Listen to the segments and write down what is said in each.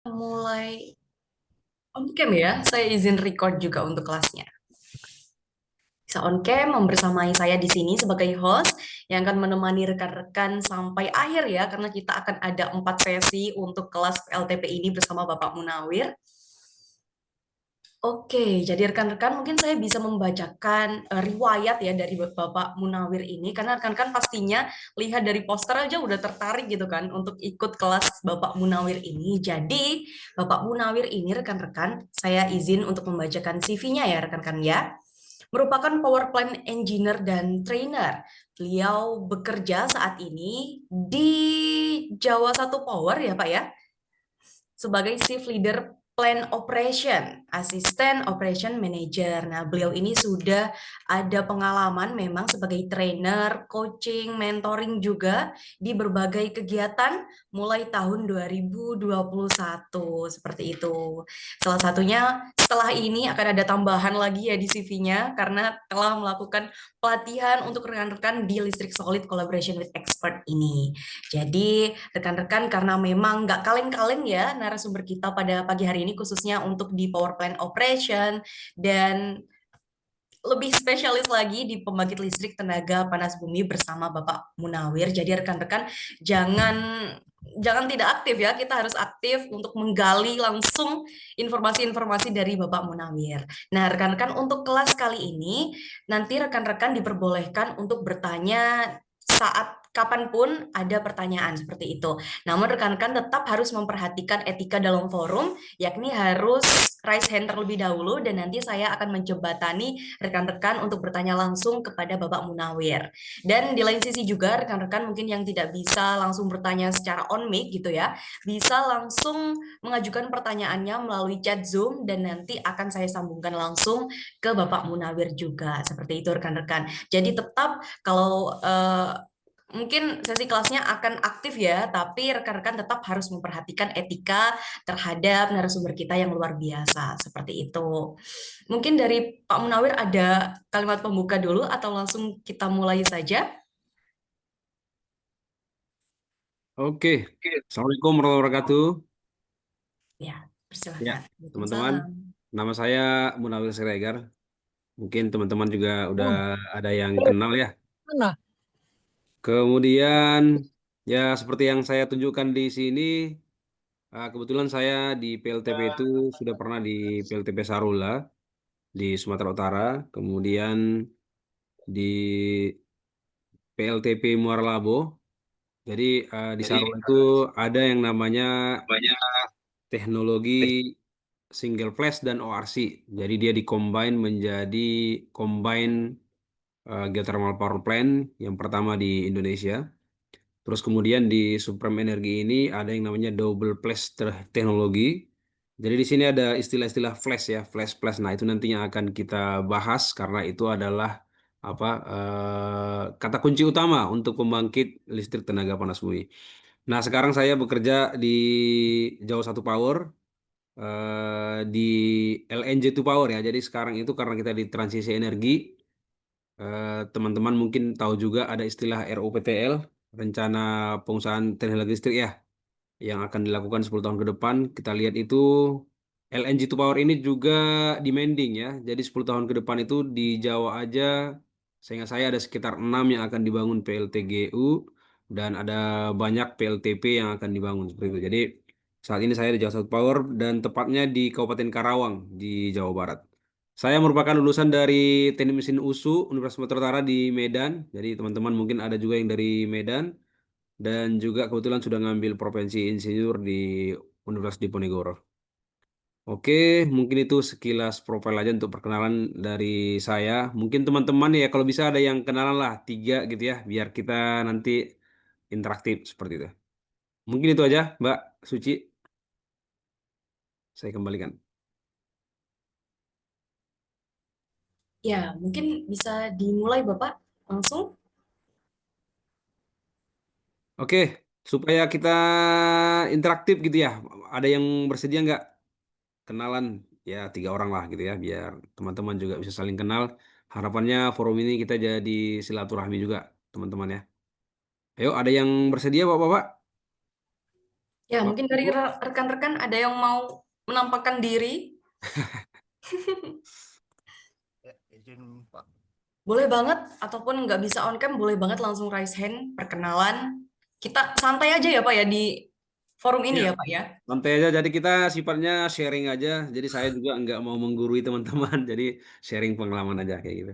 Mulai on cam ya, saya izin record juga untuk kelasnya. Bisa on cam membersamai saya di sini sebagai host yang akan menemani rekan-rekan sampai akhir ya, karena kita akan ada 4 sesi untuk kelas LTP ini bersama Bapak Munawir. Oke, jadi rekan-rekan mungkin saya bisa membacakan riwayat ya dari Bapak Munawir ini karena rekan-rekan pastinya lihat dari poster aja udah tertarik gitu kan untuk ikut kelas Bapak Munawir ini. Jadi Bapak Munawir ini rekan-rekan saya izin untuk membacakan CV-nya ya rekan-rekan ya. Merupakan power plant engineer dan trainer. Beliau bekerja saat ini di Jawa Satu Power ya Pak ya sebagai shift leader plan operation, asisten operation manager. Nah, beliau ini sudah ada pengalaman memang sebagai trainer, coaching, mentoring juga di berbagai kegiatan mulai tahun 2021 seperti itu. Salah satunya setelah ini akan ada tambahan lagi ya di CV-nya karena telah melakukan pelatihan untuk rekan-rekan di listrik solid collaboration with expert ini. Jadi rekan-rekan karena memang nggak kaleng-kaleng ya narasumber kita pada pagi hari ini khususnya untuk di power plant operation dan lebih spesialis lagi di pembangkit listrik tenaga panas bumi bersama Bapak Munawir. Jadi rekan-rekan jangan jangan tidak aktif ya, kita harus aktif untuk menggali langsung informasi-informasi dari Bapak Munawir. Nah, rekan-rekan untuk kelas kali ini nanti rekan-rekan diperbolehkan untuk bertanya saat kapanpun ada pertanyaan seperti itu. Namun rekan-rekan tetap harus memperhatikan etika dalam forum, yakni harus raise hand terlebih dahulu dan nanti saya akan menjembatani rekan-rekan untuk bertanya langsung kepada Bapak Munawir. Dan di lain sisi juga rekan-rekan mungkin yang tidak bisa langsung bertanya secara on mic gitu ya, bisa langsung mengajukan pertanyaannya melalui chat Zoom dan nanti akan saya sambungkan langsung ke Bapak Munawir juga. Seperti itu rekan-rekan. Jadi tetap kalau mungkin sesi kelasnya akan aktif ya, tapi rekan-rekan tetap harus memperhatikan etika terhadap narasumber kita yang luar biasa. Seperti itu. Mungkin dari Pak Munawir ada kalimat pembuka dulu atau langsung kita mulai saja? Oke, Assalamualaikum warahmatullahi wabarakatuh. Ya, Ya, persilahkan. teman-teman, Waalaikumsalam. nama saya Munawir Siregar. Mungkin teman-teman juga udah Oh, ada yang kenal ya. mana? Kemudian, ya seperti yang saya tunjukkan di sini, kebetulan saya di PLTP itu sudah pernah di PLTP Sarula di Sumatera Utara, kemudian di PLTP Muara Labo. Jadi di Sarula itu ada yang namanya teknologi single flash dan ORC. Jadi dia dikombin menjadi combine geothermal power plant yang pertama di Indonesia. Terus kemudian di Supreme Energy ini ada yang namanya double flash teknologi. Jadi di sini ada istilah-istilah flash ya, flash flash. Nah, itu nantinya akan kita bahas karena itu adalah apa kata kunci utama untuk pembangkit listrik tenaga panas bumi. Nah, sekarang saya bekerja di Jawa Satu Power di LNG to Power ya. Jadi sekarang itu karena kita di transisi energi, teman-teman mungkin tahu juga ada istilah RUPTL, Rencana Pengusahaan Teknologi Listrik ya, yang akan dilakukan 10 tahun ke depan. Kita lihat itu LNG to Power ini juga demanding ya. Jadi 10 tahun ke depan itu di Jawa aja, seingat saya ada sekitar 6 yang akan dibangun PLTGU dan ada banyak PLTP yang akan dibangun seperti itu. Jadi saat ini saya di Jawa South Power dan tepatnya di Kabupaten Karawang di Jawa Barat. Saya merupakan lulusan dari Teknik Mesin USU Universitas Sumatera Utara di Medan. Jadi teman-teman mungkin ada juga yang dari Medan dan juga kebetulan sudah ngambil profesi insinyur di Universitas Diponegoro. Oke, mungkin itu sekilas profil aja untuk perkenalan dari saya. Mungkin teman-teman ya kalau bisa ada yang kenalan lah 3 gitu ya, biar kita nanti interaktif seperti itu. Mungkin itu aja, Mbak Suci. Saya kembalikan. Ya, mungkin bisa dimulai Bapak langsung. Oke, supaya kita interaktif gitu ya. Ada yang bersedia nggak kenalan? Ya 3 orang lah gitu ya, biar teman-teman juga bisa saling kenal. Harapannya forum ini kita jadi silaturahmi juga, teman-teman ya. Ayo, ada yang bersedia, Bapak-Bapak? Ya, Pak mungkin dari Ibu? rekan-rekan ada yang mau menampakkan diri. Ya, izin Pak. Boleh banget, ataupun nggak bisa on cam, boleh banget langsung raise hand, perkenalan. Kita santai aja ya Pak ya di forum ini Iya, ya Pak ya. santai aja. Jadi kita sifatnya sharing aja. Jadi saya juga nggak mau menggurui teman-teman. Jadi sharing pengalaman aja kayak gitu.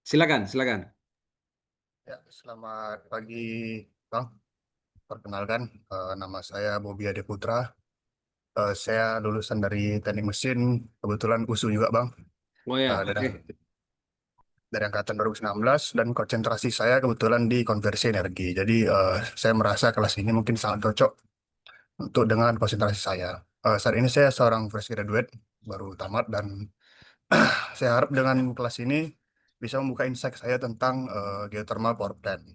Silakan, silakan. Ya, selamat pagi, Bang. Perkenalkan, nama saya Bobi Ade Putra. Saya lulusan dari Teknik Mesin, kebetulan USU juga, Bang. Oh ya, Dari, oke. dari angkatan 2019 dan konsentrasi saya kebetulan di konversi energi. Jadi, saya merasa kelas ini mungkin sangat cocok untuk dengan konsentrasi saya. Saat ini saya seorang fresh graduate, baru tamat, dan saya harap dengan kelas ini bisa membuka insight saya tentang geothermal power plant.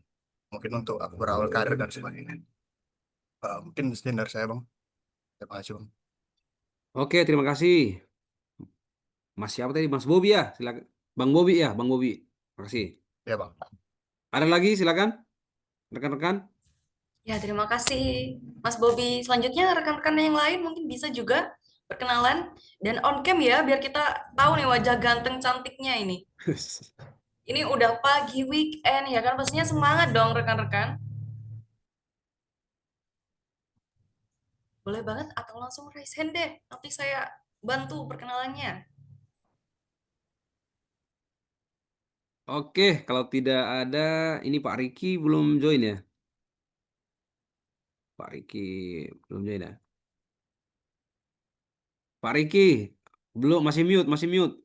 Mungkin untuk aku berawal karir dan sebagainya. Mungkin sekian dari saya, Bang. Terima kasih, Bang. Oke, terima kasih. Mas siapa tadi? Mas Bobi ya? Silakan. Bang Bobi ya, Bang Bobi. Makasih. Ya, Bang. Ada lagi silakan rekan-rekan. Ya, terima kasih Mas Bobi. Selanjutnya rekan-rekan yang lain mungkin bisa juga perkenalan dan on cam ya, biar kita tahu nih wajah ganteng cantiknya ini. Ini udah pagi weekend ya kan, pastinya semangat dong rekan-rekan. Boleh banget atau langsung raise hand deh. Nanti saya bantu perkenalannya. Oke, kalau tidak ada, ini Pak Riki belum join ya? Pak Riki belum join ya? Pak Riki belum, masih mute, masih mute.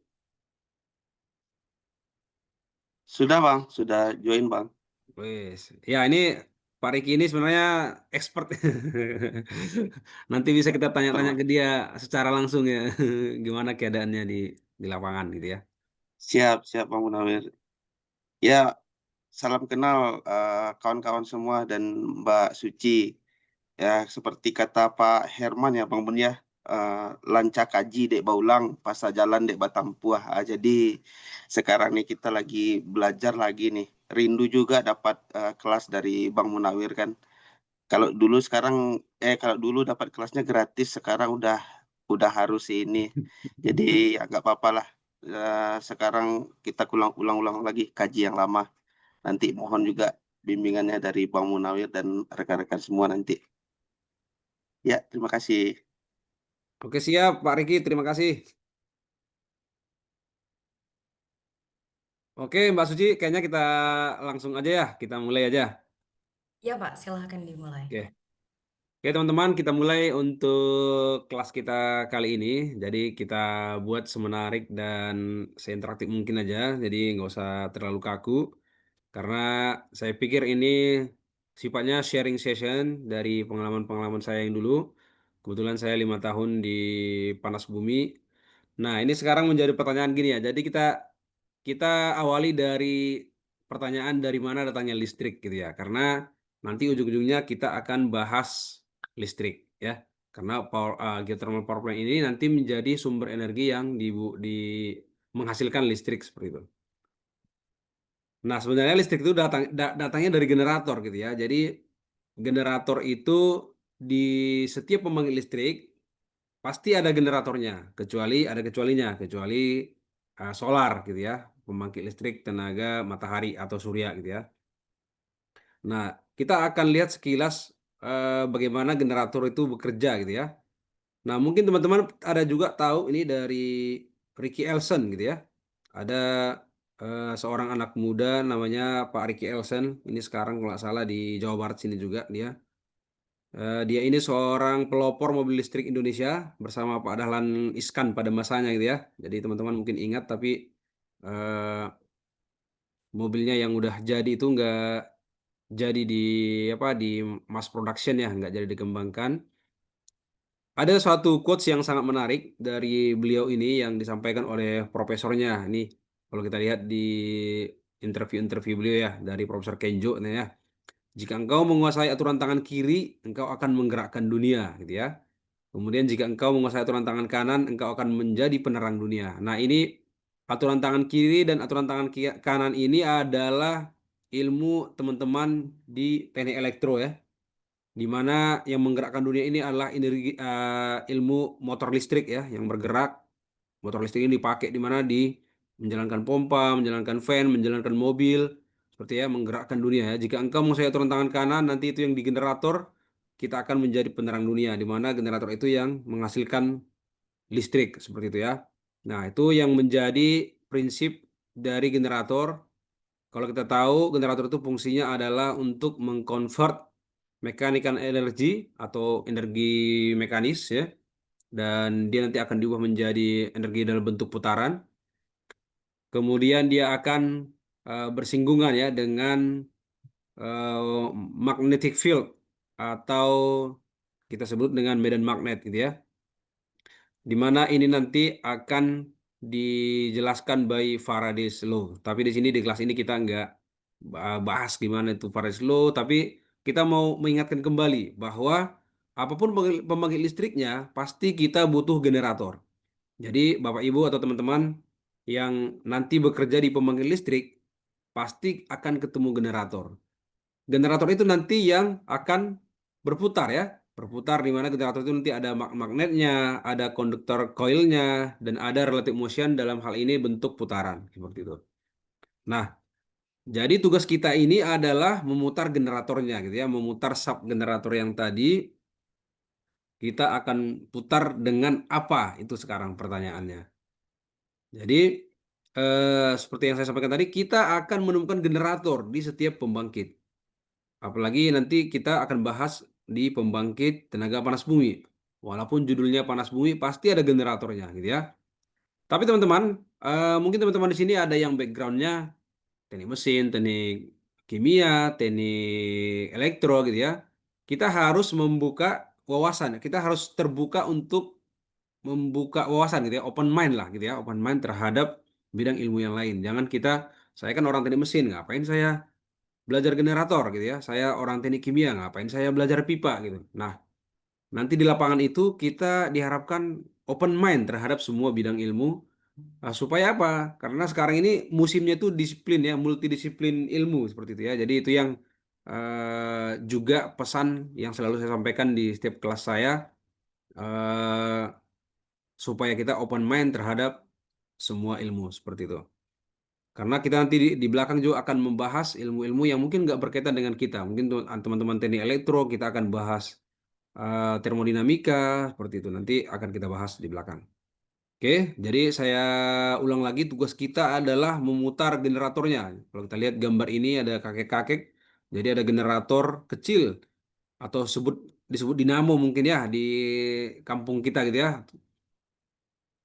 Sudah Bang, sudah join Bang. Wes, ya ini Pak Riki ini sebenarnya expert. Nanti bisa kita tanya-tanya ke dia secara langsung ya, gimana keadaannya di lapangan gitu ya. Siap, siap Bang Munawir. Ya, salam kenal kawan-kawan semua dan Mbak Suci. Ya, seperti kata Pak Herman ya Bang Bun ya, eh, lanca kaji dek baulang, pasa jalan dek batampuah. Jadi sekarang nih kita lagi belajar lagi nih. Rindu juga dapat kelas dari Bang Munawir kan. Kalau dulu dapat kelasnya gratis, sekarang udah harus ini. Jadi ya nggak apa-apa lah. Sekarang kita ulang-ulang lagi kaji yang lama. Nanti mohon juga bimbingannya dari Bang Munawir dan rekan-rekan semua nanti. Ya, terima kasih. Oke siap Pak Riki, terima kasih. Oke Mbak Suci, kayaknya kita langsung aja ya, kita mulai aja. Ya Pak, silahkan dimulai. Oke. Oke teman-teman, kita mulai untuk kelas kita kali ini. Jadi kita buat semenarik dan seinteraktif mungkin aja. Jadi nggak usah terlalu kaku. Karena saya pikir ini sifatnya sharing session dari pengalaman-pengalaman saya yang dulu. Kebetulan saya 5 tahun di Panas Bumi. Nah ini sekarang menjadi pertanyaan gini ya. Jadi kita awali dari pertanyaan dari mana datangnya listrik gitu ya. Karena nanti ujung-ujungnya kita akan bahas listrik ya. Karena geothermal power plant ini nanti menjadi sumber energi yang menghasilkan listrik seperti itu. Nah, sebenarnya listrik itu datangnya dari generator gitu ya. Jadi generator itu di setiap pembangkit listrik pasti ada generatornya, ada kecualinya, kecuali solar gitu ya, pembangkit listrik tenaga matahari atau surya gitu ya. Nah, kita akan lihat sekilas bagaimana generator itu bekerja gitu ya. Nah, mungkin teman-teman ada juga tahu ini dari Ricky Elson gitu ya. Ada seorang anak muda namanya Pak Ricky Elson. Ini sekarang kalau nggak salah di Jawa Barat sini juga dia. Dia ini seorang pelopor mobil listrik Indonesia bersama Pak Dahlan Iskan pada masanya gitu ya. Jadi teman-teman mungkin ingat tapi eh, mobilnya yang udah jadi itu nggak jadi di mass production ya, nggak jadi dikembangkan. Ada suatu quotes yang sangat menarik dari beliau ini yang disampaikan oleh profesornya. Ini kalau kita lihat di interview-interview beliau ya dari Profesor Kenjo nih ya. Jika engkau menguasai aturan tangan kiri, engkau akan menggerakkan dunia, gitu ya. Kemudian jika engkau menguasai aturan tangan kanan, engkau akan menjadi penerang dunia. Nah, ini aturan tangan kiri dan aturan tangan kanan ini adalah ilmu teman-teman di teknik elektro ya. di mana yang menggerakkan dunia ini adalah ilmu motor listrik ya, yang bergerak. Motor listrik ini dipakai di mana di menjalankan pompa, menjalankan fan, menjalankan mobil, seperti ya menggerakkan dunia ya. Jika engkau mau saya turun tangan kanan, nanti itu yang di generator, kita akan menjadi penerang dunia, di mana generator itu yang menghasilkan listrik seperti itu ya. Nah, itu yang menjadi prinsip dari generator. Kalau kita tahu generator itu fungsinya adalah untuk mengkonvert mechanical energy atau energi mekanis ya, dan dia nanti akan diubah menjadi energi dalam bentuk putaran. Kemudian dia akan bersinggungan ya dengan magnetic field atau kita sebut dengan medan magnet gitu ya. Di mana ini nanti akan dijelaskan by Faraday's Law. Tapi di sini di kelas ini kita nggak bahas gimana itu Faraday's Law, tapi kita mau mengingatkan kembali bahwa apapun pembangkit listriknya pasti kita butuh generator. Jadi Bapak Ibu atau teman-teman yang nanti bekerja di pembangkit listrik pasti akan ketemu generator. Generator itu nanti yang akan berputar ya. Berputar di mana generator itu nanti ada magnetnya, ada konduktor coilnya, dan ada relative motion dalam hal ini bentuk putaran seperti itu. Nah, jadi tugas kita ini adalah memutar generatornya gitu ya, memutar sub generator yang tadi. Kita akan putar dengan apa itu sekarang pertanyaannya. Jadi seperti yang saya sampaikan tadi, kita akan menemukan generator di setiap pembangkit. Apalagi nanti kita akan bahas di pembangkit tenaga panas bumi. Walaupun judulnya panas bumi, pasti ada generatornya gitu ya. Tapi teman-teman, mungkin teman-teman di sini ada yang backgroundnya teknik mesin, teknik kimia, teknik elektro gitu ya. Kita harus membuka wawasan, kita harus terbuka untuk membuka wawasan gitu ya, open mind lah gitu ya, open mind terhadap bidang ilmu yang lain. Jangan saya kan orang teknik mesin, ngapain saya belajar generator gitu ya. Saya orang teknik kimia, ngapain saya belajar pipa gitu. Nah, nanti di lapangan itu kita diharapkan open mind terhadap semua bidang ilmu. Supaya apa? Karena sekarang ini musimnya itu disiplin ya, multidisiplin ilmu seperti itu ya. Jadi itu yang juga pesan yang selalu saya sampaikan di setiap kelas saya, eh, supaya kita open mind terhadap semua ilmu seperti itu. Karena kita nanti di belakang juga akan membahas ilmu-ilmu yang mungkin nggak berkaitan dengan kita. Mungkin teman-teman teknik elektro kita akan bahas termodinamika seperti itu. Nanti akan kita bahas di belakang. Oke, jadi saya ulang lagi, tugas kita adalah memutar generatornya. Kalau kita lihat gambar ini ada kakek-kakek, jadi ada generator kecil atau disebut dinamo mungkin ya di kampung kita gitu ya.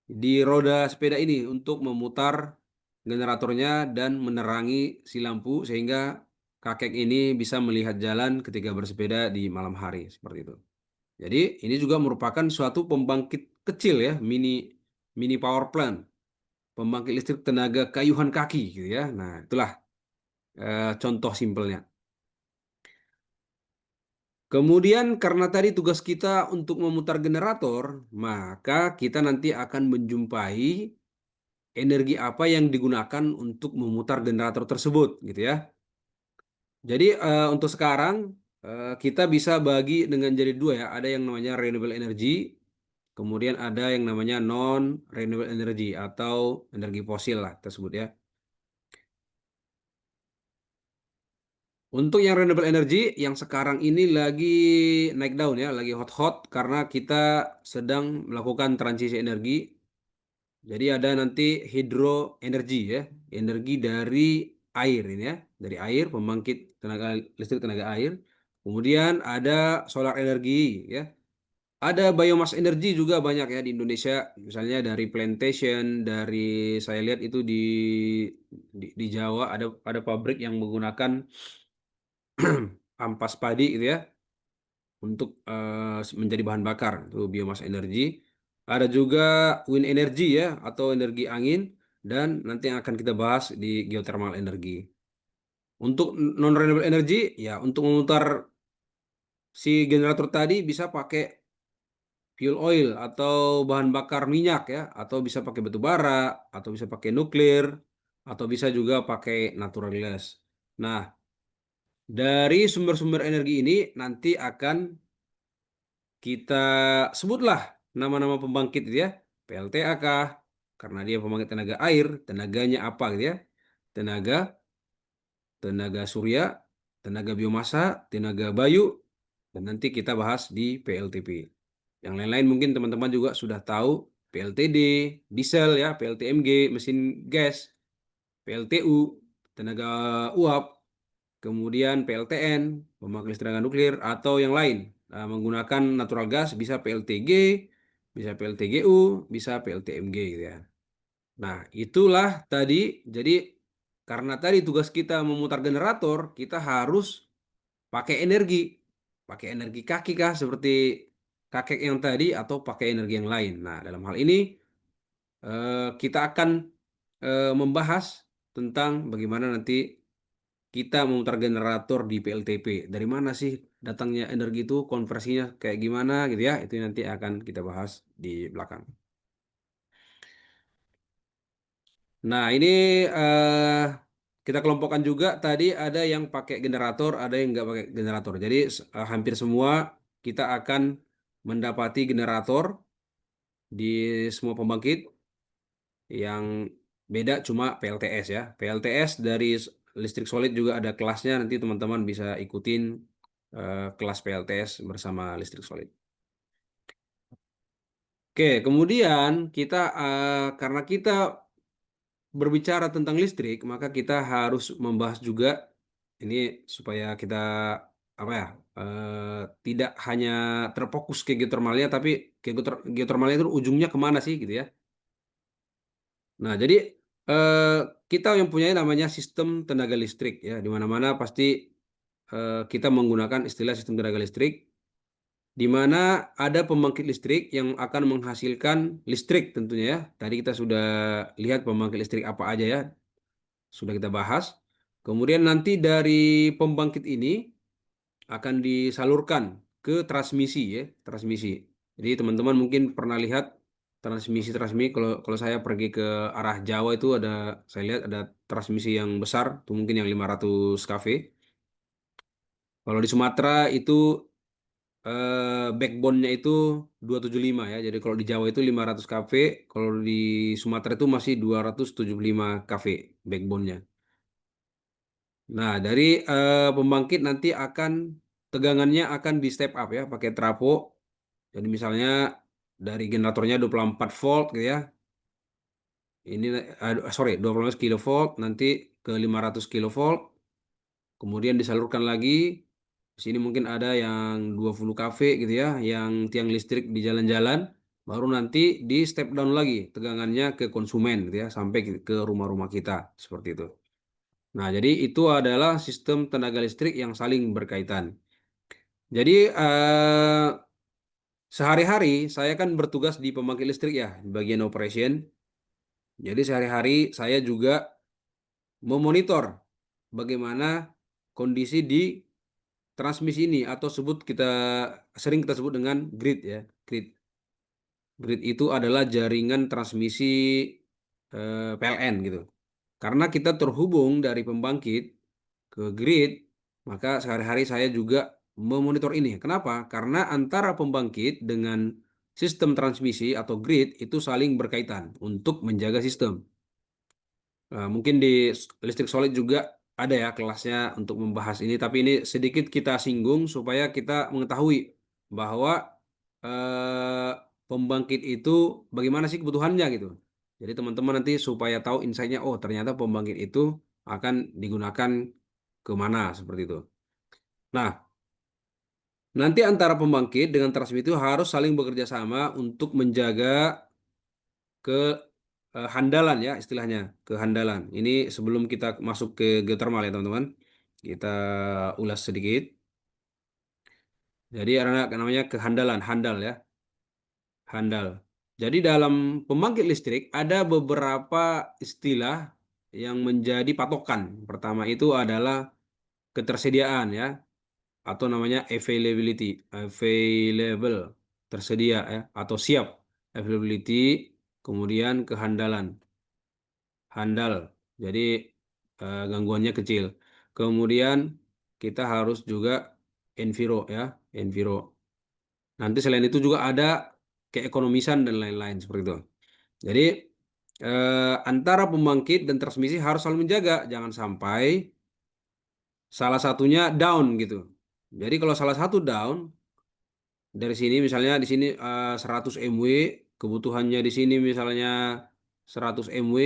Di roda sepeda ini untuk memutar generatornya dan menerangi si lampu sehingga kakek ini bisa melihat jalan ketika bersepeda di malam hari seperti itu. Jadi ini juga merupakan suatu pembangkit kecil ya, mini power plant, pembangkit listrik tenaga kayuhan kaki gitu ya. Nah, itulah contoh simpelnya. Kemudian karena tadi tugas kita untuk memutar generator, maka kita nanti akan menjumpai energi apa yang digunakan untuk memutar generator tersebut gitu ya. Jadi untuk sekarang kita bisa bagi dengan jadi dua ya. Ada yang namanya renewable energy, kemudian ada yang namanya non renewable energy atau energi fosil lah tersebut ya. Untuk yang renewable energy yang sekarang ini lagi naik daun ya, lagi hot-hot karena kita sedang melakukan transisi energi. Jadi ada nanti hidroenergi ya, energi dari air ini ya, dari air, pembangkit tenaga listrik tenaga air. Kemudian ada solar energi ya. Ada biomass energi juga banyak ya di Indonesia, misalnya dari plantation, dari saya lihat itu di Jawa ada pabrik yang menggunakan ampas padi gitu ya untuk menjadi bahan bakar, itu biomass energi. Ada juga wind energy ya atau energi angin, dan nanti yang akan kita bahas di geothermal energi. Untuk non renewable energy ya, untuk memutar si generator tadi bisa pakai fuel oil atau bahan bakar minyak ya, atau bisa pakai batu bara, atau bisa pakai nuklir, atau bisa juga pakai natural gas. Nah, Dari sumber-sumber energi ini nanti akan kita sebutlah nama-nama pembangkit gitu ya. PLTA kah? Karena dia pembangkit tenaga air, tenaganya apa gitu ya. Tenaga, tenaga surya, tenaga biomasa, tenaga bayu, dan nanti kita bahas di PLTP. Yang lain-lain mungkin teman-teman juga sudah tahu PLTD, diesel ya, PLTMG, mesin gas, PLTU, tenaga uap, kemudian PLTN, pembangkit listrik tenaga nuklir, atau yang lain. Nah, menggunakan natural gas bisa PLTG, bisa PLTGU, bisa PLTMG gitu ya. Nah, itulah tadi. Jadi karena tadi tugas kita memutar generator, kita harus pakai energi. Pakai energi kaki kah seperti kakek yang tadi atau pakai energi yang lain. Nah, dalam hal ini kita akan membahas tentang bagaimana nanti kita memutar generator di PLTP. Dari mana sih datangnya energi itu, konversinya kayak gimana gitu ya. Itu nanti akan kita bahas di belakang. Nah, ini eh, kita kelompokkan juga tadi ada yang pakai generator, ada yang nggak pakai generator. Jadi hampir semua kita akan mendapati generator di semua pembangkit. Yang beda cuma PLTS ya. PLTS dari listrik solid juga ada kelasnya. Nanti teman-teman bisa ikutin kelas PLTS bersama listrik solid. Oke, kemudian kita karena kita berbicara tentang listrik, maka kita harus membahas juga ini supaya kita apa ya tidak hanya terfokus ke geotermalnya, tapi geotermalnya itu ujungnya kemana sih gitu ya. Nah, jadi eh, kita yang punya namanya sistem tenaga listrik ya, di mana-mana pasti kita menggunakan istilah sistem tenaga listrik, di mana ada pembangkit listrik yang akan menghasilkan listrik tentunya ya. Tadi kita sudah lihat pembangkit listrik apa aja ya, sudah kita bahas. Kemudian nanti dari pembangkit ini akan disalurkan ke transmisi ya, transmisi. Jadi teman-teman mungkin pernah lihat transmisi kalau kalau saya pergi ke arah Jawa itu ada saya lihat ada transmisi yang besar tuh mungkin yang 500 kV. Kalau di Sumatera itu backbone-nya itu 275 ya. Jadi kalau di Jawa itu 500 kV, kalau di Sumatera itu masih 275 kV backbone-nya. Nah, dari pembangkit nanti akan tegangannya akan di step up ya, pakai trafo. Jadi misalnya dari generatornya 24 volt gitu ya. Ini sorry, 12 kilovolt nanti ke 500 kilovolt. Kemudian disalurkan lagi. Di sini mungkin ada yang 20 kV gitu ya, yang tiang listrik di jalan-jalan. Baru nanti di step down lagi tegangannya ke konsumen gitu ya, sampai ke rumah-rumah kita seperti itu. Nah, jadi itu adalah sistem tenaga listrik yang saling berkaitan. Jadi sehari-hari saya kan bertugas di pembangkit listrik ya, di bagian operation. Jadi sehari-hari saya juga memonitor bagaimana kondisi di transmisi ini atau sering kita sebut dengan grid ya. Grid. Grid itu adalah jaringan transmisi PLN gitu. Karena kita terhubung dari pembangkit ke grid, maka sehari-hari saya juga memonitor ini. Kenapa? Karena antara pembangkit dengan sistem transmisi atau grid itu saling berkaitan untuk menjaga sistem. Mungkin di listrik solid juga ada ya kelasnya untuk membahas ini, tapi ini sedikit kita singgung supaya kita mengetahui bahwa eh, pembangkit itu bagaimana sih kebutuhannya gitu. Jadi teman-teman nanti supaya tahu insight-nya, oh ternyata pembangkit itu akan digunakan kemana seperti itu. Nah, nanti antara pembangkit dengan transmisi itu harus saling bekerja sama untuk menjaga kehandalan ya istilahnya, kehandalan. Ini sebelum kita masuk ke geothermal ya teman-teman. Kita ulas sedikit. Jadi ada namanya kehandalan, handal ya, handal. Jadi dalam pembangkit listrik ada beberapa istilah yang menjadi patokan. Pertama itu adalah ketersediaan ya, atau namanya availability, available, tersedia ya, atau siap. Availability, kemudian kehandalan. Handal. Jadi gangguannya kecil. Kemudian kita harus juga enviro ya, enviro. Nanti selain itu juga ada keekonomisan dan lain-lain seperti itu. Jadi antara pembangkit dan transmisi harus selalu menjaga, jangan sampai salah satunya down gitu. Jadi kalau salah satu down, dari sini misalnya di sini 100 MW, kebutuhannya di sini misalnya 100 MW,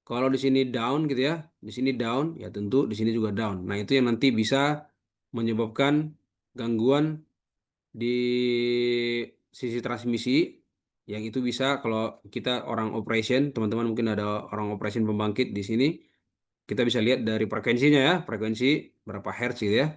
kalau di sini down gitu ya, di sini down, ya tentu di sini juga down. Nah, itu yang nanti bisa menyebabkan gangguan di sisi transmisi, yang itu bisa kalau kita orang operation, teman-teman mungkin ada orang operation pembangkit di sini, kita bisa lihat dari frekuensinya ya, frekuensi berapa hertz gitu ya.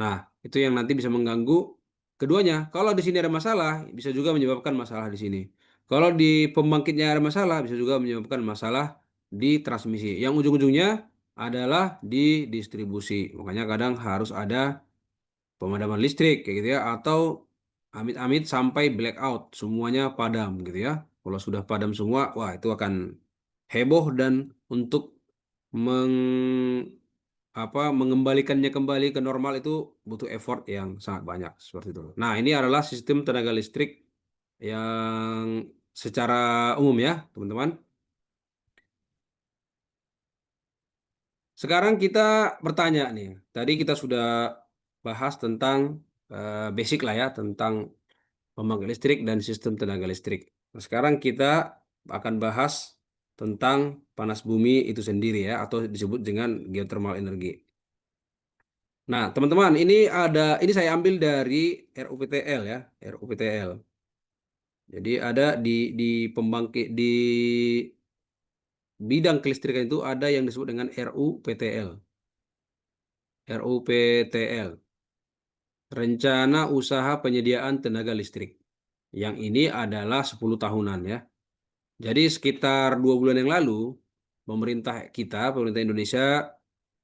Nah, itu yang nanti bisa mengganggu keduanya. Kalau di sini ada masalah, bisa juga menyebabkan masalah di sini. Kalau di pembangkitnya ada masalah, bisa juga menyebabkan masalah di transmisi. Yang ujung-ujungnya adalah di distribusi. Makanya kadang harus ada pemadaman listrik kayak gitu ya, atau amit-amit sampai blackout, semuanya padam gitu ya. Kalau sudah padam semua, wah itu akan heboh, dan untuk meng mengembalikannya kembali ke normal itu butuh effort yang sangat banyak seperti itu. Nah, ini adalah sistem tenaga listrik yang secara umum ya, teman-teman. Sekarang kita bertanya nih. Tadi kita sudah bahas tentang basic lah ya, tentang pembangkit listrik dan sistem tenaga listrik. Nah, sekarang kita akan bahas tentang panas bumi itu sendiri ya, atau disebut dengan geothermal energy. Nah, teman-teman, ini saya ambil dari RUPTL ya, RUPTL. Jadi ada di pembangkit di bidang kelistrikan itu ada yang disebut dengan RUPTL. RUPTL. Rencana Usaha Penyediaan Tenaga Listrik. Yang ini adalah 10 tahunan ya. Jadi sekitar 2 bulan yang lalu, pemerintah Indonesia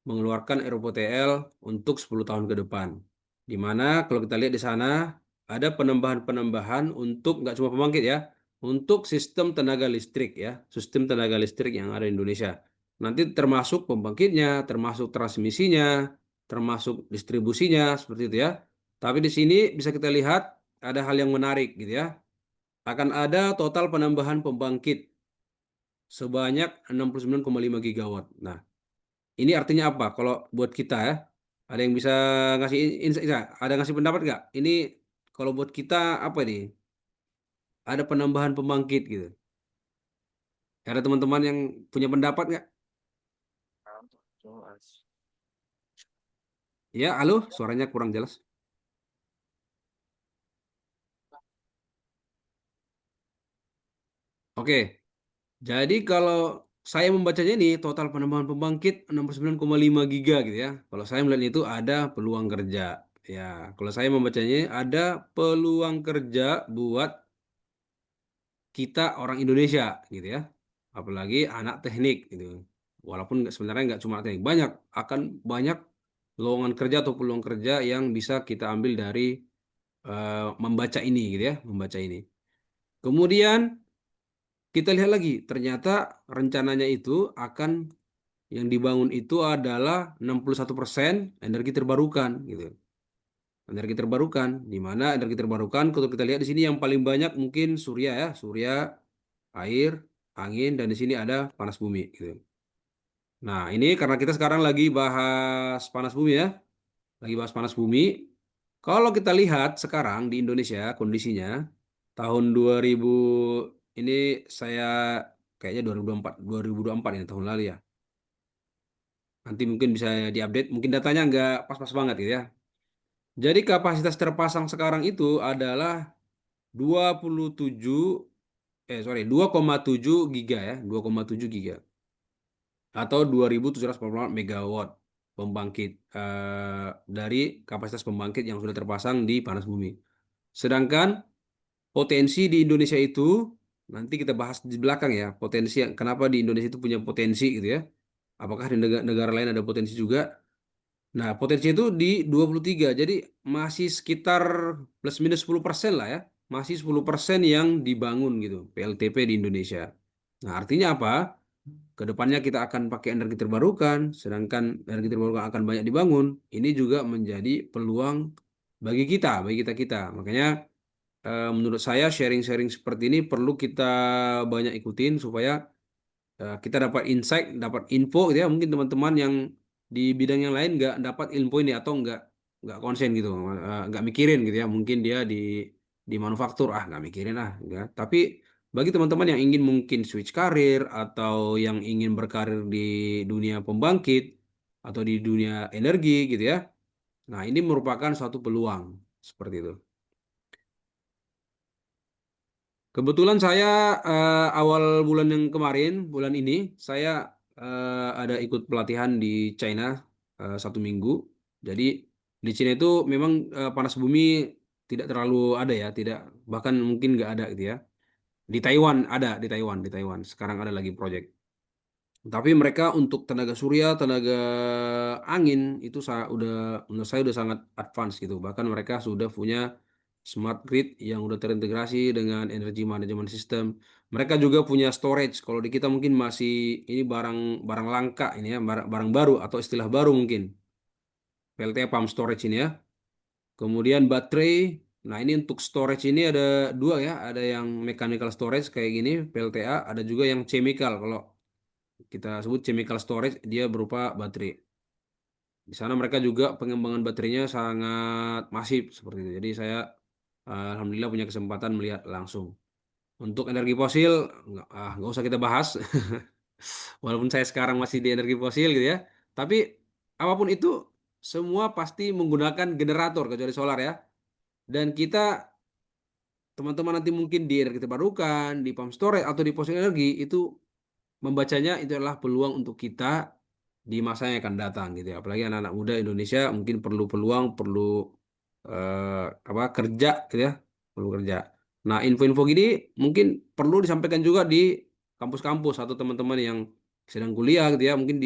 mengeluarkan RUPTL untuk 10 tahun ke depan. Di mana kalau kita lihat di sana ada penambahan-penambahan untuk nggak cuma pembangkit ya, untuk sistem tenaga listrik ya, sistem tenaga listrik yang ada di Indonesia. Nanti termasuk pembangkitnya, termasuk transmisinya, termasuk distribusinya seperti itu ya. Tapi di sini bisa kita lihat ada hal yang menarik gitu ya. Akan ada total penambahan pembangkit sebanyak 69,5 gigawatt. Nah, ini artinya apa? Kalau buat kita ya, ada yang bisa ngasih insight, ada ngasih pendapat nggak? Ini kalau buat kita apa ini? Ada penambahan pembangkit gitu. Ada teman-teman yang punya pendapat nggak? Ya, halo, suaranya kurang jelas. Oke, jadi kalau saya membacanya ini total penambahan pembangkit 69,5 giga gitu ya. Kalau saya melihat itu ada peluang kerja. Ya, kalau saya membacanya ada peluang kerja buat kita orang Indonesia gitu ya, apalagi anak teknik gitu. Walaupun sebenarnya nggak cuma teknik, banyak lowongan kerja atau peluang kerja yang bisa kita ambil dari membaca ini gitu ya, membaca ini. Kemudian kita lihat lagi, ternyata rencananya itu akan yang dibangun itu adalah 61% energi terbarukan gitu. Energi terbarukan, di mana energi terbarukan kalau kita lihat di sini yang paling banyak mungkin surya ya, surya, air, angin, dan di sini ada panas bumi gitu. Nah, ini karena kita sekarang lagi bahas panas bumi ya, lagi bahas panas bumi. Kalau kita lihat sekarang di Indonesia kondisinya tahun 2000 ini, saya kayaknya 2024 ini tahun lalu ya. Nanti mungkin bisa diupdate, mungkin datanya nggak pas-pas banget gitu ya. Jadi kapasitas terpasang sekarang itu adalah 27 2,7 giga ya, 2,7 giga atau 2.744 megawatt pembangkit dari kapasitas pembangkit yang sudah terpasang di panas bumi. Sedangkan potensi di Indonesia itu nanti kita bahas di belakang ya, potensi kenapa di Indonesia itu punya potensi gitu ya. Apakah di negara lain ada potensi juga? Nah, potensi itu di 23. Jadi masih sekitar plus minus 10% lah ya. Masih 10% yang dibangun gitu, PLTP di Indonesia. Nah, artinya apa? Kedepannya kita akan pakai energi terbarukan, sedangkan energi terbarukan akan banyak dibangun. Ini juga menjadi peluang bagi kita. Makanya menurut saya sharing-sharing seperti ini perlu kita banyak ikutin supaya kita dapat insight, dapat info gitu ya. Mungkin teman-teman yang di bidang yang lain nggak dapat info ini atau nggak konsen gitu, nggak mikirin gitu ya. Mungkin dia di manufaktur nggak mikirin ya. Tapi bagi teman-teman yang ingin mungkin switch karir atau yang ingin berkarir di dunia pembangkit atau di dunia energi gitu ya. Nah, ini merupakan suatu peluang seperti itu. Kebetulan saya awal bulan yang kemarin, bulan ini, saya ada ikut pelatihan di China 1 minggu. Jadi di China itu memang panas bumi tidak terlalu ada ya, tidak, bahkan mungkin nggak ada gitu ya. Di Taiwan ada, di Taiwan. Sekarang ada lagi project. Tapi mereka untuk tenaga surya, tenaga angin itu udah menurut saya udah sangat advance gitu. Bahkan mereka sudah punya smart grid yang udah terintegrasi dengan energy management system. Mereka juga punya storage. Kalau di kita mungkin masih ini barang barang langka ini ya, barang baru atau istilah baru mungkin. PLTA pump storage ini ya. Kemudian baterai. Nah, ini untuk storage ini ada dua ya, ada yang mechanical storage kayak gini, PLTA, ada juga yang chemical. Kalau kita sebut chemical storage, dia berupa baterai. Di sana mereka juga pengembangan baterainya sangat masif seperti itu. Jadi saya alhamdulillah punya kesempatan melihat langsung. Untuk energi fosil nggak usah kita bahas. Walaupun saya sekarang masih di energi fosil gitu ya. Tapi apapun itu semua pasti menggunakan generator kecuali solar ya. Dan kita teman-teman nanti mungkin di energi terbarukan, di pump storage atau di fosil energi itu membacanya itu adalah peluang untuk kita di masa yang akan datang gitu ya. Apalagi anak-anak muda Indonesia mungkin perlu peluang, perlu kerja gitu ya, perlu kerja. Nah, info-info gini mungkin perlu disampaikan juga di kampus-kampus atau teman-teman yang sedang kuliah gitu ya, mungkin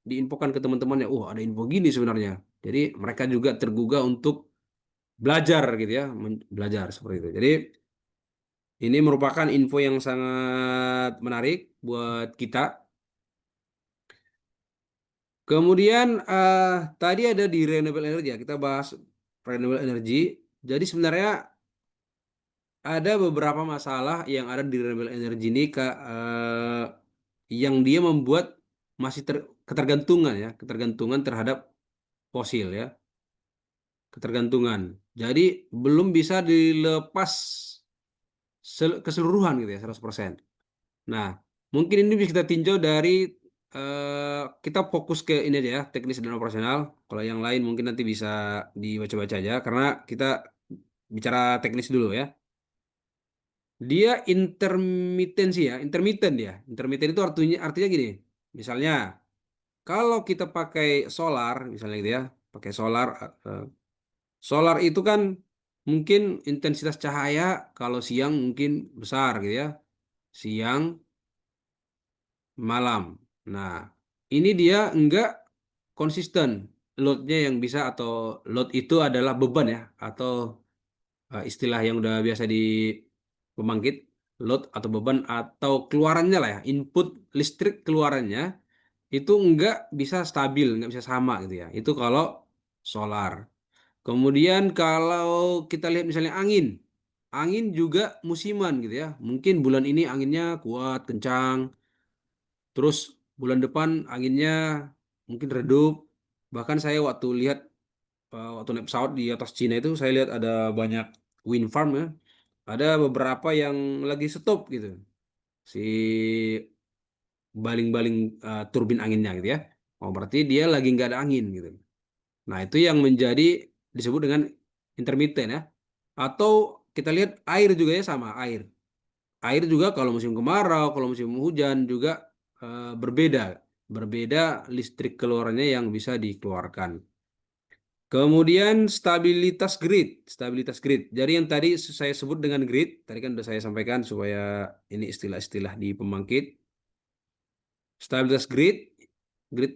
diinfokan ke teman-temannya, ada info gini sebenarnya. Jadi mereka juga tergugah untuk belajar gitu ya, belajar seperti itu. Jadi ini merupakan info yang sangat menarik buat kita. Kemudian tadi ada di renewable energy ya, kita bahas renewable energy. Jadi sebenarnya ada beberapa masalah yang ada di renewable energy ini yang dia membuat masih ketergantungan terhadap fosil ya, ketergantungan. Jadi belum bisa dilepas keseluruhan gitu ya 100%. Nah, mungkin ini bisa kita tinjau dari kita fokus ke ini aja ya, teknis dan operasional. Kalau yang lain mungkin nanti bisa dibaca-baca aja karena kita bicara teknis dulu ya. Dia intermitensi ya, intermittent ya. Intermittent itu artinya gini. Misalnya kalau kita pakai solar misalnya gitu ya, pakai solar solar itu kan mungkin intensitas cahaya kalau siang mungkin besar gitu ya. Siang malam. Nah, ini dia enggak konsisten loadnya yang bisa atau load itu adalah beban ya atau istilah yang udah biasa di pembangkit load atau beban atau keluarannya lah ya input listrik keluarannya itu enggak bisa stabil enggak bisa sama gitu ya itu kalau solar. Kemudian kalau kita lihat misalnya angin juga musiman gitu ya mungkin bulan ini anginnya kuat kencang. Terus bulan depan anginnya mungkin redup. Bahkan saya waktu naik pesawat di atas Cina itu saya lihat ada banyak wind farm ya. Ada beberapa yang lagi stop gitu. Si baling-baling turbin anginnya gitu ya. Oh berarti dia lagi nggak ada angin gitu. Nah itu yang menjadi disebut dengan intermittent ya. Atau kita lihat air juga ya sama air. Air juga kalau musim kemarau, kalau musim hujan juga berbeda. Berbeda listrik keluarannya yang bisa dikeluarkan. Kemudian stabilitas grid. Jadi yang tadi saya sebut dengan grid, tadi kan sudah saya sampaikan supaya ini istilah-istilah di pembangkit. Stabilitas grid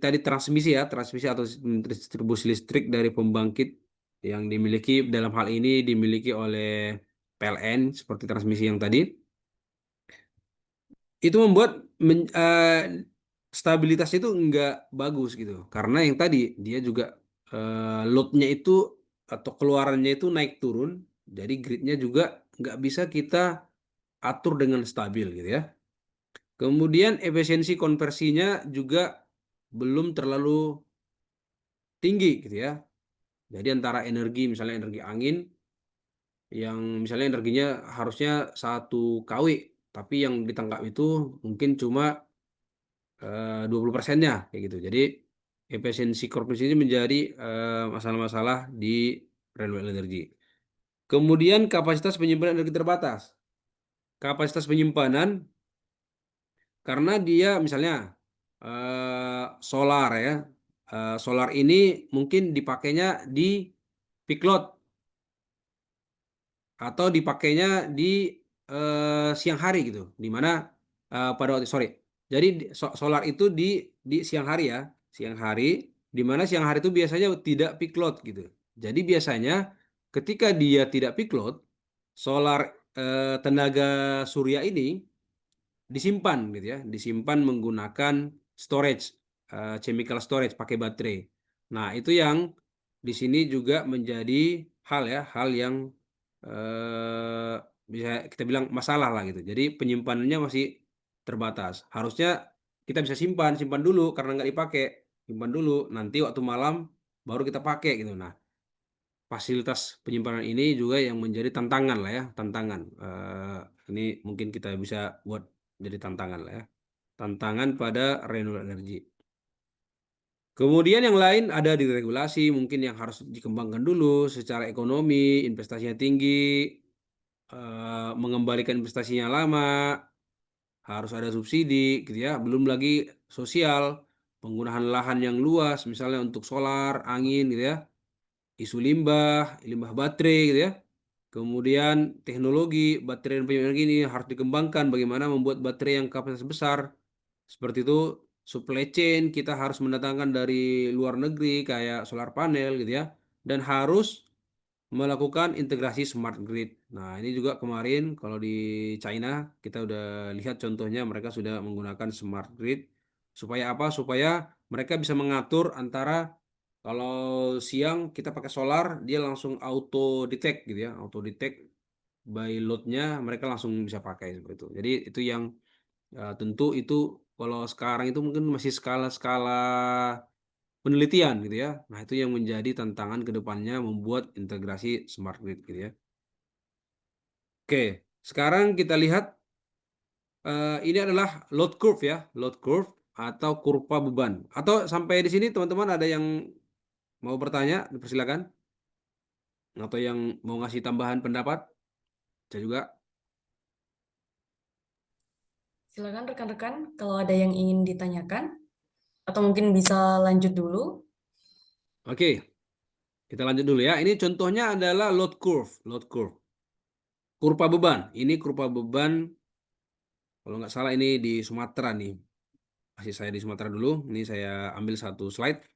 tadi transmisi atau distribusi listrik dari pembangkit yang dimiliki dalam hal ini dimiliki oleh PLN seperti transmisi yang tadi. Itu membuat stabilitasnya itu nggak bagus gitu. Karena yang tadi dia juga loadnya itu atau keluarannya itu naik turun. Jadi gridnya juga nggak bisa kita atur dengan stabil gitu ya. Kemudian efisiensi konversinya juga belum terlalu tinggi gitu ya. Jadi antara energi, misalnya energi angin yang misalnya energinya harusnya 1 kW, tapi yang ditangkap itu mungkin cuma 20%-nya kayak gitu. Jadi efisiensi korporasi ini menjadi masalah-masalah di renewable energy. Kemudian kapasitas penyimpanan energi terbatas. Kapasitas penyimpanan karena dia misalnya solar ya. Solar ini mungkin dipakainya di peak load atau dipakainya di siang hari gitu. Di mana pada waktu sorry. Jadi solar itu di siang hari ya, siang hari. Di mana siang hari itu biasanya tidak peak load gitu. Jadi biasanya ketika dia tidak peak load, solar tenaga surya ini disimpan gitu ya, disimpan menggunakan storage, chemical storage pakai baterai. Nah, itu yang di sini juga menjadi hal yang eh, bisa kita bilang masalah lah gitu. Jadi penyimpanannya masih terbatas. Harusnya kita bisa simpan dulu karena nggak dipakai, simpan dulu. Nanti waktu malam baru kita pakai gitu. Nah, fasilitas penyimpanan ini juga yang menjadi tantangan lah ya, tantangan. Ini mungkin kita bisa buat jadi tantangan lah ya, tantangan pada renewable energy. Kemudian yang lain ada di regulasi mungkin yang harus dikembangkan dulu secara ekonomi, investasinya tinggi, mengembalikan investasinya lama, harus ada subsidi gitu ya, belum lagi sosial, penggunaan lahan yang luas misalnya untuk solar, angin gitu ya, isu limbah baterai gitu ya. Kemudian teknologi baterai dan penyimpan energi ini harus dikembangkan bagaimana membuat baterai yang kapasitas besar. Seperti itu supply chain kita harus mendatangkan dari luar negeri kayak solar panel gitu ya. Dan harus melakukan integrasi smart grid. Nah, ini juga kemarin kalau di China kita udah lihat contohnya mereka sudah menggunakan smart grid supaya apa? Supaya mereka bisa mengatur antara kalau siang kita pakai solar dia langsung auto detect gitu ya, auto detect by load-nya mereka langsung bisa pakai seperti itu. Jadi itu yang tentu itu kalau sekarang itu mungkin masih skala-skala penelitian gitu ya. Nah, itu yang menjadi tantangan ke depannya membuat integrasi smart grid gitu ya. Oke, sekarang kita lihat ini adalah load curve ya, load curve atau kurva beban. Atau sampai di sini teman-teman ada yang mau bertanya, dipersilakan. Atau yang mau ngasih tambahan pendapat, saya juga. Silakan rekan-rekan kalau ada yang ingin ditanyakan atau mungkin bisa lanjut dulu. Oke, kita lanjut dulu ya. Ini contohnya adalah load curve, load curve. Kurva beban. Ini kurva beban kalau nggak salah ini di Sumatera nih. Masih saya di Sumatera dulu. Ini saya ambil satu slide.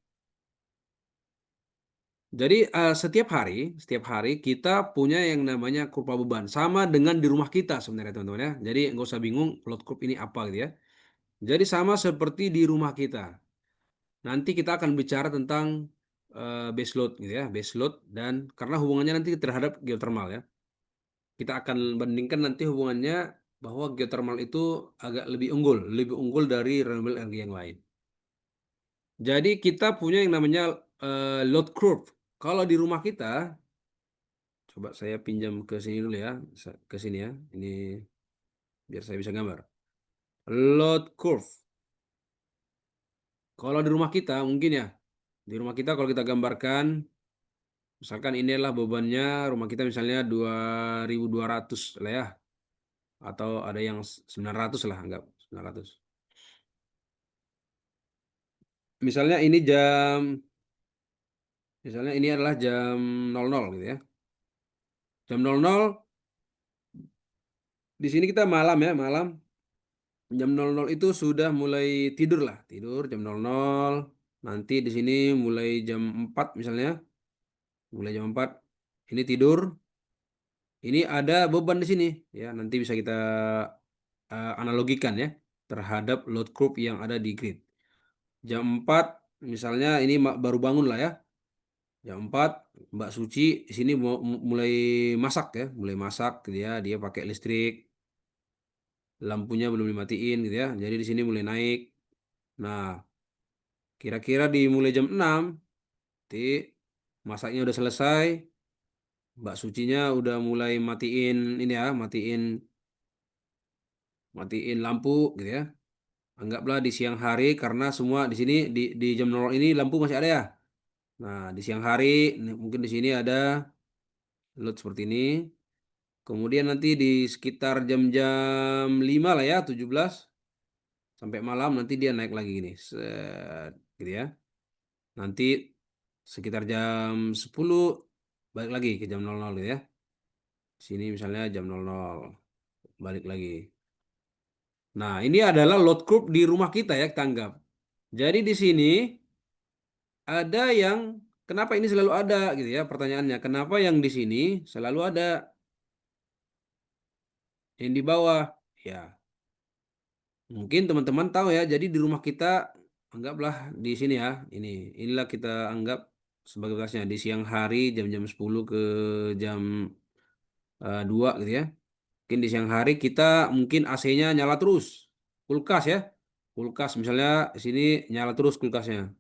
Jadi setiap hari kita punya yang namanya kurva beban. Sama dengan di rumah kita sebenarnya teman-teman ya. Jadi nggak usah bingung load curve ini apa gitu ya. Jadi sama seperti di rumah kita. Nanti kita akan bicara tentang base load gitu ya. Base load dan karena hubungannya nanti terhadap geothermal ya. Kita akan bandingkan nanti hubungannya bahwa geothermal itu agak lebih unggul dari renewable energy yang lain. Jadi kita punya yang namanya load curve. Kalau di rumah kita, coba saya pinjam ke sini dulu ya, ke sini ya. Ini biar saya bisa gambar. Load curve. Kalau di rumah kita mungkin ya, di rumah kita kalau kita gambarkan, misalkan ini adalah bebannya rumah kita misalnya 2.200 lah ya, atau ada yang 900 lah, anggap 900. Misalnya ini misalnya ini adalah jam 00 gitu ya. Jam 00 di sini kita malam ya, malam. Jam 00 itu sudah mulai tidur lah, tidur jam 00. Nanti di sini mulai jam 4 misalnya, mulai jam 4 ini tidur. Ini ada beban di sini ya, nanti bisa kita analogikan ya. terhadap load curve yang ada di grid. Jam 4 misalnya ini baru bangun lah ya. Jam 4 Mbak Suci di sini mulai masak ya, mulai masak gitu ya. Dia pakai listrik, lampunya belum dimatiin gitu ya. Jadi di sini mulai naik. Nah, kira-kira dimulai jam 6, nanti masaknya udah selesai, Mbak Sucinya udah mulai matiin ini ya, matiin lampu gitu ya. Anggaplah di siang hari karena semua di sini di jam 0 ini lampu masih ada ya. Nah, di siang hari mungkin di sini ada load seperti ini. Kemudian nanti di sekitar jam-jam 5 lah ya, 17 sampai malam nanti dia naik lagi gini. Set, gitu ya. Nanti sekitar jam 10 balik lagi ke jam 00 gitu ya. Sini misalnya jam 00 balik lagi. Nah, ini adalah load curve di rumah kita ya, kita anggap. Jadi di sini ada yang kenapa ini selalu ada gitu ya pertanyaannya. Kenapa yang di sini selalu ada yang di bawah? Ya, mungkin teman-teman tahu ya. Jadi di rumah kita anggaplah di sini ya. Inilah kita anggap sebagai batasnya di siang hari jam-jam 10 ke jam 2 gitu ya. Mungkin di siang hari kita mungkin AC-nya nyala terus. Kulkas ya. Kulkas misalnya di sini nyala terus kulkasnya.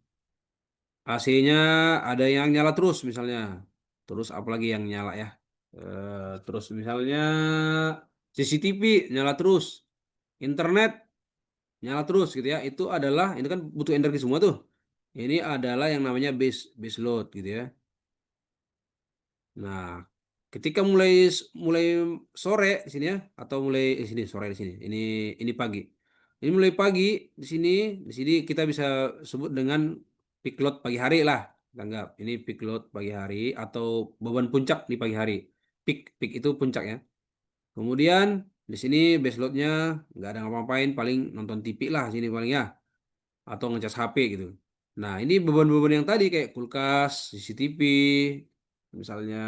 AC-nya ada yang nyala terus misalnya. Terus apalagi yang nyala ya. Terus misalnya CCTV nyala terus. Internet nyala terus gitu ya. Itu adalah ini kan butuh energi semua tuh. Ini adalah yang namanya base load gitu ya. Nah, ketika mulai sore di sini ya atau mulai sini sore di sini. Ini pagi. Ini mulai pagi di sini kita bisa sebut dengan peak load pagi hari lah. Kita anggap ini peak load pagi hari atau beban puncak di pagi hari. Peak itu puncak ya. Kemudian di sini base loadnya nggak ada ngapa-ngapain, paling nonton TV lah sini paling ya, atau ngecas HP gitu. Nah ini beban-beban yang tadi kayak kulkas, CCTV, misalnya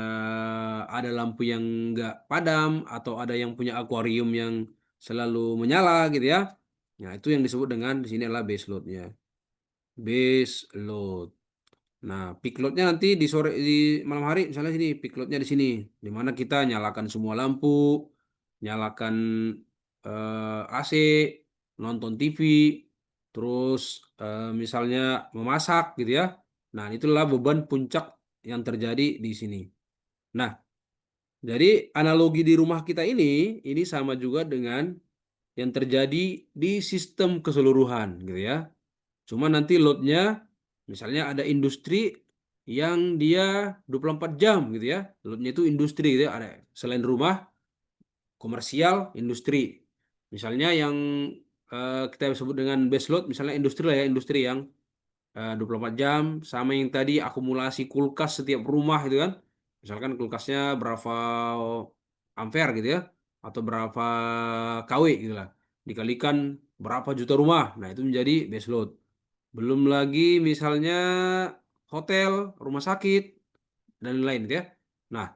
ada lampu yang nggak padam atau ada yang punya akuarium yang selalu menyala gitu ya. Nah itu yang disebut dengan di sini adalah base loadnya. Base load. Nah, peak load-nya nanti di malam hari misalnya sini peak load-nya di sini di mana kita nyalakan semua lampu, nyalakan AC, nonton TV, terus misalnya memasak gitu ya. Nah, itulah beban puncak yang terjadi di sini. Nah, jadi analogi di rumah kita ini sama juga dengan yang terjadi di sistem keseluruhan gitu ya. Cuma nanti loadnya misalnya ada industri yang dia 24 jam gitu ya. Loadnya itu industri gitu ya. Ada selain rumah, komersial, industri. Misalnya yang kita sebut dengan base load, misalnya industri lah ya, industri yang 24 jam sama yang tadi akumulasi kulkas setiap rumah gitu kan. Misalkan kulkasnya berapa ampere gitu ya atau berapa kW gitu lah. Dikalikan berapa juta rumah. Nah, itu menjadi base load. Belum lagi misalnya hotel, rumah sakit dan lain-lain gitu ya. Nah,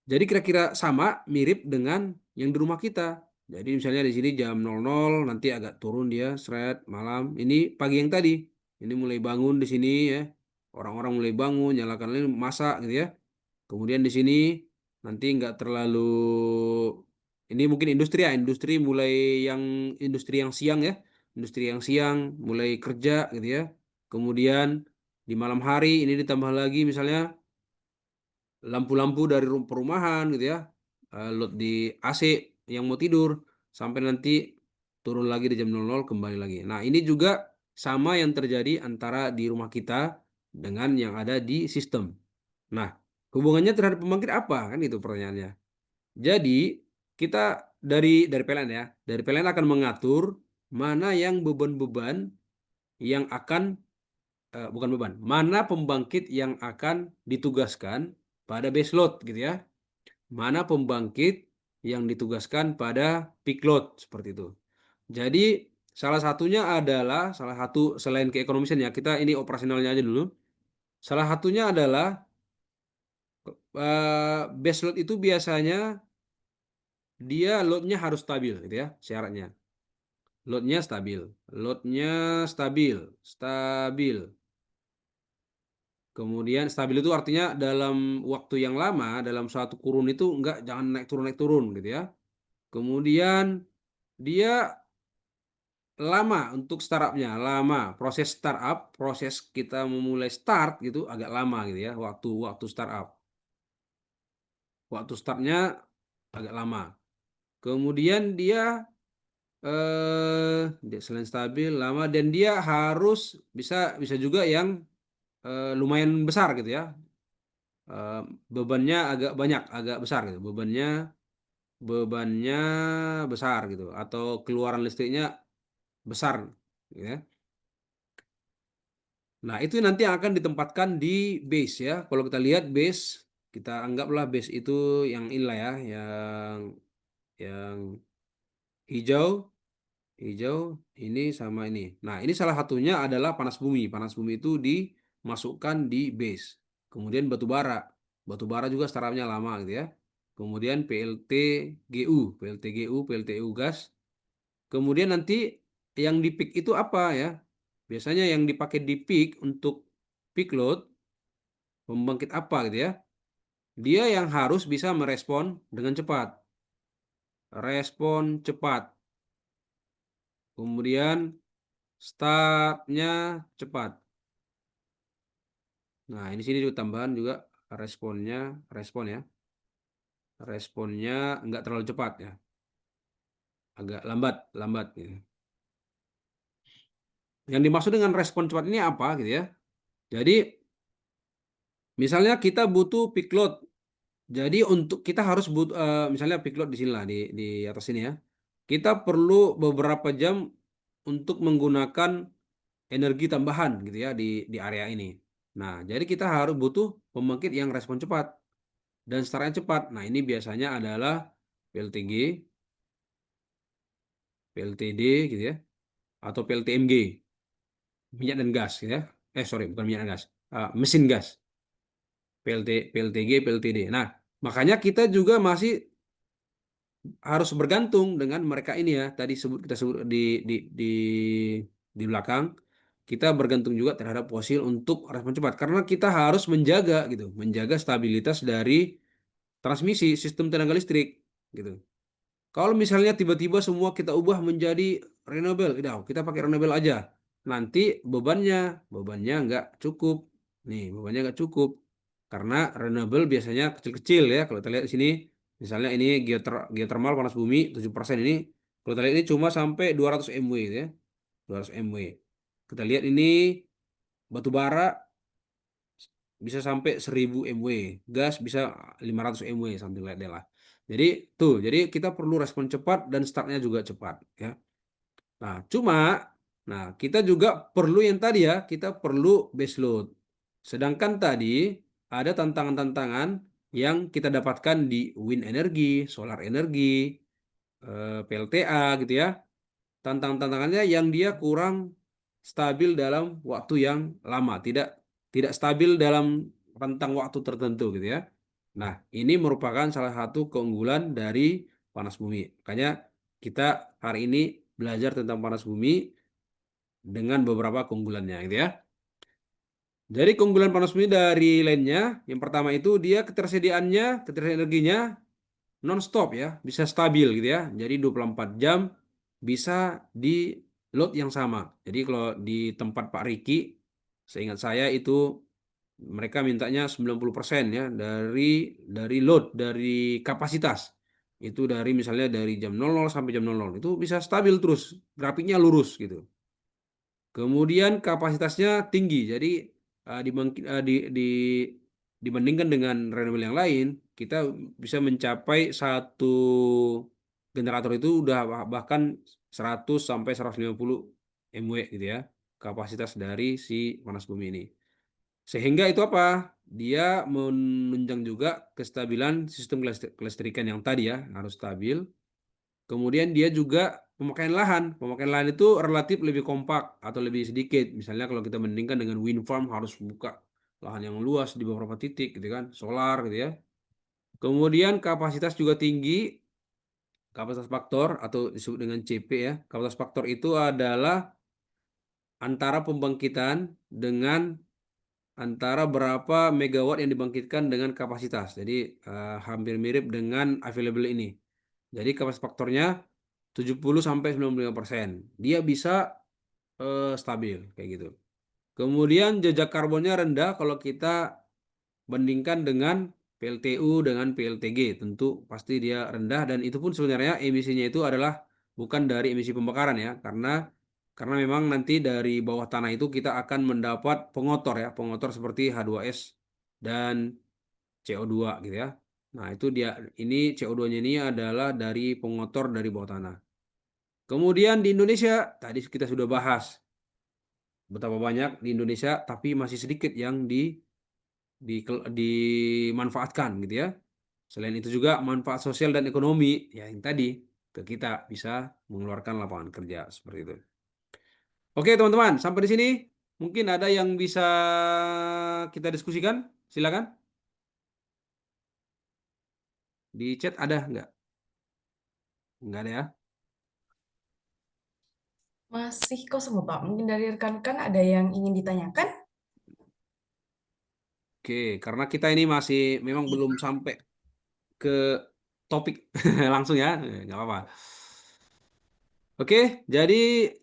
jadi kira-kira sama mirip dengan yang di rumah kita. Jadi misalnya di sini jam 00 nanti agak turun dia seret malam. Ini pagi yang tadi. Ini mulai bangun di sini ya. Orang-orang mulai bangun, nyalakan lilin, masak gitu ya. Kemudian di sini nanti nggak terlalu ini mungkin industri ya, industri yang siang ya. Industri yang siang mulai kerja gitu ya. Kemudian di malam hari ini ditambah lagi misalnya lampu-lampu dari perumahan gitu ya, load di AC yang mau tidur sampai nanti turun lagi di jam 00 kembali lagi. Nah, ini juga sama yang terjadi antara di rumah kita dengan yang ada di sistem. Nah, hubungannya terhadap pembangkit apa kan itu pertanyaannya. Jadi, kita dari PLN ya, dari PLN akan mengatur mana yang beban-beban yang akan bukan beban, mana pembangkit yang akan ditugaskan pada base load gitu ya. Mana pembangkit yang ditugaskan pada peak load seperti itu. Jadi salah satunya adalah salah satu selain keekonomisian ya, kita ini operasionalnya aja dulu. Salah satunya adalah base load itu biasanya dia loadnya harus stabil gitu ya syaratnya. Loadnya stabil. Loadnya stabil. Stabil. Kemudian stabil itu artinya dalam waktu yang lama, dalam suatu kurun itu jangan naik turun gitu ya. Kemudian dia lama untuk startupnya, lama. Proses startup, proses kita memulai start gitu agak lama gitu ya, waktu startup. Waktu startnya agak lama. Kemudian dia selain stabil, lama, dan dia harus bisa juga yang lumayan besar gitu ya. Bebannya agak banyak, agak besar gitu. Bebannya besar gitu, atau keluaran listriknya besar gitu ya. Nah, itu nanti akan ditempatkan di base ya. Kalau kita lihat base, kita anggaplah base itu yang inilah ya, yang hijau ini sama ini. Nah, ini salah satunya adalah panas bumi. Panas bumi itu dimasukkan di base. Kemudian batu bara. Batu bara juga startupnya lama gitu ya. Kemudian PLTGU gas. Kemudian nanti yang di peak itu apa ya? Biasanya yang dipakai di peak untuk peak load, pembangkit apa gitu ya? Dia yang harus bisa merespon dengan cepat. Respon cepat. Kemudian startnya cepat. Nah, ini sini juga tambahan juga respon ya. Responnya enggak terlalu cepat ya. Agak lambat gitu. Yang dimaksud dengan respon cepat ini apa gitu ya? Jadi misalnya kita butuh peak load. Jadi untuk kita harus misalnya peak load di sini lah, di atas sini ya. Kita perlu beberapa jam untuk menggunakan energi tambahan gitu ya di area ini. Nah, jadi kita harus butuh pembangkit yang respon cepat dan startnya cepat. Nah, ini biasanya adalah PLTG, PLTD gitu ya, atau PLTMG, minyak dan gas gitu ya. Sorry, bukan minyak dan gas, mesin gas, PLTG, PLTD. Nah, makanya kita juga masih harus bergantung dengan mereka ini ya. Tadi kita sebut di belakang, kita bergantung juga terhadap fosil untuk respon cepat karena kita harus menjaga stabilitas dari transmisi sistem tenaga listrik gitu. Kalau misalnya tiba-tiba semua kita ubah menjadi renewable, kita pakai renewable aja. Nanti bebannya nggak cukup. Nih, bebannya nggak cukup. Karena renewable biasanya kecil-kecil ya. Kalau kita lihat di sini, misalnya ini geothermal panas bumi 7% ini. Kalau kita lihat ini cuma sampai 200 MW gitu ya. 200 MW. Kita lihat ini batu bara bisa sampai 1000 MW, gas bisa 500 MW, something like that lah. Jadi kita perlu respon cepat dan startnya juga cepat ya. Nah, kita juga perlu yang tadi ya, kita perlu base load. Sedangkan tadi ada tantangan-tantangan yang kita dapatkan di wind energy, solar energy, PLTA gitu ya. Tantangannya yang dia kurang stabil dalam waktu yang lama, tidak stabil dalam rentang waktu tertentu gitu ya. Nah, ini merupakan salah satu keunggulan dari panas bumi. Makanya kita hari ini belajar tentang panas bumi dengan beberapa keunggulannya gitu ya. Jadi keunggulan panas bumi dari lainnya, yang pertama itu dia ketersediaan energinya non-stop ya, bisa stabil gitu ya. Jadi 24 jam bisa di load yang sama. Jadi kalau di tempat Pak Riki, seingat saya itu mereka mintanya 90% ya dari load, dari kapasitas. Itu misalnya dari jam 00 sampai jam 00. Itu bisa stabil terus, grafiknya lurus gitu. Kemudian kapasitasnya tinggi. Jadi dibandingkan dengan renewable yang lain, kita bisa mencapai satu generator itu udah bahkan 100 sampai 150 MW gitu ya, kapasitas dari si panas bumi ini. Sehingga itu apa? Dia menunjang juga kestabilan sistem kelistrikan yang tadi ya, harus stabil. Kemudian dia juga pemakaian lahan. Pemakaian lahan itu relatif lebih kompak atau lebih sedikit. Misalnya kalau kita bandingkan dengan wind farm harus buka lahan yang luas di beberapa titik gitu kan, solar gitu ya. Kemudian kapasitas juga tinggi. kapasitas faktor atau disebut dengan CP ya. Kapasitas faktor itu adalah antara pembangkitan dengan antara berapa megawatt yang dibangkitkan dengan kapasitas. Jadi hampir mirip dengan available ini. Jadi kapasitas faktornya 70 sampai 95%. Dia bisa stabil kayak gitu. Kemudian jejak karbonnya rendah kalau kita bandingkan dengan PLTU dengan PLTG, tentu pasti dia rendah, dan itu pun sebenarnya emisinya itu adalah bukan dari emisi pembakaran ya, karena memang nanti dari bawah tanah itu kita akan mendapat pengotor ya, pengotor seperti H2S dan CO2 gitu ya. Nah, itu dia, ini CO2-nya ini adalah dari pengotor dari bawah tanah. Kemudian di Indonesia tadi kita sudah bahas betapa banyak di Indonesia, tapi masih sedikit yang dimanfaatkan gitu ya. Selain itu juga manfaat sosial dan ekonomi ya yang tadi ke kita bisa mengeluarkan lapangan kerja seperti itu. Oke teman-teman, sampai di sini mungkin ada yang bisa kita diskusikan, silakan. Di chat ada nggak? Nggak ada ya. Masih kosong Bapak. Mungkin dari rekan-rekan ada yang ingin ditanyakan? Oke, karena kita ini masih memang belum sampai ke topik langsung ya, nggak apa-apa. Oke, jadi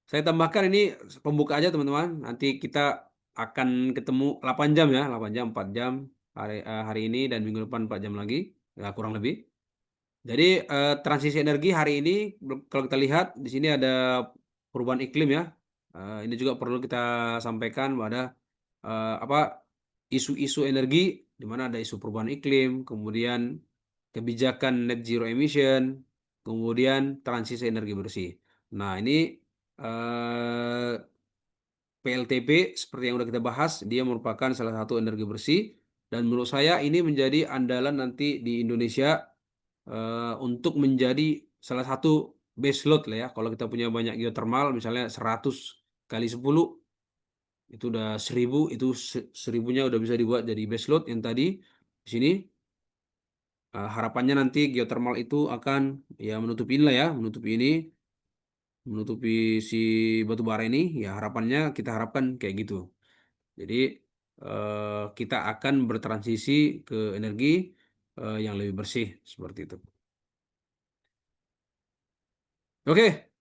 saya tambahkan ini pembuka aja teman-teman. Nanti kita akan ketemu 8 jam ya, 8 jam, 4 jam hari ini dan minggu depan 4 jam lagi, ya kurang lebih. Jadi transisi energi hari ini kalau kita lihat di sini ada perubahan iklim ya. Ini juga perlu kita sampaikan pada apa isu-isu energi di mana ada isu perubahan iklim, kemudian kebijakan net zero emission, kemudian transisi energi bersih. Nah, ini PLTP seperti yang sudah kita bahas, dia merupakan salah satu energi bersih dan menurut saya ini menjadi andalan nanti di Indonesia untuk menjadi salah satu base load lah ya. Kalau kita punya banyak geothermal misalnya 100 kali 10 itu udah 1000, itu 1000-nya udah bisa dibuat jadi base load yang tadi di sini. Harapannya nanti geothermal itu akan ya menutupi inilah ya, menutupi si batu bara ini ya, harapannya kita harapkan kayak gitu. Jadi kita akan bertransisi ke energi yang lebih bersih seperti itu. Oke,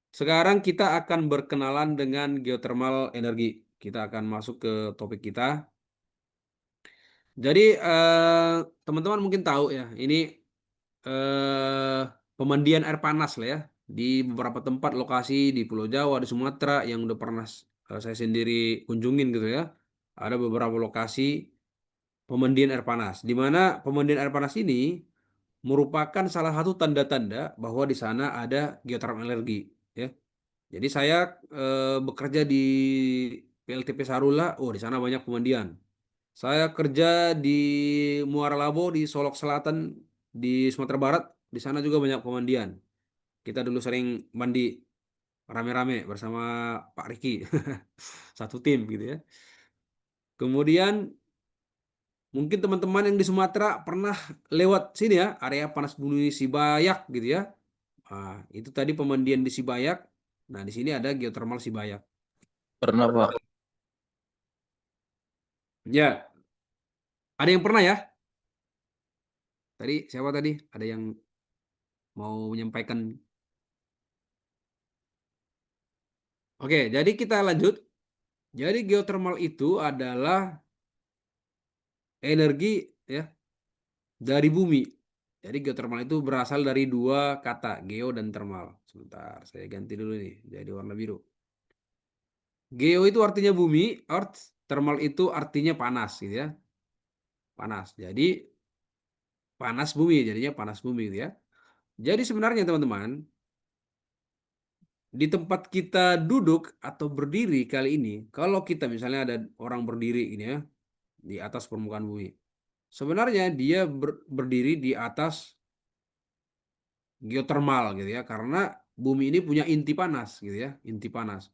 sekarang kita akan berkenalan dengan geothermal energi. Kita akan masuk ke topik kita. Jadi teman-teman mungkin tahu ya, ini pemandian air panas lah ya di beberapa tempat lokasi di Pulau Jawa, di Sumatera yang udah pernah saya sendiri kunjungin gitu ya. Ada beberapa lokasi pemandian air panas, di mana pemandian air panas ini merupakan salah satu tanda-tanda bahwa di sana ada geothermal energi ya. Jadi saya bekerja di PLTP Sarula, oh di sana banyak pemandian. Saya kerja di Muara Labo di Solok Selatan di Sumatera Barat, di sana juga banyak pemandian. Kita dulu sering mandi rame-rame bersama Pak Riki, satu tim gitu ya. Kemudian mungkin teman-teman yang di Sumatera pernah lewat sini ya, area panas bumi Sibayak gitu ya. Nah, itu tadi pemandian di Sibayak. Nah, di sini ada geothermal Sibayak. Pernah, Pak. Ya, ada yang pernah ya? Tadi siapa tadi? Ada yang mau menyampaikan? Oke, jadi kita lanjut. Jadi geothermal itu adalah energi ya dari bumi. Jadi geothermal itu berasal dari dua kata, geo dan thermal. Sebentar, saya ganti dulu nih jadi warna biru. Geo itu artinya bumi, earth, thermal itu artinya panas gitu ya. Panas. Jadi panas bumi, jadinya panas bumi gitu ya. Jadi sebenarnya teman-teman, di tempat kita duduk atau berdiri kali ini, kalau kita misalnya ada orang berdiri ini ya di atas permukaan bumi, sebenarnya dia berdiri di atas geotermal gitu ya, karena bumi ini punya inti panas gitu ya, inti panas.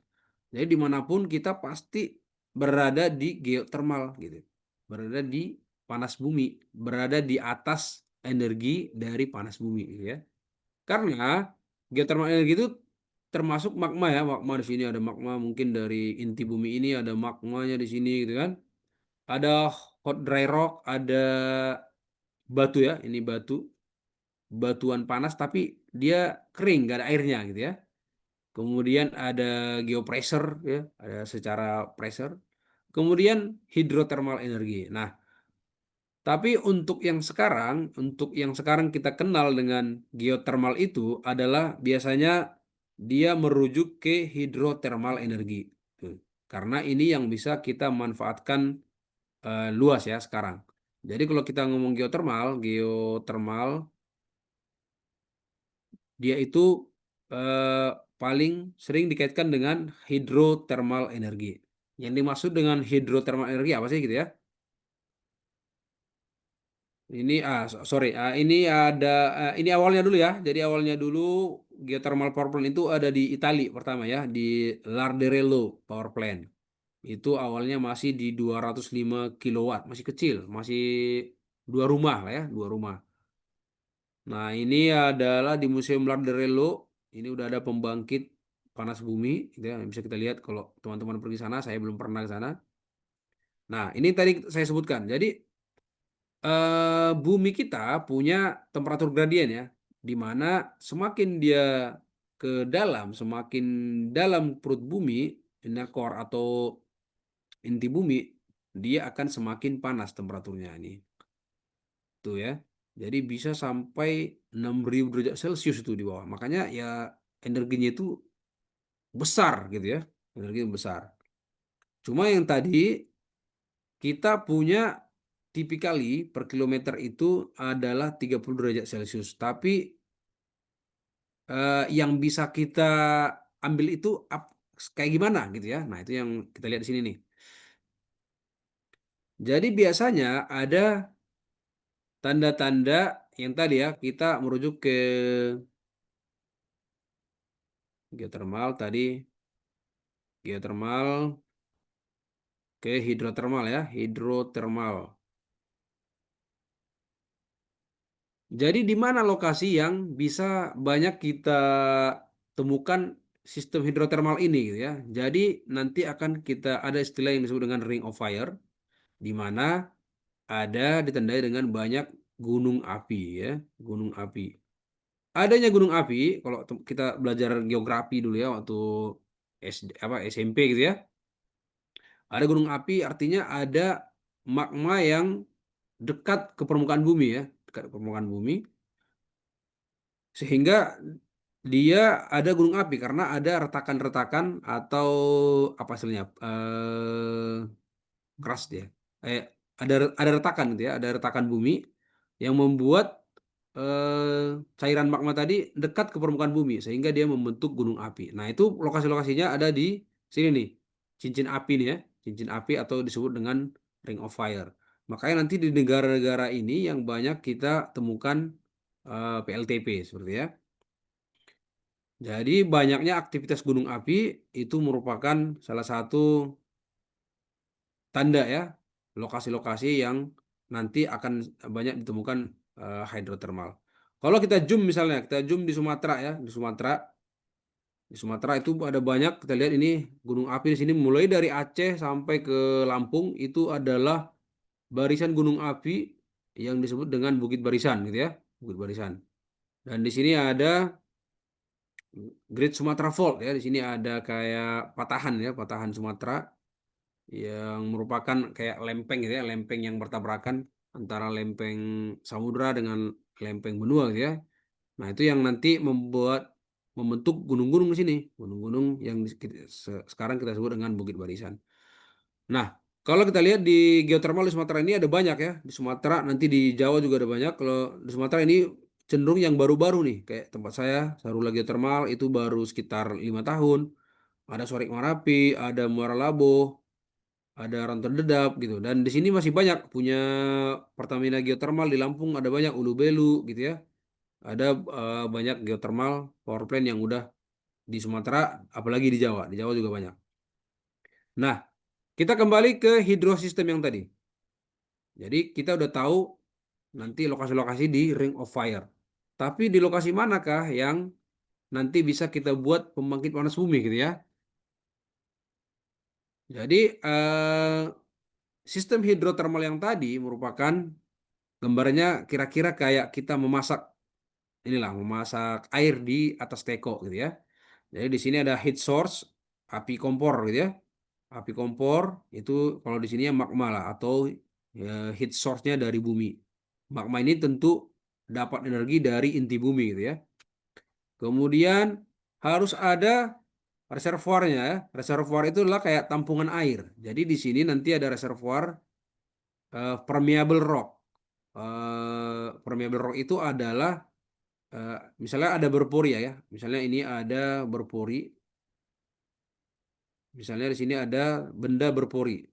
Jadi dimanapun kita pasti berada di geotermal gitu, berada di panas bumi, berada di atas energi dari panas bumi gitu ya. Karena geothermal energi itu termasuk magma ya, magma di sini ada magma mungkin dari inti bumi ini ada magmanya di sini gitu kan. Ada hot dry rock, ada batu ya, ini batuan panas tapi dia kering, nggak ada airnya gitu ya. Kemudian ada geopressure ya, ada secara pressure. Kemudian hidrotermal energi. Nah, tapi untuk yang sekarang kita kenal dengan geothermal itu adalah biasanya dia merujuk ke hidrotermal energi. Tuh. Karena ini yang bisa kita manfaatkan luas ya sekarang. Jadi kalau kita ngomong geothermal dia itu eh, paling sering dikaitkan dengan hidrotermal energi. Yang dimaksud dengan hidrotermal energi apa sih gitu ya? Ini sorry, ini ada ini awalnya dulu ya. Jadi awalnya dulu geothermal power plant itu ada di Italia pertama ya, di Larderello Power Plant. Itu awalnya masih di 205 kilowatt, masih kecil, masih dua rumah lah ya, dua rumah. Nah, ini adalah di Museum Larderello. Ini udah ada pembangkit panas bumi, gitu ya. Bisa kita lihat kalau teman-teman pergi sana. Saya belum pernah ke sana. Nah, ini tadi saya sebutkan. Jadi bumi kita punya temperatur gradien ya, di mana semakin dia semakin dalam perut bumi, inner core atau inti bumi, dia akan semakin panas temperaturnya ini. Tuh ya. Jadi bisa sampai 6.000 derajat Celcius itu di bawah. Makanya ya energinya itu besar gitu ya. Energinya besar. Cuma yang tadi kita punya tipikali per kilometer itu adalah 30 derajat Celcius. Tapi yang bisa kita ambil itu kayak gimana gitu ya. Nah, itu yang kita lihat di sini nih. Jadi biasanya ada tanda-tanda yang tadi ya, kita merujuk ke geothermal tadi, geothermal ke hidrotermal ya, hidrotermal. Jadi di mana lokasi yang bisa banyak kita temukan sistem hidrotermal ini gitu ya. Jadi nanti akan kita ada istilah yang disebut dengan ring of fire, di mana ada ditandai dengan banyak gunung api ya, gunung api. Adanya gunung api, kalau kita belajar geografi dulu ya waktu SMP gitu ya. Ada gunung api artinya ada magma yang dekat ke permukaan bumi ya, dekat ke permukaan bumi. Sehingga dia ada gunung api karena ada retakan-retakan atau apa istilahnya keras dia. Eh, ada retakan gitu ya, ada retakan bumi yang membuat cairan magma tadi dekat ke permukaan bumi sehingga dia membentuk gunung api. Nah, itu lokasi-lokasinya ada di sini nih. Cincin api nih ya, cincin api atau disebut dengan ring of fire. Makanya nanti di negara-negara ini yang banyak kita temukan PLTP seperti ya. Jadi banyaknya aktivitas gunung api itu merupakan salah satu tanda ya, lokasi-lokasi yang nanti akan banyak ditemukan hidrotermal. Kalau kita zoom misalnya, kita zoom di Sumatera ya, di Sumatera itu ada banyak, kita lihat ini gunung api di sini mulai dari Aceh sampai ke Lampung itu adalah barisan gunung api yang disebut dengan Bukit Barisan gitu ya, Bukit Barisan. Dan di sini ada Great Sumatra Fault ya, di sini ada kayak patahan ya, patahan Sumatera yang merupakan kayak lempeng gitu ya, lempeng yang bertabrakan antara lempeng samudra dengan lempeng benua gitu ya. Nah, itu yang nanti membentuk gunung-gunung di sini, gunung-gunung yang sekarang kita sebut dengan Bukit Barisan. Nah, kalau kita lihat di geotermal di Sumatera ini ada banyak ya. Di Sumatera nanti di Jawa juga ada banyak. Kalau di Sumatera ini cenderung yang baru-baru nih, kayak tempat saya, Sarula Geothermal itu baru sekitar 5 tahun. Ada Sorik Marapi, ada Muara Laboh, ada Ranton Dedap gitu. Dan di sini masih banyak punya Pertamina Geothermal di Lampung ada banyak Ulu Belu gitu ya. Ada banyak geothermal power plant yang udah di Sumatera, apalagi di Jawa. Di Jawa juga banyak. Nah, kita kembali ke hidrosistem yang tadi. Jadi kita udah tahu nanti lokasi-lokasi di Ring of Fire. Tapi di lokasi manakah yang nanti bisa kita buat pembangkit panas bumi gitu ya. Jadi sistem hidrotermal yang tadi merupakan gambarnya kira-kira kayak kita memasak memasak air di atas teko gitu ya. Jadi di sini ada heat source, api kompor gitu ya. Api kompor itu kalau di sini ya magma lah atau heat source-nya dari bumi. Magma ini tentu dapat energi dari inti bumi gitu ya. Kemudian harus ada reservoirnya ya. Reservoir itu adalah kayak tampungan air. Jadi di sini nanti ada reservoir permeable rock. Permeable rock itu adalah misalnya ada berpori ya. Misalnya ini ada berpori. Misalnya di sini ada benda berpori.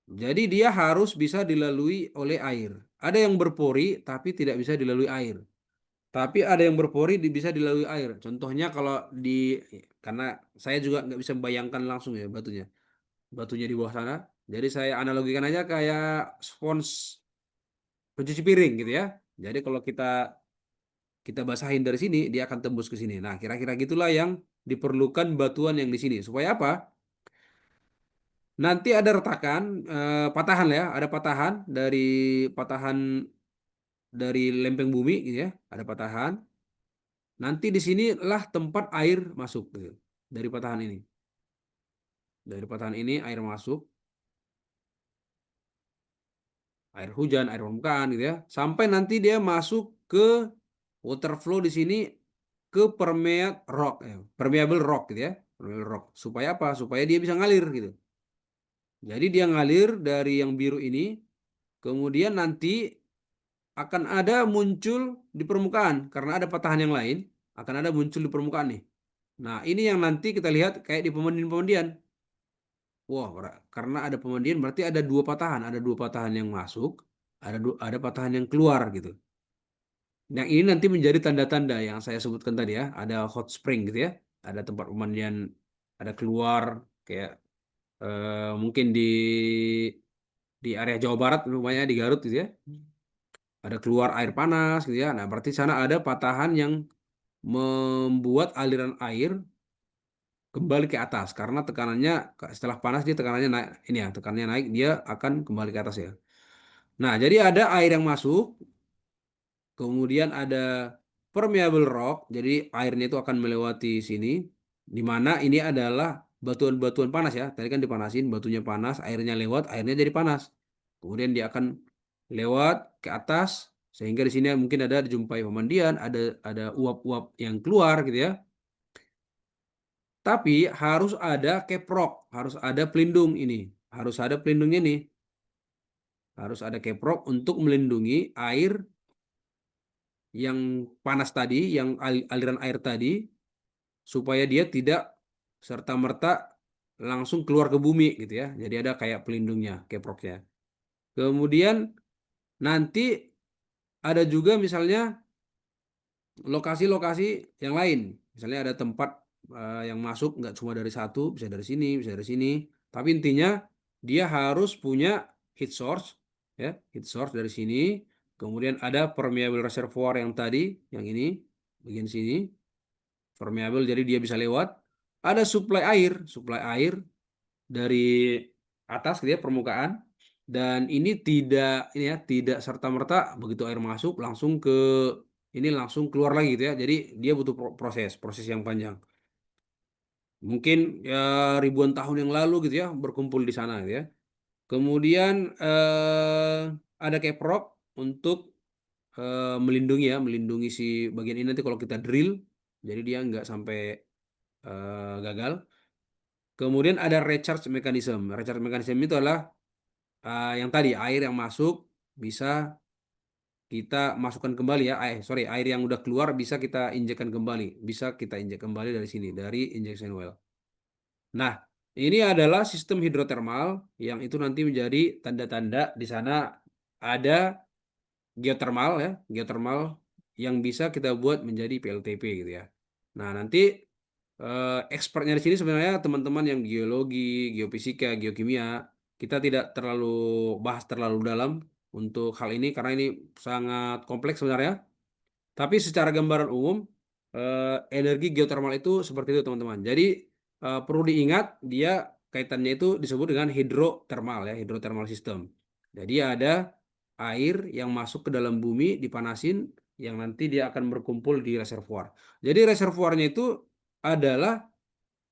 Jadi dia harus bisa dilalui oleh air. Ada yang berpori tapi tidak bisa dilalui air. Tapi ada yang berpori bisa dilalui air. Contohnya kalau karena saya juga nggak bisa membayangkan langsung ya batunya. Batunya di bawah sana. Jadi saya analogikan aja kayak spons pencuci piring gitu ya. Jadi kalau kita basahin dari sini, dia akan tembus ke sini. Nah, kira-kira gitulah yang diperlukan batuan yang di sini. Supaya apa? Nanti ada retakan, patahan ya, ada patahan dari lempeng bumi gitu ya, ada patahan. Nanti di sinilah tempat air masuk gitu, dari patahan ini. Dari patahan ini air masuk, air hujan, air permukaan gitu ya, sampai nanti dia masuk ke water flow di sini ke permeable rock gitu ya, permeable rock. Supaya apa? Supaya dia bisa ngalir gitu. Jadi dia ngalir dari yang biru ini, kemudian nanti akan ada muncul di permukaan karena ada patahan yang lain, akan ada muncul di permukaan nih. Nah, ini yang nanti kita lihat kayak di pemandian-pemandian. Wah, karena ada pemandian berarti ada dua patahan yang masuk, ada patahan yang keluar gitu. Yang ini nanti menjadi tanda-tanda yang saya sebutkan tadi ya, ada hot spring gitu ya, ada tempat pemandian, ada keluar kayak mungkin di area Jawa Barat, rumahnya di Garut gitu ya, ada keluar air panas gitu ya. Nah, berarti sana ada patahan yang membuat aliran air kembali ke atas karena tekanannya setelah panas dia tekanannya naik, ini ya, tekanannya naik, dia akan kembali ke atas ya. Nah, jadi ada air yang masuk, kemudian ada permeable rock, jadi airnya itu akan melewati sini, di mana ini adalah batuan-batuan panas ya. Tadi kan dipanasin, batunya panas, airnya lewat, airnya jadi panas. Kemudian dia akan lewat ke atas, sehingga di sini mungkin ada dijumpai pemandian, ada uap-uap yang keluar gitu ya. Tapi harus ada caprock, harus ada pelindung ini, harus ada pelindungnya nih. Harus ada caprock untuk melindungi air yang panas tadi, yang aliran air tadi, supaya dia tidak serta-merta langsung keluar ke bumi gitu ya. Jadi ada kayak pelindungnya, caprocknya. Kemudian nanti ada juga misalnya lokasi-lokasi yang lain. Misalnya ada tempat yang masuk nggak cuma dari satu, bisa dari sini, bisa dari sini. Tapi intinya dia harus punya heat source, ya, heat source dari sini. Kemudian ada permeable reservoir yang tadi, yang ini, bagian sini, permeable, jadi dia bisa lewat. Ada supply air dari atas, gitu ya, permukaan. Dan ini tidak serta-merta begitu air masuk langsung langsung keluar lagi gitu ya. Jadi dia butuh proses yang panjang. Mungkin ya ribuan tahun yang lalu gitu ya berkumpul di sana gitu ya. Kemudian ada caprock untuk melindungi si bagian ini nanti kalau kita drill, jadi dia nggak sampai gagal. Kemudian ada recharge mechanism. Recharge mechanism itu adalah yang tadi air yang masuk bisa kita masukkan kembali ya, air yang udah keluar bisa kita injekkan kembali, bisa kita injek kembali dari sini, dari injection well. Nah, ini adalah sistem hidrotermal yang itu nanti menjadi tanda-tanda di sana ada geothermal ya, geothermal yang bisa kita buat menjadi PLTP gitu ya. Nah, nanti expertnya di sini sebenarnya teman-teman yang geologi, geofisika, geokimia, kita tidak terlalu bahas terlalu dalam untuk hal ini karena ini sangat kompleks sebenarnya. Tapi secara gambaran umum, energi geotermal itu seperti itu teman-teman. Jadi perlu diingat dia kaitannya itu disebut dengan hidrotermal ya, hidrotermal system. Jadi ada air yang masuk ke dalam bumi dipanasin yang nanti dia akan berkumpul di reservoir. Jadi reservoirnya itu adalah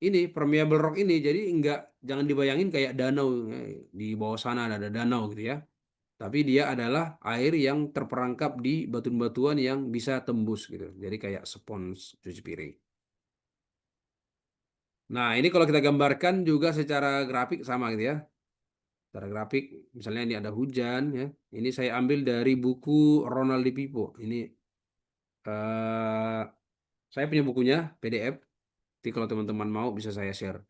ini permeable rock ini. Jadi jangan dibayangin kayak danau di bawah sana ada danau gitu ya. Tapi dia adalah air yang terperangkap di batuan-batuan yang bisa tembus gitu. Jadi kayak spons cuci piring. Nah, ini kalau kita gambarkan juga secara grafik sama gitu ya. Secara grafik, misalnya ini ada hujan ya. Ini saya ambil dari buku Ronald Di Pipo. Ini saya punya bukunya PDF. Jadi kalau teman-teman mau bisa saya share.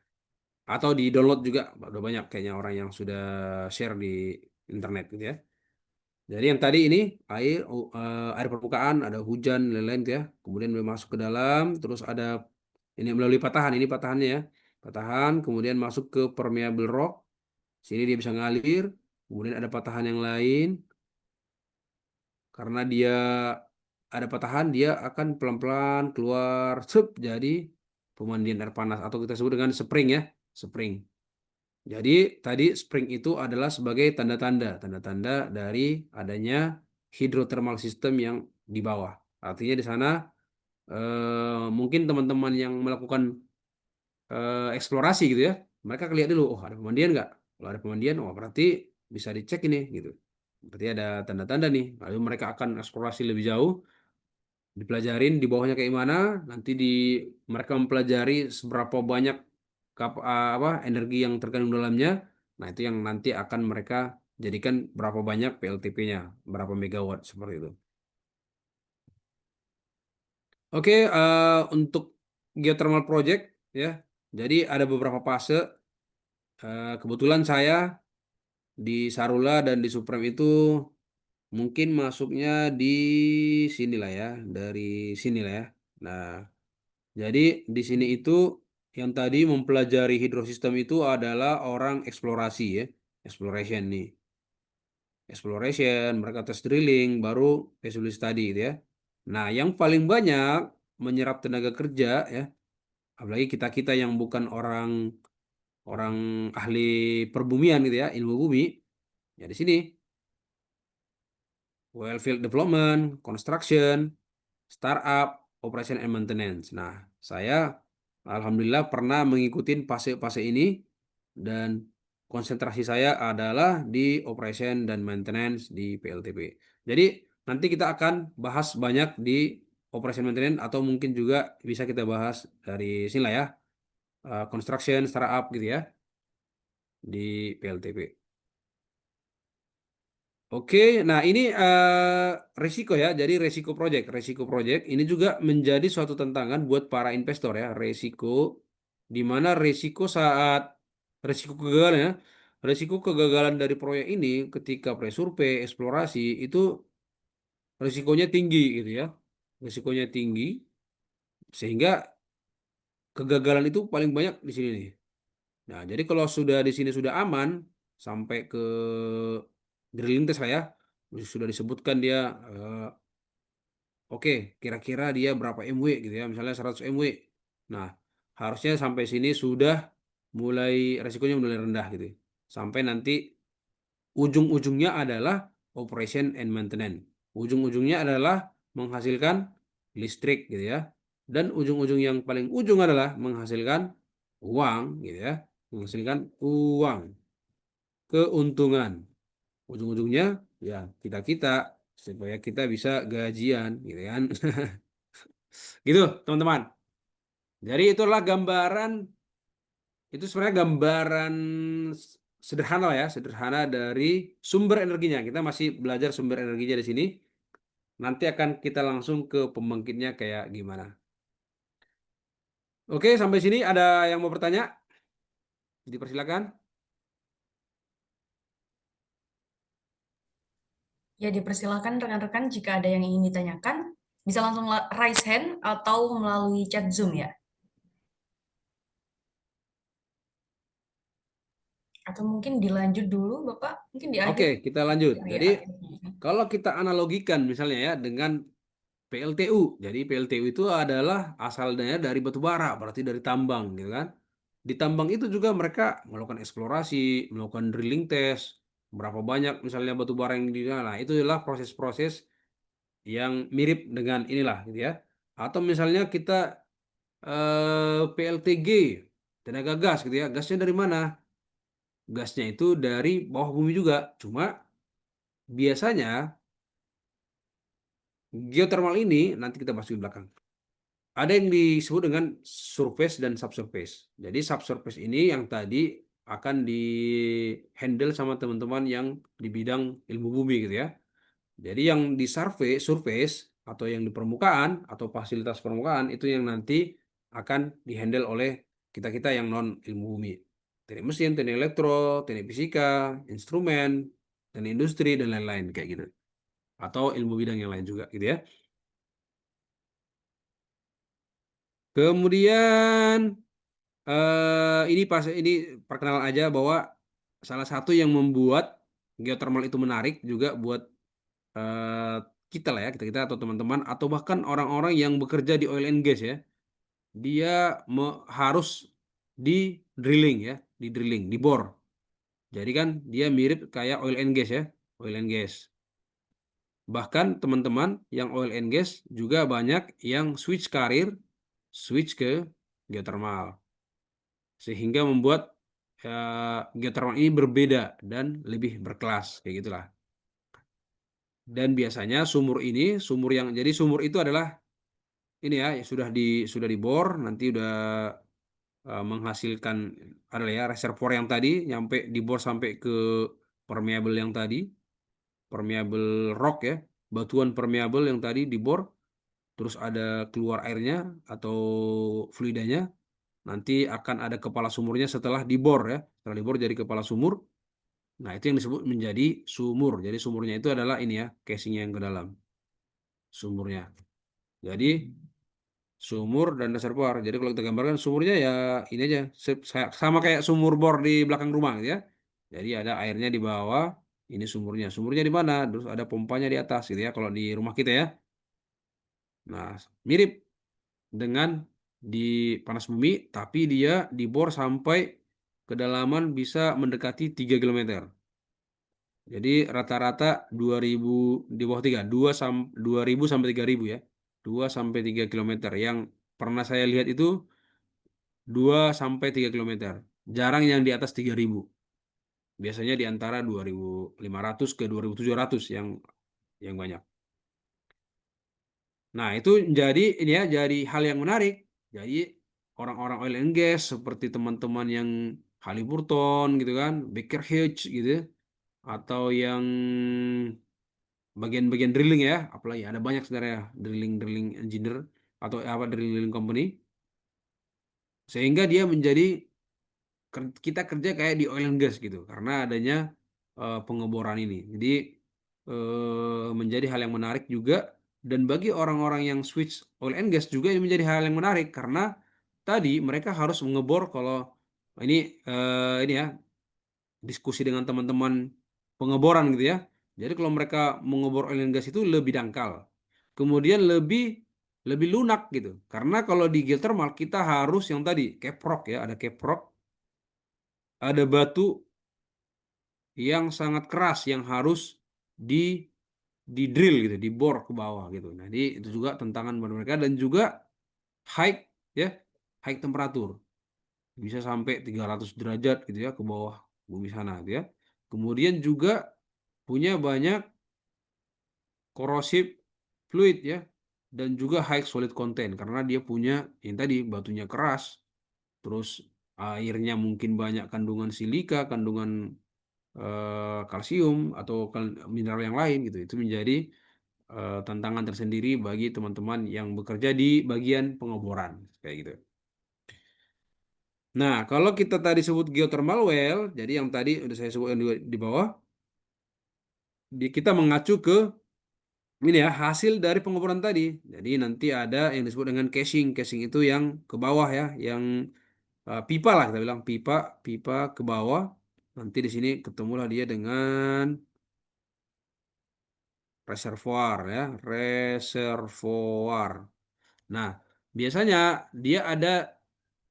Atau di download juga. Udah banyak kayaknya orang yang sudah share di internet gitu ya. Jadi yang tadi ini air permukaan, ada hujan, lain-lain gitu ya. Kemudian dia masuk ke dalam, terus ada ini melalui patahan, ini patahannya ya. Patahan, kemudian masuk ke permeable rock. Sini dia bisa ngalir. Kemudian ada patahan yang lain. Karena dia ada patahan, dia akan pelan-pelan keluar, jadi pemandian air panas atau kita sebut dengan spring ya, spring. Jadi tadi spring itu adalah sebagai tanda-tanda dari adanya hidrotermal system yang di bawah. Artinya di sana mungkin teman-teman yang melakukan eksplorasi gitu ya, mereka lihat dulu, oh ada pemandian nggak? Kalau ada pemandian, oh berarti bisa dicek ini gitu. Berarti ada tanda-tanda nih. Lalu mereka akan eksplorasi lebih jauh, dipelajarin di bawahnya kayak gimana, nanti mereka mempelajari seberapa banyak energi yang terkandung dalamnya. Nah, itu yang nanti akan mereka jadikan berapa banyak PLTP-nya, berapa megawatt seperti itu. Oke, untuk geothermal project ya. Jadi ada beberapa fase. Kebetulan saya di Sarula dan di Supreme itu mungkin masuknya di sinilah ya, dari sinilah ya. Nah, jadi di sini itu yang tadi mempelajari hidrosistem itu adalah orang eksplorasi ya, exploration nih. Exploration, mereka tes drilling, baru feasibility study gitu ya. Nah, yang paling banyak menyerap tenaga kerja ya, apalagi kita-kita yang bukan orang ahli perbumian gitu ya, ilmu bumi. Ya di sini well field development, construction, startup, operation and maintenance. Nah, saya alhamdulillah pernah mengikuti fase-fase ini dan konsentrasi saya adalah di operation dan maintenance di PLTP. Jadi nanti kita akan bahas banyak di operation maintenance atau mungkin juga bisa kita bahas dari sini lah ya, construction, startup gitu ya di PLTP. Oke, nah ini risiko ya. Jadi risiko project ini juga menjadi suatu tantangan buat para investor ya. Risiko di mana risiko kegagalan ya. Risiko kegagalan dari proyek ini ketika pre-survei, eksplorasi itu risikonya tinggi gitu ya. Risikonya tinggi sehingga kegagalan itu paling banyak di sini nih. Nah, jadi kalau sudah di sini sudah aman sampai ke drilling test lah ya. Sudah disebutkan dia oke, kira-kira dia berapa MW gitu ya, misalnya 100 MW. Nah, harusnya sampai sini sudah resikonya mulai rendah gitu. Sampai nanti ujung-ujungnya adalah operation and maintenance. Ujung-ujungnya adalah menghasilkan listrik gitu ya. Dan ujung-ujung yang paling ujung adalah menghasilkan uang gitu ya. Menghasilkan uang, keuntungan. Ujung-ujungnya ya kita supaya kita bisa gajian gitu kan. Gitu teman-teman. Jadi itulah gambaran, itu sebenarnya gambaran sederhana lah ya, sederhana dari sumber energinya. Kita masih belajar sumber energinya di sini. Nanti akan kita langsung ke pembangkitnya kayak gimana. Oke, sampai sini ada yang mau bertanya? Dipersilakan. Ya, dipersilakan rekan-rekan jika ada yang ingin ditanyakan, bisa langsung raise hand atau melalui chat Zoom ya. Atau mungkin dilanjut dulu, Bapak? Mungkin di akhir Oke, kita lanjut. kali ya Jadi akhirnya. kalau kita analogikan misalnya ya dengan PLTU. Jadi PLTU itu adalah asalnya dari batu bara, berarti dari tambang gitu kan. Di tambang itu juga mereka melakukan eksplorasi, melakukan drilling test, berapa banyak misalnya batu bara yang di nah itu adalah proses-proses yang mirip dengan inilah gitu ya. Atau misalnya kita PLTG, tenaga gas gitu ya. Gasnya dari mana? Gasnya itu dari bawah bumi juga. Cuma biasanya geothermal ini nanti kita bahas di belakang. Ada yang disebut dengan surface dan subsurface. Jadi subsurface ini yang tadi akan di-handle sama teman-teman yang di bidang ilmu bumi gitu ya. Jadi yang di surface atau yang di permukaan atau fasilitas permukaan itu yang nanti akan di-handle oleh kita-kita yang non ilmu bumi. Teknik mesin, teknik elektro, teknik fisika, instrumen, dan industri dan lain-lain kayak gitu. Atau ilmu bidang yang lain juga gitu ya. Kemudian ini perkenalan aja bahwa salah satu yang membuat geothermal itu menarik juga buat eh, kita lah ya, kita atau teman-teman atau bahkan orang-orang yang bekerja di oil and gas ya. Dia harus di drilling ya, di drilling, dibor. Jadi kan dia mirip kayak oil and gas ya, oil and gas. Bahkan teman-teman yang oil and gas juga banyak yang switch karir, switch ke geothermal. Sehingga membuat geothermal ini berbeda dan lebih berkelas kayak gitulah. Dan biasanya sumur yang jadi sumur itu adalah ini ya sudah dibor nanti udah menghasilkan adalah ya reservoir yang tadi nyampe dibor sampai ke permeable yang tadi, permeable rock ya, batuan permeable yang tadi dibor, terus ada keluar airnya atau fluidanya. Nanti akan ada kepala sumurnya setelah dibor ya. Setelah dibor jadi kepala sumur. Nah, itu yang disebut menjadi sumur. Jadi sumurnya itu adalah ini ya, casingnya yang ke dalam. Sumurnya. Jadi sumur dan reservoir. Jadi kalau kita gambarkan sumurnya ya ini aja. Sama kayak sumur bor di belakang rumah gitu ya. Jadi ada airnya di bawah, ini sumurnya. Sumurnya di mana? Terus ada pompanya di atas gitu ya kalau di rumah kita ya. Nah, mirip dengan di panas bumi, tapi dia dibor sampai kedalaman bisa mendekati 3 km. Jadi rata-rata 2000 di bawah 3, 2000 sampai 3000 ya. 2 sampai 3 km. Yang pernah saya lihat itu 2 sampai 3 km. Jarang yang di atas 3000. Biasanya di antara 2500 ke 2700 yang banyak. Nah, itu jadi ini ya, jadi hal yang menarik. Jadi orang-orang oil and gas seperti teman-teman yang Halliburton gitu kan, Baker Hughes gitu, atau yang bagian-bagian drilling ya, apalagi ada banyak sebenarnya drilling engineer atau apa drilling company, sehingga dia menjadi kita kerja kayak di oil and gas gitu karena adanya pengeboran ini. Jadi menjadi hal yang menarik juga dan bagi orang-orang yang switch oil and gas juga ini menjadi hal yang menarik karena tadi mereka harus mengebor kalau ini ya diskusi dengan teman-teman pengeboran gitu ya. Jadi kalau mereka mengebor oil and gas itu lebih dangkal. Kemudian lebih lunak gitu. Karena kalau di geothermal kita harus yang tadi caprock ya, ada caprock, ada batu yang sangat keras yang harus di drill gitu, dibor ke bawah gitu. Nah, jadi itu juga tantangan buat mereka dan juga high ya, high temperatur. Bisa sampai 300 derajat gitu ya ke bawah bumi sana gitu ya. Kemudian juga punya banyak corrosive fluid ya dan juga high solid content karena dia punya yang tadi batunya keras, terus airnya mungkin banyak kandungan silika, kandungan kalsium atau mineral yang lain gitu. Itu menjadi tantangan tersendiri bagi teman-teman yang bekerja di bagian pengeboran kayak gitu. Nah, kalau kita tadi sebut geothermal well, jadi yang tadi udah saya sebutkan di bawah, kita mengacu ke ini ya hasil dari pengeboran tadi. Jadi nanti ada yang disebut dengan casing. Casing itu yang ke bawah ya, yang pipa lah kita bilang pipa ke bawah. Nanti di sini ketemulah dia dengan reservoir ya, reservoir. Nah, biasanya dia ada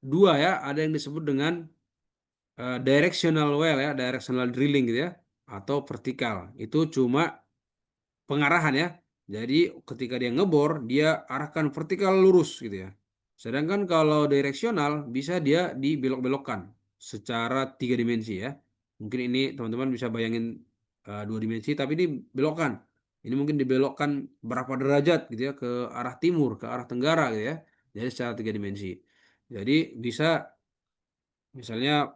dua ya, ada yang disebut dengan directional well ya, directional drilling gitu ya, atau vertikal. Itu cuma pengarahan ya. Jadi ketika dia ngebor, dia arahkan vertikal lurus gitu ya. Sedangkan kalau direksional bisa dia dibelok-belokkan secara 3 dimensi ya. Mungkin ini teman-teman bisa bayangin 2 dimensi, tapi dibelokkan. Ini mungkin dibelokkan berapa derajat gitu ya, ke arah timur, ke arah tenggara gitu ya. Jadi secara 3 dimensi. Jadi bisa misalnya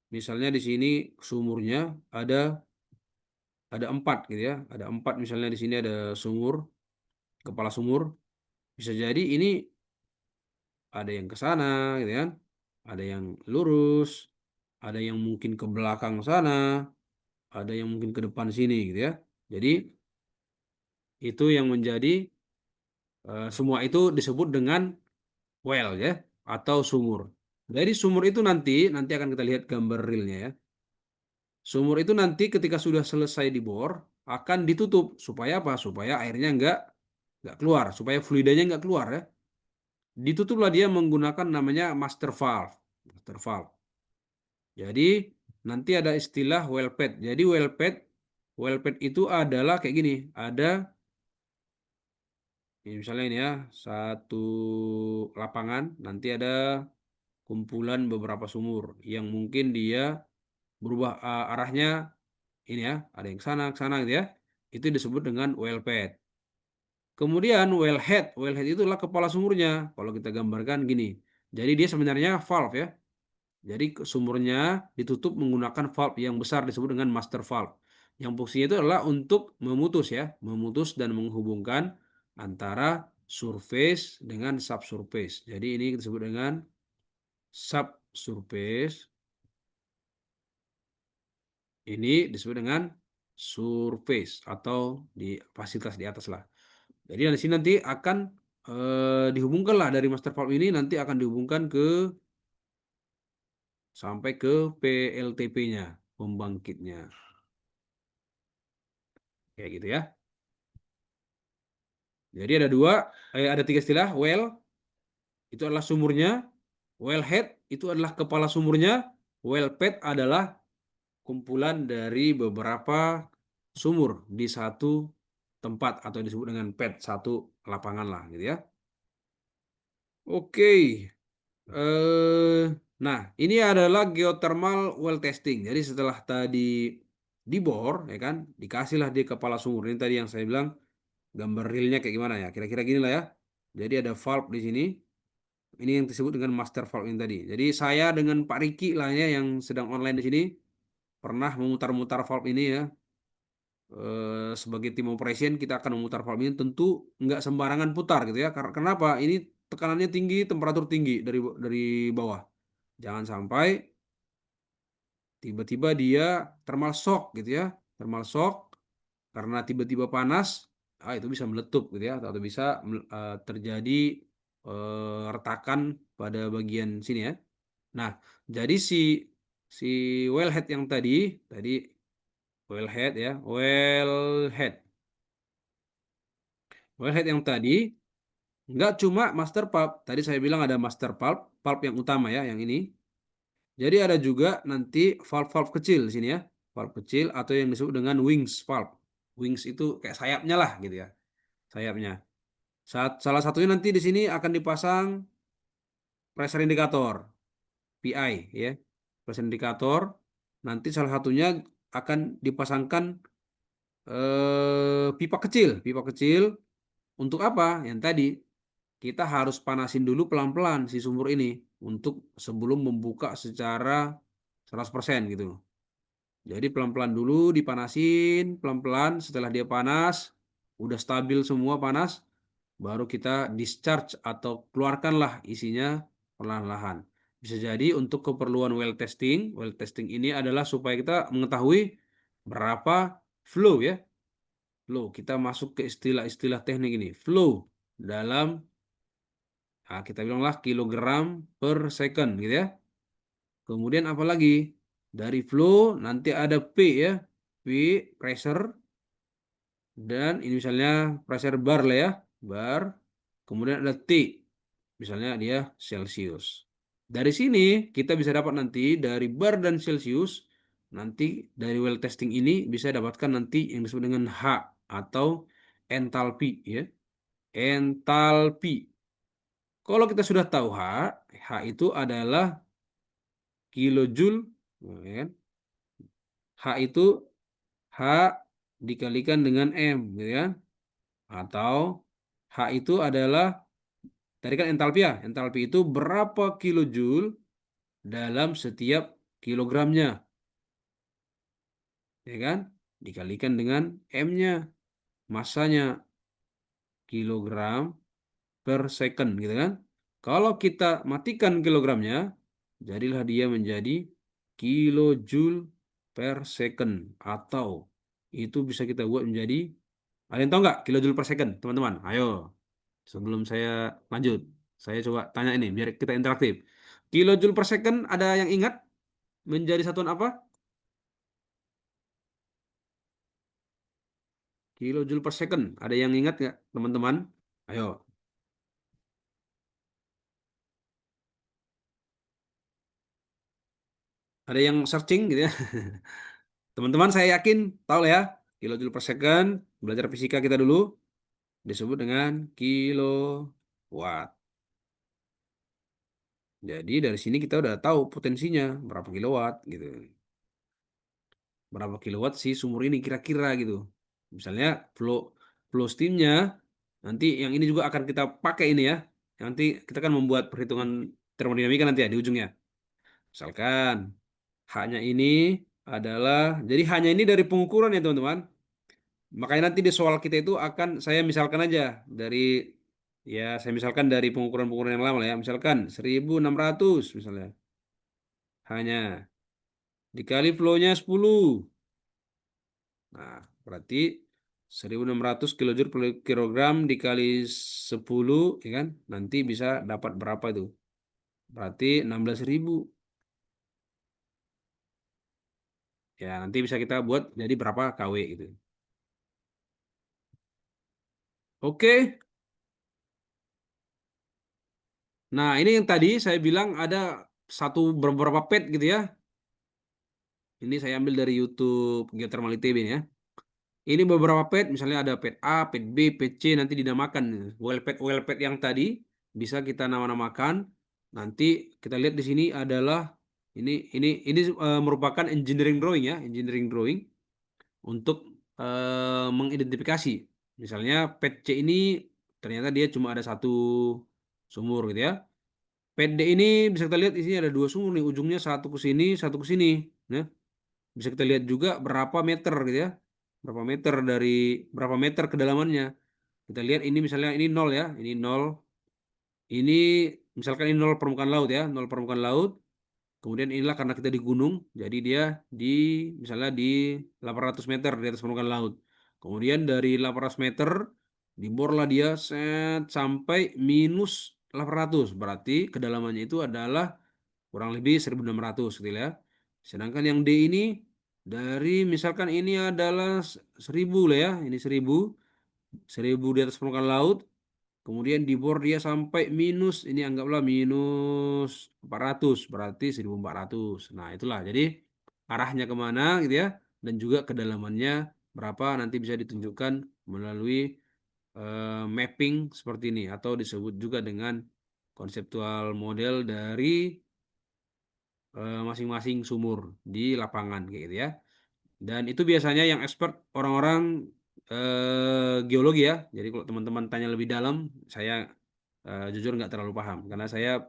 misalnya di sini sumurnya ada 4 gitu ya. Ada 4 misalnya di sini ada sumur, kepala sumur. Bisa jadi ini ada yang ke sana gitu kan. Ada yang lurus, ada yang mungkin ke belakang sana, ada yang mungkin ke depan sini gitu ya. Jadi itu yang menjadi semua itu disebut dengan well ya, atau sumur. Dari sumur itu nanti akan kita lihat gambar realnya ya. Sumur itu nanti ketika sudah selesai dibor akan ditutup supaya apa? Supaya airnya nggak keluar, supaya fluidanya nggak keluar ya. Ditutuplah dia menggunakan namanya master valve. Master valve. Jadi nanti ada istilah well pad. Jadi well pad itu adalah kayak gini. Ada ini misalnya ini ya, satu lapangan, nanti ada kumpulan beberapa sumur yang mungkin dia berubah arahnya ini ya, ada yang ke sana gitu ya. Itu disebut dengan well pad. Kemudian wellhead itu adalah kepala sumurnya. Kalau kita gambarkan gini. Jadi dia sebenarnya valve ya. Jadi sumurnya ditutup menggunakan valve yang besar disebut dengan master valve. Yang fungsinya itu adalah untuk memutus ya, memutus dan menghubungkan antara surface dengan subsurface. Jadi ini disebut dengan subsurface. Ini disebut dengan surface atau di fasilitas di atas lah. Jadi di sini nanti akan dihubungkanlah dari master valve ini nanti akan dihubungkan sampai ke PLTP-nya, pembangkitnya. Kayak gitu ya. Jadi ada 3 istilah. Well itu adalah sumurnya, wellhead itu adalah kepala sumurnya, well pad adalah kumpulan dari beberapa sumur di satu tempat atau disebut dengan pad, satu lapangan lah gitu ya. Oke. Nah, ini adalah geothermal well testing. Jadi setelah tadi dibor, ya kan, dikasihlah di kepala sumur. Ini tadi yang saya bilang gambar realnya kayak gimana ya. Kira-kira gini lah ya. Jadi ada valve di sini. Ini yang disebut dengan master valve ini tadi. Jadi saya dengan Pak Riki lah ya yang sedang online di sini pernah memutar-mutar valve ini ya. Sebagai tim operation kita akan memutar valve ini tentu nggak sembarangan putar gitu ya. Kenapa? Ini tekanannya tinggi, temperatur tinggi dari bawah. Jangan sampai tiba-tiba dia thermal shock gitu ya. Thermal shock karena tiba-tiba panas, itu bisa meletup gitu ya atau bisa terjadi retakan pada bagian sini ya. Nah, jadi si wellhead yang tadi wellhead ya, wellhead yang tadi nggak cuma master pulp. Tadi saya bilang ada master pulp yang utama ya, yang ini. Jadi ada juga nanti valve-valve kecil di sini ya. Valve kecil atau yang disebut dengan wings valve. Wings itu kayak sayapnya lah gitu ya. Sayapnya. Salah satunya nanti di sini akan dipasang pressure indicator, PI ya. Pressure indicator. Nanti salah satunya akan dipasangkan pipa kecil untuk apa? Yang tadi kita harus panasin dulu pelan-pelan si sumur ini untuk sebelum membuka secara 100% gitu. Jadi pelan-pelan dulu dipanasin, pelan-pelan setelah dia panas, udah stabil semua panas, baru kita discharge atau keluarkanlah isinya perlahan-lahan. Bisa jadi untuk keperluan well testing ini adalah supaya kita mengetahui berapa flow ya. Flow, kita masuk ke istilah-istilah teknik ini. Flow dalam kita bilanglah kilogram per second gitu ya. Kemudian apa lagi? Dari flow nanti ada P ya. P pressure, dan ini misalnya pressure bar lah ya, bar. Kemudian ada T, misalnya dia Celsius. Dari sini kita bisa dapat nanti dari bar dan Celsius, nanti dari well testing ini bisa dapatkan nanti yang disebut dengan H atau entalpi ya. Entalpi. Kalau kita sudah tahu H itu adalah kilojoule, ya kan? H itu H dikalikan dengan M, gitu ya. Atau H itu adalah, tadi kan entalpi ya, entalpi itu berapa kilojoule dalam setiap kilogramnya, ya kan? Dikalikan dengan M-nya, masanya, kilogram per second, gitu kan? Kalau kita matikan kilogramnya, jadilah dia menjadi kilojoule per second, atau itu bisa kita buat menjadi, ada yang tahu nggak kilojoule per second, teman-teman? Ayo, sebelum saya lanjut, saya coba tanya ini biar kita interaktif. Kilojoule per second ada yang ingat menjadi satuan apa? Kilojoule per second ada yang ingat nggak, teman-teman? Ayo, ada yang searching gitu ya. Teman-teman saya yakin tahu lah ya, kilojoule per second, belajar fisika kita dulu, disebut dengan kilowatt. Jadi dari sini kita udah tahu potensinya berapa kilowatt gitu. Berapa kilowatt sih sumur ini kira-kira gitu. Misalnya flow flow steamnya, nanti yang ini juga akan kita pakai ini ya. Nanti kita kan membuat perhitungan termodinamika nanti ya di ujungnya. Misalkan H-nya ini adalah, jadi H-nya ini dari pengukuran ya teman-teman. Makanya nanti di soal kita itu akan saya misalkan aja dari, ya saya misalkan dari pengukuran-pengukuran yang lama lah ya. Misalkan 1600 misalnya. Hanya dikali flow-nya 10. Nah, berarti 1600 kilojoule per kilogram dikali 10, ya kan? Nanti bisa dapat berapa itu? Berarti 16.000. Ya, nanti bisa kita buat jadi berapa kW gitu. Oke. Nah, ini yang tadi saya bilang ada beberapa pet gitu ya. Ini saya ambil dari YouTube Geothermal ITB ya. Ini beberapa pet, misalnya ada pet A, pet B, pet C, nanti dinamakan. Well pet yang tadi bisa kita nama-namakan. Nanti kita lihat di sini adalah ini merupakan engineering drawing ya, engineering drawing untuk mengidentifikasi. Misalnya pet C ini ternyata dia cuma ada satu sumur gitu ya. Pet D ini bisa kita lihat di sini ada dua sumur nih, ujungnya satu ke sini, satu ke sini. Nah, bisa kita lihat juga berapa meter gitu ya. Berapa meter kedalamannya. Kita lihat ini misalnya ini 0 ya, ini 0. Ini misalkan ini 0 permukaan laut ya, 0 permukaan laut. Kemudian inilah karena kita di gunung, jadi dia misalnya di 800 meter di atas permukaan laut. Kemudian dari 800 meter diborlah dia sampai minus 800. Berarti kedalamannya itu adalah kurang lebih 1600 gitu ya. Sedangkan yang D ini dari misalkan ini adalah 1000 lah ya, ini 1000 di atas permukaan laut, kemudian dibor dia sampai minus, ini anggaplah minus 400, berarti 1400. Nah itulah, jadi arahnya kemana gitu ya, dan juga kedalamannya berapa nanti bisa ditunjukkan melalui mapping seperti ini, atau disebut juga dengan konseptual model dari masing-masing sumur di lapangan kayak gitu ya. Dan itu biasanya yang expert orang-orang geologi ya. Jadi kalau teman-teman tanya lebih dalam, saya jujur nggak terlalu paham karena saya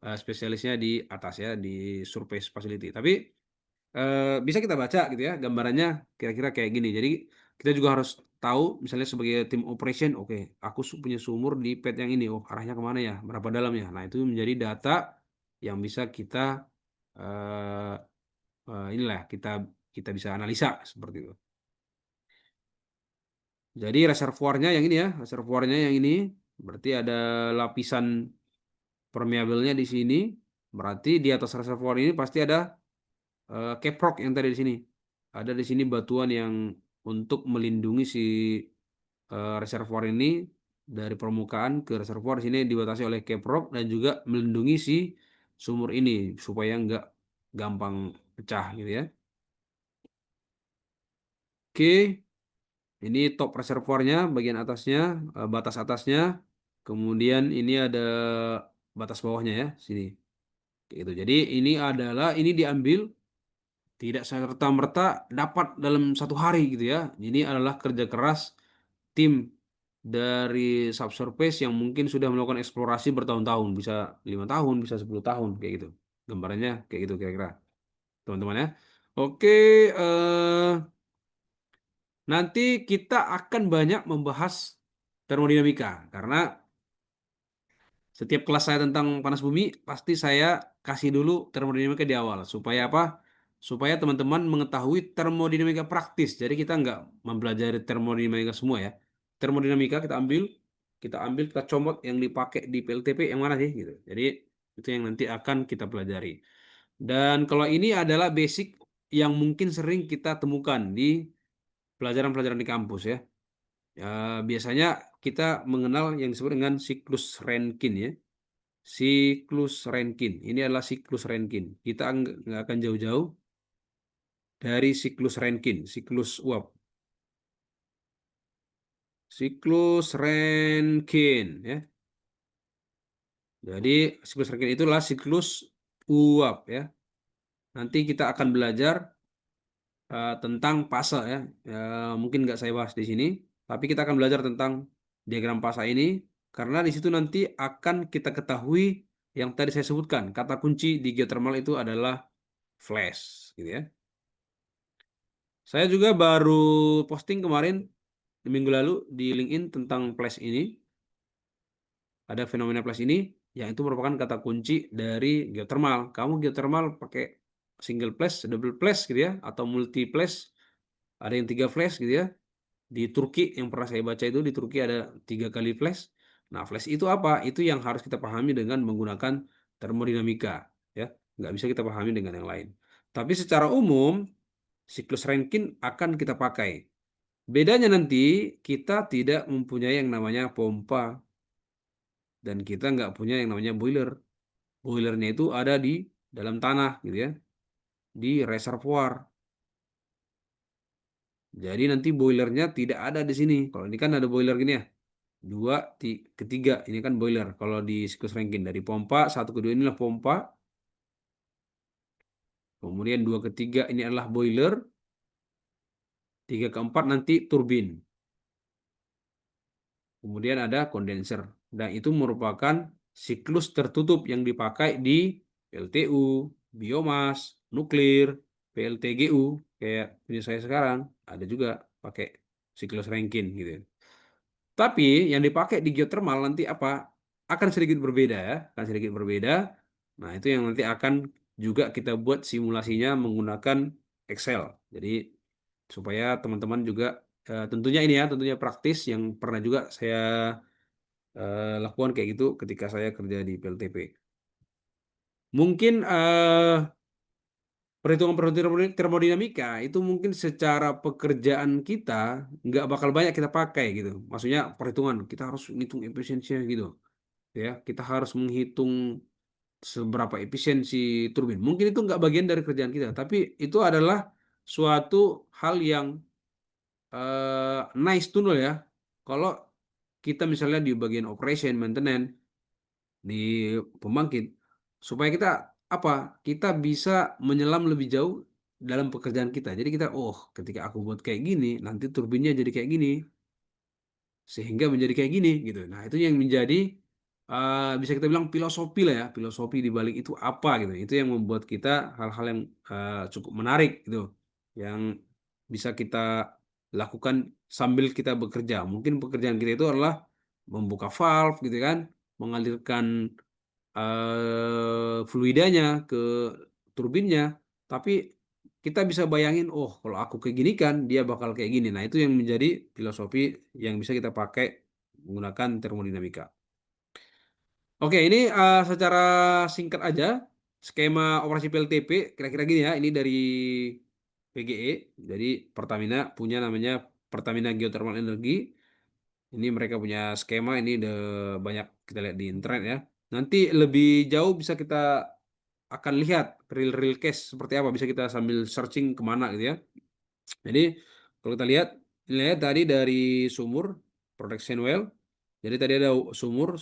spesialisnya di atas ya, di surface facility. Tapi bisa kita baca gitu ya, gambarannya kira-kira kayak gini. Jadi kita juga harus tahu misalnya sebagai tim operation, oke, aku punya sumur di pet yang ini, oh arahnya kemana ya, berapa dalamnya. Nah itu menjadi data yang bisa kita eh, inilah kita bisa analisa seperti itu. Jadi reservoirnya yang ini ya, reservoirnya yang ini berarti ada lapisan permeabelnya di sini. Berarti di atas reservoir ini pasti ada caprock yang tadi di sini. Ada di sini batuan yang untuk melindungi si reservoir ini dari permukaan ke reservoir. Di sini dibatasi oleh caprock dan juga melindungi si sumur ini supaya nggak gampang pecah gitu ya. Oke, ini top reservoirnya bagian atasnya, batas atasnya. Kemudian ini ada batas bawahnya ya, sini. Kayak gitu. Jadi ini diambil tidak serta-merta dapat dalam 1 hari gitu ya. Ini adalah kerja keras tim dari subsurface yang mungkin sudah melakukan eksplorasi bertahun-tahun, bisa 5 tahun, bisa 10 tahun kayak gitu. Gambarannya kayak gitu kira-kira, teman-teman ya. Oke, nanti kita akan banyak membahas termodinamika karena setiap kelas saya tentang panas bumi pasti saya kasih dulu termodinamika di awal supaya apa? Supaya teman-teman mengetahui termodinamika praktis. Jadi kita nggak mempelajari termodinamika semua ya. Termodinamika kita comot yang dipakai di PLTP yang mana sih gitu. Jadi itu yang nanti akan kita pelajari. Dan kalau ini adalah basic yang mungkin sering kita temukan di pelajaran-pelajaran di kampus ya. Ya, biasanya kita mengenal yang disebut dengan siklus Rankine ya. Siklus Rankine. Ini adalah siklus Rankine. Kita nggak akan jauh-jauh dari siklus Rankine, siklus uap. Siklus Rankine ya. Jadi siklus Rankine itulah siklus uap ya. Nanti kita akan belajar tentang fase ya. Mungkin nggak saya bahas di sini, tapi kita akan belajar tentang diagram fase ini karena di situ nanti akan kita ketahui yang tadi saya sebutkan. Kata kunci di geothermal itu adalah flash gitu ya. Saya juga baru posting kemarin minggu lalu di LinkedIn tentang flash ini. Ada fenomena flash ini yang itu merupakan kata kunci dari geothermal. Kamu geothermal pakai single flash, double flash gitu ya, atau multi flash. Ada yang 3 flash gitu ya. Di Turki yang pernah saya baca itu di Turki ada 3 kali flash. Nah, flash itu apa? Itu yang harus kita pahami dengan menggunakan termodinamika ya. Nggak bisa kita pahami dengan yang lain. Tapi secara umum siklus Rankine akan kita pakai. Bedanya nanti kita tidak mempunyai yang namanya pompa dan kita nggak punya yang namanya boiler. Boilernya itu ada di dalam tanah gitu ya, di reservoir. Jadi nanti boilernya tidak ada di sini. Kalau ini kan ada boiler gini ya, 2 ketiga ini kan boiler. Kalau di siklus Rankine dari pompa 1 ke 2 inilah pompa. Kemudian 2 ke 3 ini adalah boiler. 3 ke 4 nanti turbin. Kemudian ada kondenser. Dan itu merupakan siklus tertutup yang dipakai di PLTU, biomas, nuklir, PLTGU, kayak punya saya sekarang, ada juga pakai siklus Rankine gitu. Tapi yang dipakai di geothermal nanti apa? Akan sedikit berbeda ya, akan sedikit berbeda. Nah, itu yang nanti akan juga kita buat simulasinya menggunakan Excel. Jadi supaya teman-teman juga tentunya ini ya, tentunya praktis yang pernah juga saya lakukan kayak gitu ketika saya kerja di PLTP. Mungkin perhitungan termodinamika itu mungkin secara pekerjaan kita nggak bakal banyak kita pakai gitu. Maksudnya perhitungan kita harus menghitung efisiensinya gitu, ya. Kita harus menghitung seberapa efisiensi turbin. Mungkin itu nggak bagian dari kerjaan kita, tapi itu adalah suatu hal yang nice to know ya. Kalau kita misalnya di bagian operation, maintenance, di pembangkit, supaya kita apa? Kita bisa menyelam lebih jauh dalam pekerjaan kita. Jadi kita, oh, ketika aku buat kayak gini, nanti turbinnya jadi kayak gini, sehingga menjadi kayak gini gitu. Nah, itu yang menjadi bisa kita bilang filosofi lah ya, filosofi di balik itu apa gitu. Itu yang membuat kita hal-hal yang cukup menarik gitu, yang bisa kita lakukan sambil kita bekerja. Mungkin pekerjaan kita itu adalah membuka valve gitu kan, mengalirkan fluidanya ke turbinnya, tapi kita bisa bayangin, oh kalau aku kayak gini kan dia bakal kayak gini. Nah, itu yang menjadi filosofi yang bisa kita pakai menggunakan termodinamika. Oke, ini secara singkat aja skema operasi PLTP kira-kira gini ya. Ini dari PGE. Jadi Pertamina punya namanya Pertamina Geothermal Energy. Ini mereka punya skema, ini udah banyak kita lihat di internet ya. Nanti lebih jauh bisa kita akan lihat real case seperti apa. Bisa kita sambil searching kemana gitu ya. Jadi kalau kita lihat, ini tadi dari sumur production well. Jadi tadi ada sumur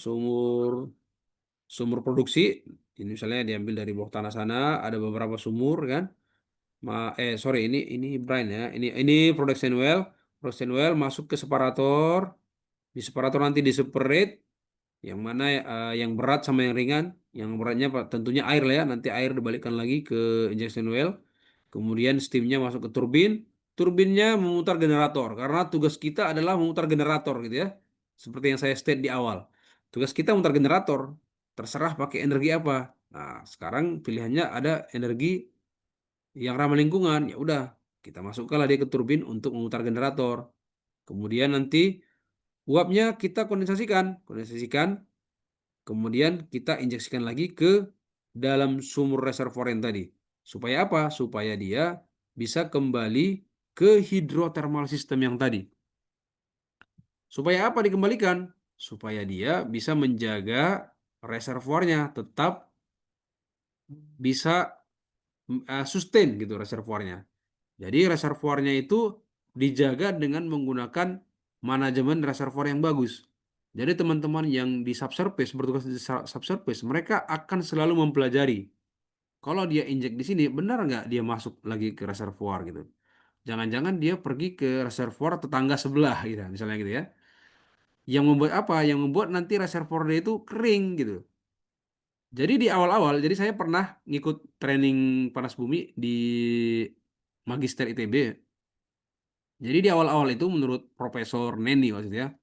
produksi. Ini misalnya diambil dari bawah tanah sana, ada beberapa sumur kan. Sorry, ini brine ya. Ini production well. Production well masuk ke separator. Di separator nanti di separate yang mana yang berat sama yang ringan. Yang beratnya tentunya air lah ya. Nanti air dibalikkan lagi ke injection well. Kemudian steamnya masuk ke turbin. Turbinnya memutar generator karena tugas kita adalah memutar generator gitu ya. Seperti yang saya state di awal. Tugas kita memutar generator. Terserah pakai energi apa. Nah, sekarang pilihannya ada energi yang ramah lingkungan. Ya udah, kita masukkanlah dia ke turbin untuk memutar generator. Kemudian nanti uapnya kita kondensasikan, kemudian kita injeksikan lagi ke dalam sumur reservoir yang tadi. Supaya apa? Supaya dia bisa kembali ke hidrotermal sistem yang tadi. Supaya apa dikembalikan? Supaya dia bisa menjaga reservoirnya tetap bisa sustain gitu reservoirnya. Jadi reservoirnya itu dijaga dengan menggunakan manajemen reservoir yang bagus. Jadi teman-teman yang di subsurface, bertugas di subsurface, mereka akan selalu mempelajari. Kalau dia injek di sini, benar nggak dia masuk lagi ke reservoir gitu. Jangan-jangan dia pergi ke reservoir tetangga sebelah gitu, misalnya gitu ya. Yang membuat apa? Yang membuat nanti reservoir dia itu kering gitu. Jadi di awal-awal, jadi saya pernah ngikut training panas bumi di Magister ITB. Jadi di awal-awal itu menurut Profesor Neni maksudnya,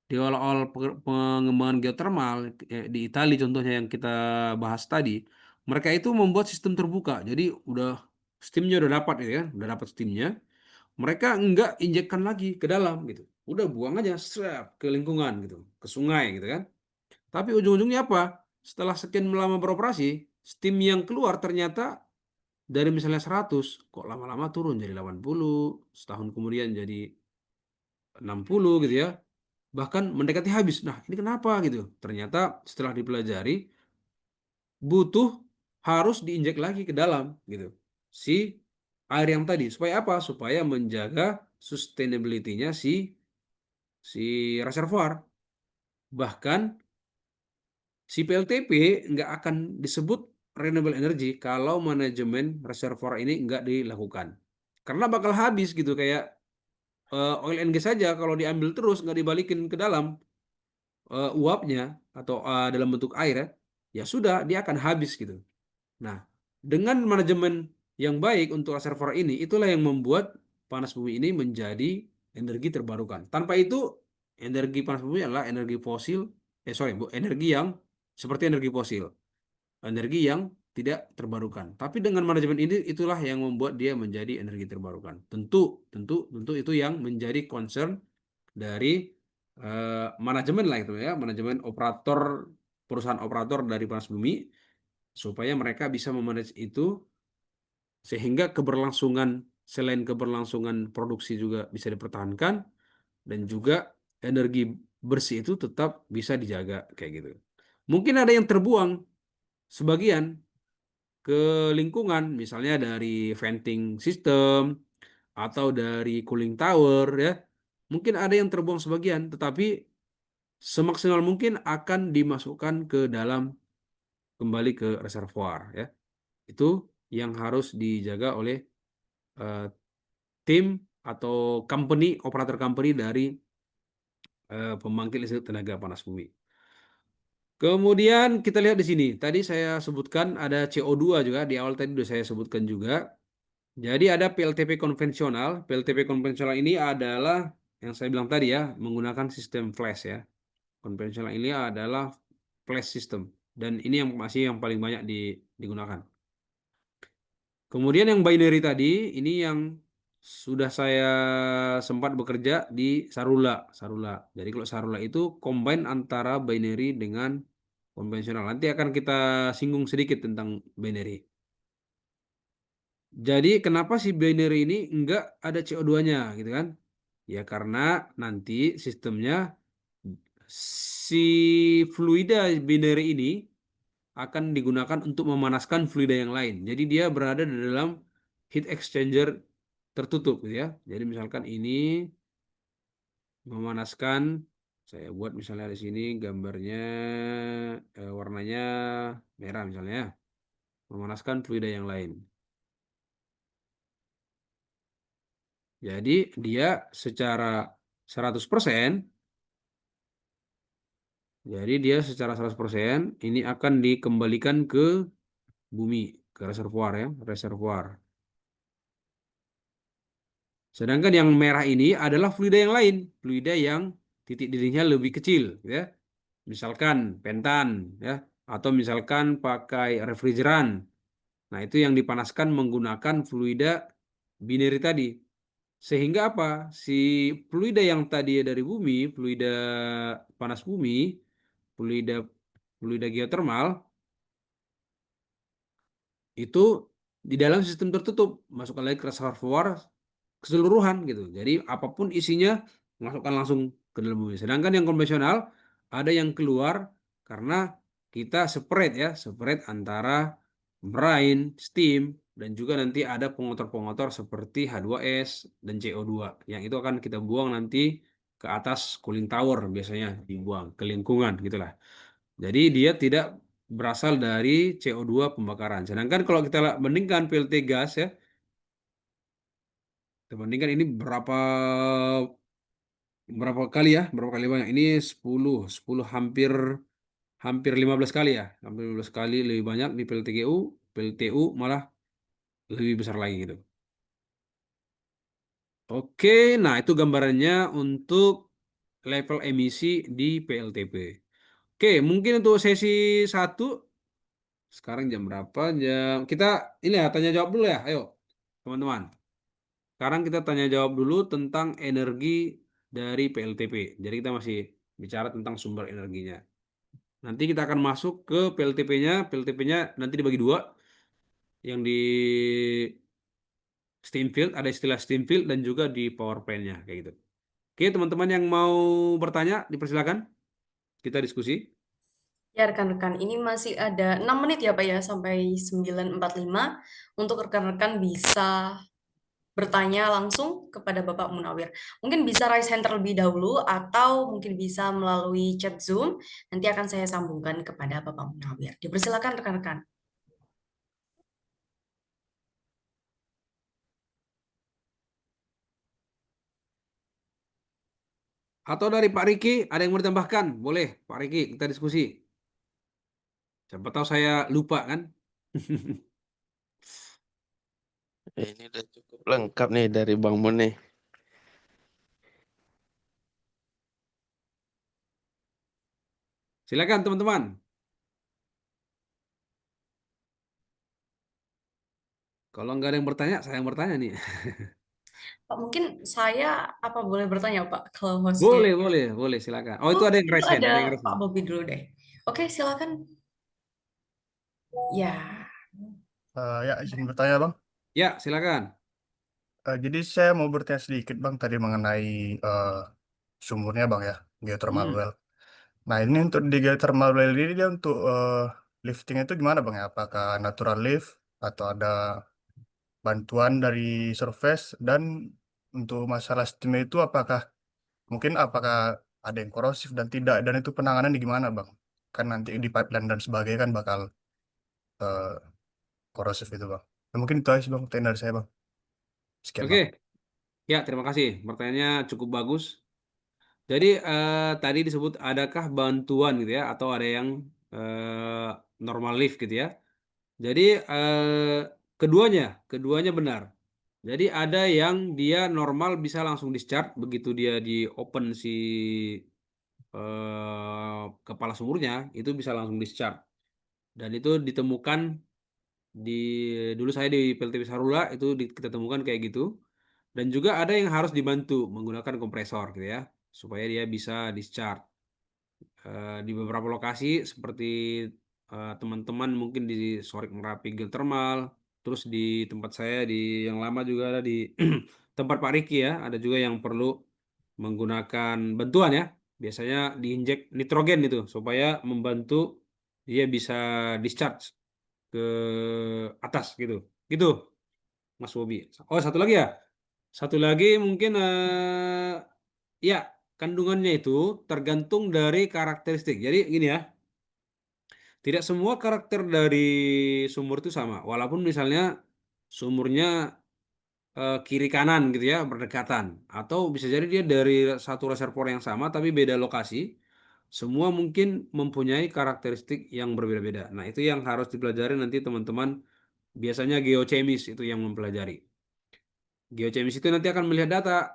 di awal-awal pengembangan geothermal di Italia contohnya yang kita bahas tadi, mereka itu membuat sistem terbuka. Jadi udah steamnya udah dapat ya, udah dapat steamnya. Mereka enggak injekkan lagi ke dalam gitu. Udah buang aja ke lingkungan gitu, ke sungai gitu kan. Tapi ujung-ujungnya apa? Setelah sekian lama beroperasi, steam yang keluar ternyata dari misalnya 100, kok lama-lama turun jadi 80, setahun kemudian jadi 60 gitu ya. Bahkan mendekati habis. Nah, ini kenapa gitu? Ternyata setelah dipelajari butuh harus diinjek lagi ke dalam gitu. Si air yang tadi supaya apa? Supaya menjaga sustainability-nya si reservoir. Bahkan si PLTP nggak akan disebut renewable energy kalau manajemen reservoir ini nggak dilakukan. Karena bakal habis gitu kayak oil and gas saja kalau diambil terus nggak dibalikin ke dalam uapnya atau dalam bentuk air ya sudah dia akan habis gitu. Nah, dengan manajemen yang baik untuk reservoir ini itulah yang membuat panas bumi ini menjadi energi terbarukan. Tanpa itu energi panas bumi adalah energi fosil, energi yang seperti energi fosil, energi yang tidak terbarukan. Tapi dengan manajemen ini itulah yang membuat dia menjadi energi terbarukan. Tentu itu yang menjadi concern dari manajemen lah itu ya, manajemen perusahaan operator dari panas bumi supaya mereka bisa memanage itu sehingga selain keberlangsungan produksi juga bisa dipertahankan dan juga energi bersih itu tetap bisa dijaga kayak gitu. Mungkin ada yang terbuang sebagian ke lingkungan, misalnya dari venting system atau dari cooling tower ya. Mungkin ada yang terbuang sebagian, tetapi semaksimal mungkin akan dimasukkan ke dalam kembali ke reservoir ya. Itu yang harus dijaga oleh tim atau operator company dari pembangkit listrik tenaga panas bumi. Kemudian kita lihat di sini. Tadi saya sebutkan ada CO2 juga di awal tadi sudah saya sebutkan juga. Jadi ada PLTP konvensional. PLTP konvensional ini adalah yang saya bilang tadi ya, menggunakan sistem flash ya. Konvensional ini adalah flash system dan ini yang masih yang paling banyak digunakan. Kemudian yang binary tadi ini yang sudah saya sempat bekerja di Sarula. Jadi kalau Sarula itu combine antara binary dengan konvensional. Nanti akan kita singgung sedikit tentang binary. Jadi kenapa si binary ini enggak ada CO2-nya gitu kan? Ya karena nanti sistemnya si fluida binary ini akan digunakan untuk memanaskan fluida yang lain. Jadi dia berada di dalam heat exchanger tertutup gitu ya. Jadi misalkan ini memanaskan, saya buat misalnya di sini gambarnya warnanya merah misalnya, memanaskan fluida yang lain. Jadi dia secara 100%, jadi dia secara 100% ini akan dikembalikan ke bumi, ke reservoir ya, reservoir. Sedangkan yang merah ini adalah fluida yang lain, fluida yang titik didihnya lebih kecil, ya. Misalkan pentan, ya, atau misalkan pakai refrigeran. Nah, itu yang dipanaskan menggunakan fluida binary tadi. Sehingga apa? Si fluida yang tadi dari bumi, fluida panas bumi, fluida fluida geotermal itu di dalam sistem tertutup, masukkan lagi ke reservoir keseluruhan gitu. Jadi apapun isinya masukkan langsung ke dalam bumi. Sedangkan yang konvensional ada yang keluar karena kita separate ya, separate antara brine, steam, dan juga nanti ada pengotor-pengotor seperti H2S dan CO2. Yang itu akan kita buang nanti ke atas cooling tower biasanya dibuang ke lingkungan gitulah. Jadi dia tidak berasal dari CO2 pembakaran. Sedangkan kalau kita bandingkan PLT gas ya, kita bandingkan ini berapa kali ya? Berapa kali banyak? Ini 10 hampir hampir 15 kali ya. Hampir 15 kali lebih banyak di PLTGU, PLTU malah lebih besar lagi gitu. Oke, nah itu gambarannya untuk level emisi di PLTP. Oke, mungkin untuk sesi 1 sekarang jam berapa? Kita ini ya tanya jawab dulu ya. Ayo, teman-teman. Sekarang kita tanya jawab dulu tentang energi dari PLTP. Jadi kita masih bicara tentang sumber energinya. Nanti kita akan masuk ke PLTP-nya. PLTP-nya nanti dibagi dua. Yang di steam field, ada istilah steam field dan juga di power plant-nya kayak gitu. Oke, teman-teman yang mau bertanya dipersilakan. Kita diskusi. Ya, rekan-rekan, ini masih ada 6 menit ya, Pak ya, sampai 9.45. Untuk rekan-rekan bisa bertanya langsung kepada Bapak Munawir. Mungkin bisa raise hand terlebih dahulu atau mungkin bisa melalui chat Zoom. Nanti akan saya sambungkan kepada Bapak Munawir. Dipersilakan rekan-rekan. Atau dari Pak Riki, ada yang mau ditambahkan? Boleh, Pak Riki, kita diskusi. Siapa tahu saya lupa kan? Ini udah cukup lengkap nih dari Bang Mun nih. Silakan teman-teman. Kalau nggak ada yang bertanya, saya yang bertanya nih. Pak, mungkin saya apa boleh bertanya, Pak, kalau hostnya? Boleh, boleh, boleh, silakan. Oh, itu Oh, ada yang itu raise hand, ada ada yang raise Pak hand. Bobi dulu deh. Oke, silakan. Ya, Ya, izin bertanya Bang. Ya, silakan. Jadi saya mau bertanya sedikit Bang tadi mengenai eh, sumurnya Bang ya, geothermal Hmm. well. Nah ini untuk di geothermal well ini dia untuk lifting itu gimana Bang ya? Apakah natural lift atau ada bantuan dari surface, dan untuk masalah steam itu apakah ada yang korosif dan tidak, dan itu penanganannya gimana Bang? Kan nanti di pipeline dan sebagainya kan bakal eh, korosif itu Bang. Nah, mungkin itu aja Bang, pertanyaan dari saya Bang. Sekian Oke, Bang. ya terima kasih. Pertanyaannya cukup bagus. Jadi tadi disebut adakah bantuan gitu ya, atau ada yang normal lift gitu ya. Jadi keduanya benar. Jadi ada yang dia normal bisa langsung discharge begitu dia di open si kepala sumurnya itu bisa langsung discharge. Dan itu ditemukan di dulu saya di PLTP Sarula itu kita temukan kayak gitu. Dan juga ada yang harus dibantu menggunakan kompresor gitu ya supaya dia bisa discharge. di beberapa lokasi seperti teman-teman mungkin di Sorik Merapi Geothermal, terus di tempat saya di yang lama juga ada di tempat Pak Riki ya, ada juga yang perlu menggunakan bantuan ya. Biasanya diinjek nitrogen itu supaya membantu dia bisa discharge ke atas gitu. Gitu, Mas Bobi. Oh, satu lagi ya. Satu lagi mungkin ya, kandungannya itu tergantung dari karakteristik. Jadi gini ya, tidak semua karakter dari sumur itu sama. Walaupun misalnya sumurnya kiri kanan gitu ya, berdekatan. Atau bisa jadi dia dari satu reservoir yang sama tapi beda lokasi. Semua mungkin mempunyai karakteristik yang berbeda-beda. Nah, itu yang harus dipelajari nanti teman-teman. Biasanya geochemis itu yang mempelajari. Geochemis itu nanti akan melihat data.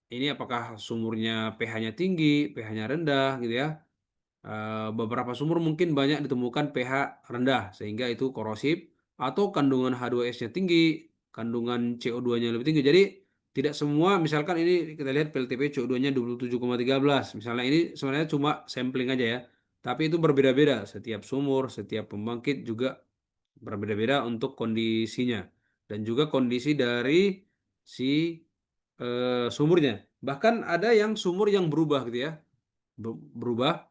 Ini apakah sumurnya pH-nya tinggi, pH-nya rendah gitu ya. Beberapa sumur mungkin banyak ditemukan pH rendah sehingga itu korosif, atau kandungan H2S-nya tinggi, kandungan CO2-nya lebih tinggi. Jadi tidak semua, misalkan ini kita lihat PLTP CO2-nya 27,13. Misalnya ini sebenarnya cuma sampling aja ya. Tapi itu berbeda-beda, setiap sumur, setiap pembangkit juga berbeda-beda untuk kondisinya dan juga kondisi dari si sumurnya. Bahkan ada yang sumur yang berubah gitu ya. Berubah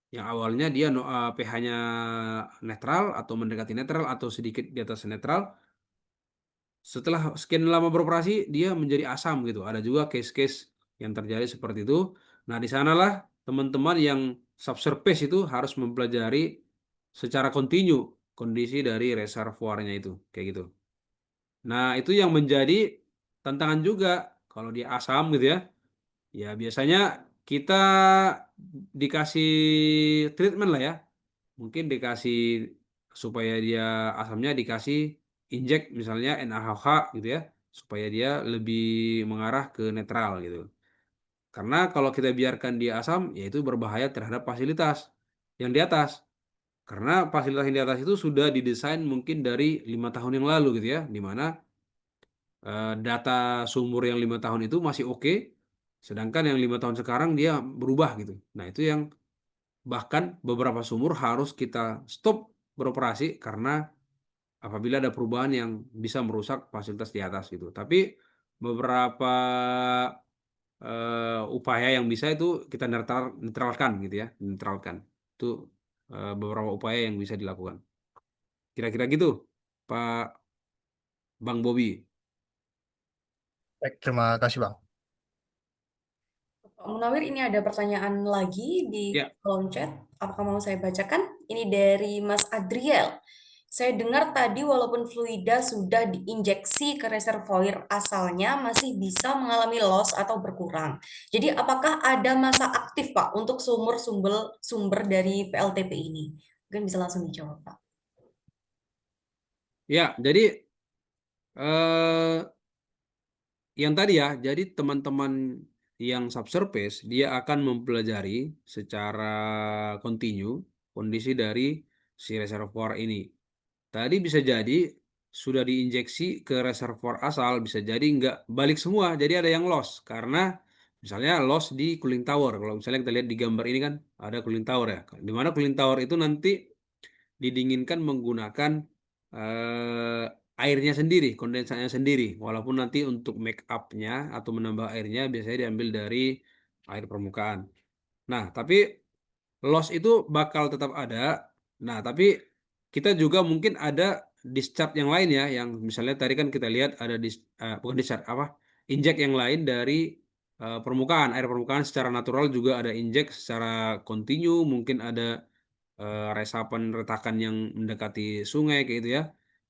yang awalnya dia pH-nya netral atau mendekati netral atau sedikit di atas netral. Setelah sekian lama beroperasi dia menjadi asam gitu. Ada juga case-case yang terjadi seperti itu. Nah, di sanalah teman-teman yang subsurface itu harus mempelajari secara kontinu kondisi dari reservoirnya itu kayak gitu. Nah, itu yang menjadi tantangan juga kalau dia asam gitu ya. Ya biasanya kita dikasih treatment lah ya. Mungkin dikasih supaya dia asamnya dikasih injek misalnya NaOH gitu ya. Supaya dia lebih mengarah ke netral gitu. Karena kalau kita biarkan dia asam, ya itu berbahaya terhadap fasilitas yang di atas. Karena fasilitas yang di atas itu sudah didesain mungkin dari 5 tahun yang lalu gitu ya. Di mana data sumur yang 5 tahun itu masih oke, sedangkan yang 5 tahun sekarang dia berubah gitu. Nah, itu yang bahkan beberapa sumur harus kita stop beroperasi karena apabila ada perubahan yang bisa merusak fasilitas di atas gitu. Tapi beberapa upaya yang bisa itu kita netralkan gitu ya, netralkan. Itu beberapa upaya yang bisa dilakukan. Kira-kira gitu, Pak Bang Bobi. Baik, terima kasih Bang. Pak Munawir, ini ada pertanyaan lagi di Ya. kolom chat. Apakah mau saya bacakan? Ini dari Mas Adriel. Saya dengar tadi walaupun fluida sudah diinjeksi ke reservoir asalnya masih bisa mengalami loss atau berkurang. Jadi apakah ada masa aktif Pak untuk sumber dari PLTP ini? Mungkin bisa langsung dijawab Pak. Ya, jadi yang tadi ya, jadi teman-teman yang subsurface dia akan mempelajari secara kontinu kondisi dari si reservoir ini. Tadi bisa jadi sudah diinjeksi ke reservoir asal, bisa jadi nggak balik semua, jadi ada yang loss karena misalnya loss di cooling tower. Kalau misalnya kita lihat di gambar ini kan ada cooling tower ya, di mana cooling tower itu nanti didinginkan menggunakan airnya sendiri, kondensatnya sendiri. Walaupun nanti untuk make up-nya atau menambah airnya biasanya diambil dari air permukaan. Nah, tapi loss itu bakal tetap ada. Nah, tapi kita juga mungkin ada discharge yang lain ya, yang misalnya tadi kan kita lihat ada bukan discharge apa, injek yang lain dari permukaan, air permukaan secara natural juga ada injek secara kontinu, mungkin ada resapan retakan yang mendekati sungai kayak gitu ya.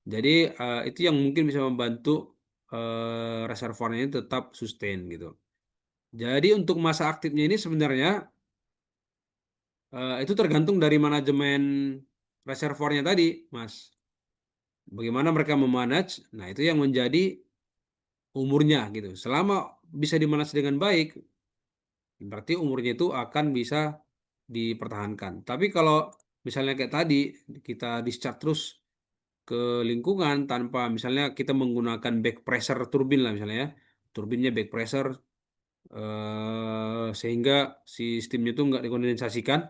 Jadi itu yang mungkin bisa membantu reservoirnya ini tetap sustain gitu. Jadi untuk masa aktifnya ini sebenarnya itu tergantung dari manajemen reservoirnya tadi, Mas. Bagaimana mereka memanage, nah itu yang menjadi umurnya gitu. Selama bisa dimanage dengan baik, berarti umurnya itu akan bisa dipertahankan. Tapi kalau misalnya kayak tadi kita discharge terus ke lingkungan tanpa misalnya kita menggunakan back pressure turbin lah misalnya ya. Turbinnya back pressure sehingga sistemnya itu nggak dikondensasikan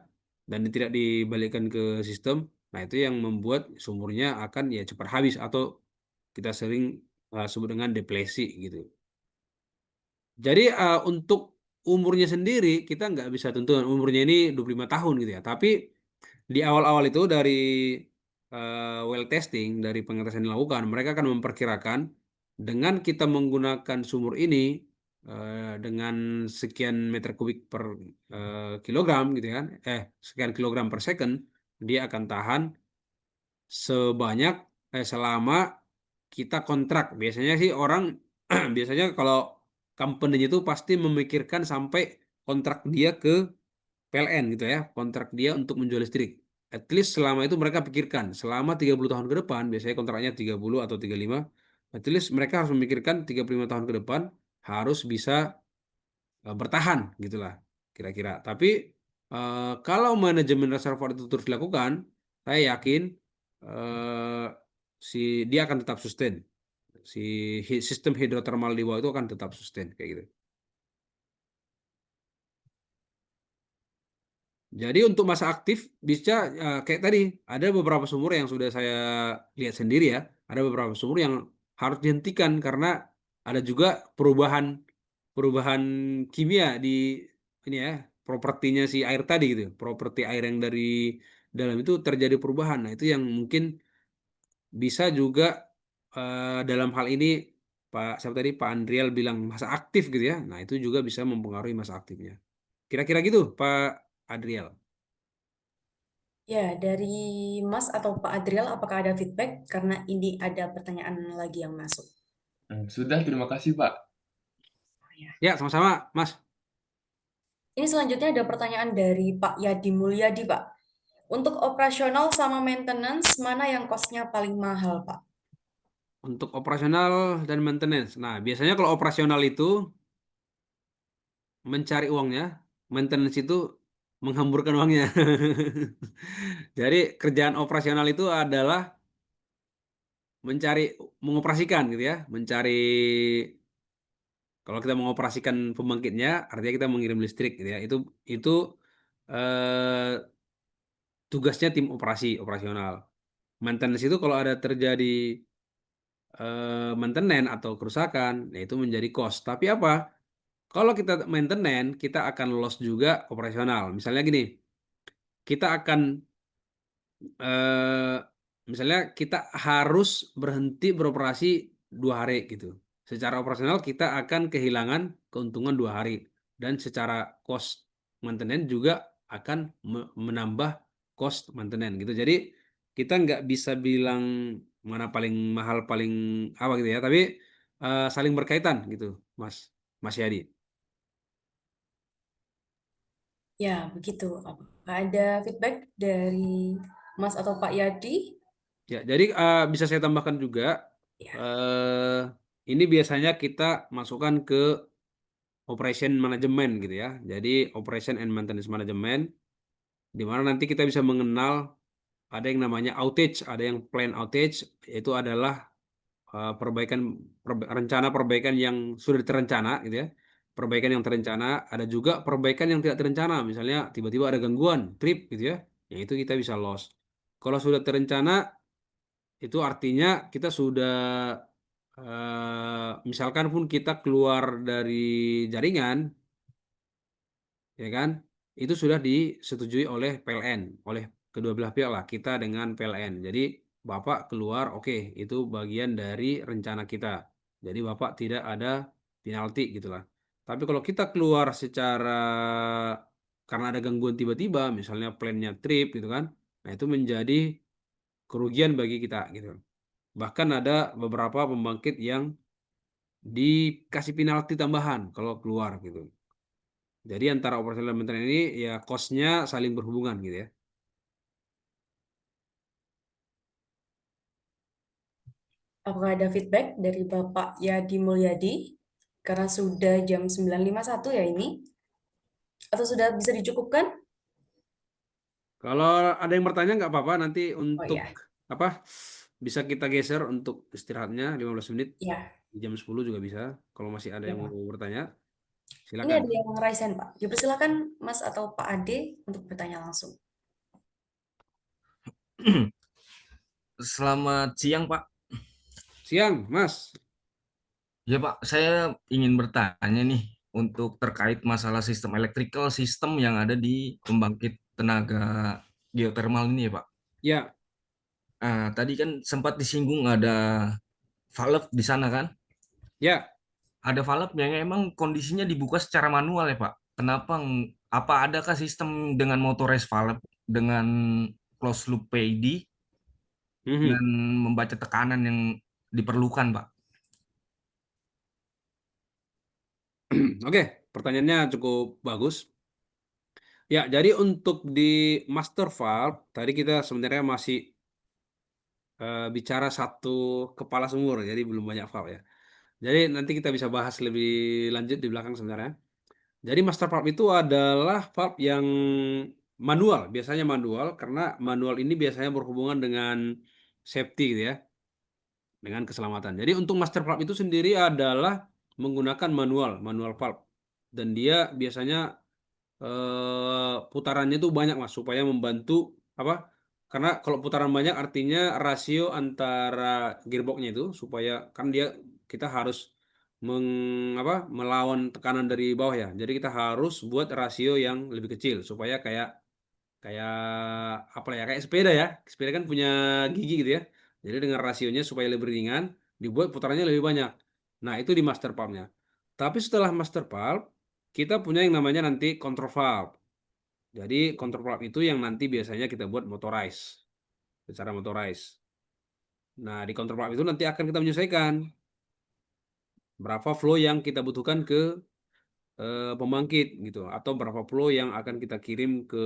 dan tidak dibalikkan ke sistem. Nah, itu yang membuat sumurnya akan ya cepat habis atau kita sering sebut dengan depresi gitu. Jadi untuk umurnya sendiri kita nggak bisa tentukan umurnya ini 25 tahun gitu ya. Tapi di awal-awal itu dari well testing, dari pengetesan yang dilakukan, mereka akan memperkirakan dengan kita menggunakan sumur ini dengan sekian meter kubik per kilogram gitu kan, sekian kilogram per second, dia akan tahan sebanyak selama kita kontrak. Biasanya sih orang biasanya kalau company itu pasti memikirkan sampai kontrak dia ke PLN gitu ya, kontrak dia untuk menjual listrik. At least selama itu mereka pikirkan, selama 30 tahun ke depan, biasanya kontraknya 30 atau 35, at least mereka harus memikirkan 35 tahun ke depan harus bisa bertahan gitulah kira-kira. Tapi kalau manajemen reservoir itu terus dilakukan, saya yakin eh, dia akan tetap sustain. Si sistem hidrotermal di bawah itu akan tetap sustain kayak gitu. Jadi untuk masa aktif bisa kayak tadi ada beberapa sumur yang sudah saya lihat sendiri ya. Ada beberapa sumur yang harus dihentikan karena ada juga perubahan perubahan kimia di ini ya, propertinya si air tadi gitu. Properti air yang dari dalam itu terjadi perubahan. Nah, itu yang mungkin bisa juga dalam hal ini siapa tadi Pak Andriel bilang masa aktif gitu ya. Nah, itu juga bisa mempengaruhi masa aktifnya. Kira-kira gitu Pak Adriel. Ya, dari Mas atau Pak Adriel, apakah ada feedback? Karena ini ada pertanyaan lagi yang masuk. Sudah, terima kasih, Pak. Ya, sama-sama, Mas. Ini selanjutnya ada pertanyaan dari Pak Yadi Mulyadi, Pak. Untuk operasional sama maintenance, mana yang cost-nya paling mahal, Pak? Untuk operasional dan maintenance. Nah, biasanya kalau operasional itu mencari uangnya, maintenance itu menghamburkan uangnya. Jadi kerjaan operasional itu adalah mengoperasikan gitu ya, mencari kalau kita mengoperasikan pembangkitnya, artinya kita mengirim listrik gitu ya. Itu eh, tugasnya tim operasional. Maintenance itu kalau ada terjadi maintenance atau kerusakan, ya itu menjadi cost. Tapi apa? Kalau kita maintenance, kita akan loss juga operasional. Misalnya gini, kita akan eh, misalnya kita harus berhenti beroperasi 2 hari gitu. Secara operasional kita akan kehilangan keuntungan 2 hari dan secara cost maintenance juga akan menambah cost maintenance gitu. Jadi kita nggak bisa bilang mana paling mahal paling apa gitu ya, tapi saling berkaitan gitu, Mas Yadi. Ya, begitu. Apakah ada feedback dari Mas atau Pak Yadi? Ya, jadi bisa saya tambahkan juga, Ya. ini biasanya kita masukkan ke operation management gitu ya. Jadi operation and maintenance management, di mana nanti kita bisa mengenal ada yang namanya outage, ada yang plan outage, itu adalah rencana perbaikan yang sudah terencana gitu ya. Perbaikan yang terencana, ada juga perbaikan yang tidak terencana, misalnya tiba-tiba ada gangguan, trip gitu ya. Yang itu kita bisa loss. Kalau sudah terencana, itu artinya kita sudah misalkan pun kita keluar dari jaringan, ya kan, itu sudah disetujui oleh PLN, oleh kedua belah pihak lah, kita dengan PLN. Jadi Bapak keluar, oke, itu bagian dari rencana kita. Jadi Bapak tidak ada penalti gitulah. Tapi kalau kita keluar secara karena ada gangguan tiba-tiba, misalnya plannya trip gitu kan, nah itu menjadi kerugian bagi kita gitu. Bahkan ada beberapa pembangkit yang dikasih penalti tambahan kalau keluar gitu. Jadi antara operasional dan maintenance ini ya cost-nya saling berhubungan gitu ya. Apakah ada feedback dari Bapak Yadi Mulyadi? Karena sudah jam 9.51 ya ini. Atau sudah bisa dicukupkan? Kalau ada yang bertanya nggak apa-apa, nanti Oh untuk ya, apa bisa kita geser untuk istirahatnya 15 menit. ya, Jam 10 juga bisa kalau masih ada ya yang Pak. mau bertanya. Ini Silakan. ada yang raise hand, Pak. Ya, persilakan Mas atau Pak Ade untuk bertanya langsung. Selamat siang, Pak. Siang, Mas. Ya, Pak, saya ingin bertanya nih untuk terkait masalah sistem electrical system yang ada di pembangkit tenaga geothermal ini ya, Pak. Ya, Tadi kan sempat disinggung ada valve di sana kan? ya. Ada valve yang emang kondisinya dibuka secara manual ya, Pak. Kenapa? Apa adakah sistem dengan motorized valve dengan closed loop PID Mhm. dan membaca tekanan yang diperlukan, Pak? Oke, pertanyaannya cukup bagus. Ya, jadi untuk di master valve tadi kita sebenarnya masih bicara satu kepala sumur, jadi belum banyak valve ya. Jadi nanti kita bisa bahas lebih lanjut di belakang sebenarnya. Jadi master valve itu adalah valve yang manual, biasanya manual karena manual ini biasanya berhubungan dengan safety gitu ya, dengan keselamatan. Jadi untuk master valve itu sendiri adalah menggunakan manual valve. Dan dia biasanya putarannya itu banyak Mas supaya membantu apa? Karena kalau putaran banyak artinya rasio antara gearboxnya itu supaya kan dia kita harus melawan tekanan dari bawah ya. Jadi kita harus buat rasio yang lebih kecil supaya kayak kayak apa ya kayak sepeda ya. Sepeda kan punya gigi gitu ya. Jadi dengan rasionya supaya lebih ringan dibuat putarannya lebih banyak. Nah, itu di master valve-nya. Tapi setelah master valve kita punya yang namanya nanti control valve. Jadi control valve itu yang nanti biasanya kita buat motorized, secara motorized. Nah, di control valve itu nanti akan kita menyesuaikan berapa flow yang kita butuhkan ke pembangkit gitu, atau berapa flow yang akan kita kirim ke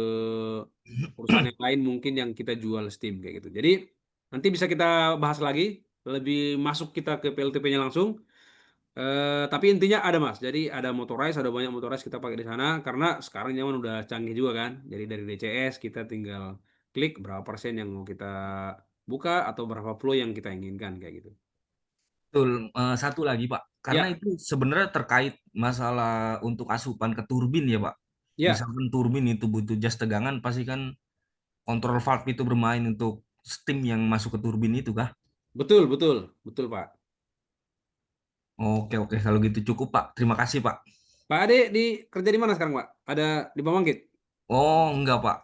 perusahaan yang lain mungkin yang kita jual steam kayak gitu. Jadi nanti bisa kita bahas lagi, lebih masuk kita ke PLTP-nya langsung. Tapi intinya ada Mas, jadi ada motorized, ada banyak motorized kita pakai di sana karena sekarang zaman udah canggih juga kan. Jadi dari DCS kita tinggal klik berapa persen yang mau kita buka atau berapa flow yang kita inginkan kayak gitu. Betul, satu lagi Pak, karena Ya, itu sebenarnya terkait masalah untuk asupan ke turbin ya Pak. ya, Misalkan turbin itu butuh jas tegangan, pasti kan kontrol valve itu bermain untuk steam yang masuk ke turbin itu kah? betul, betul, betul Pak. Oke oke, kalau gitu cukup Pak. Terima kasih Pak. Pak Ade kerja di mana sekarang Pak? Ada di pembangkit? Oh enggak Pak.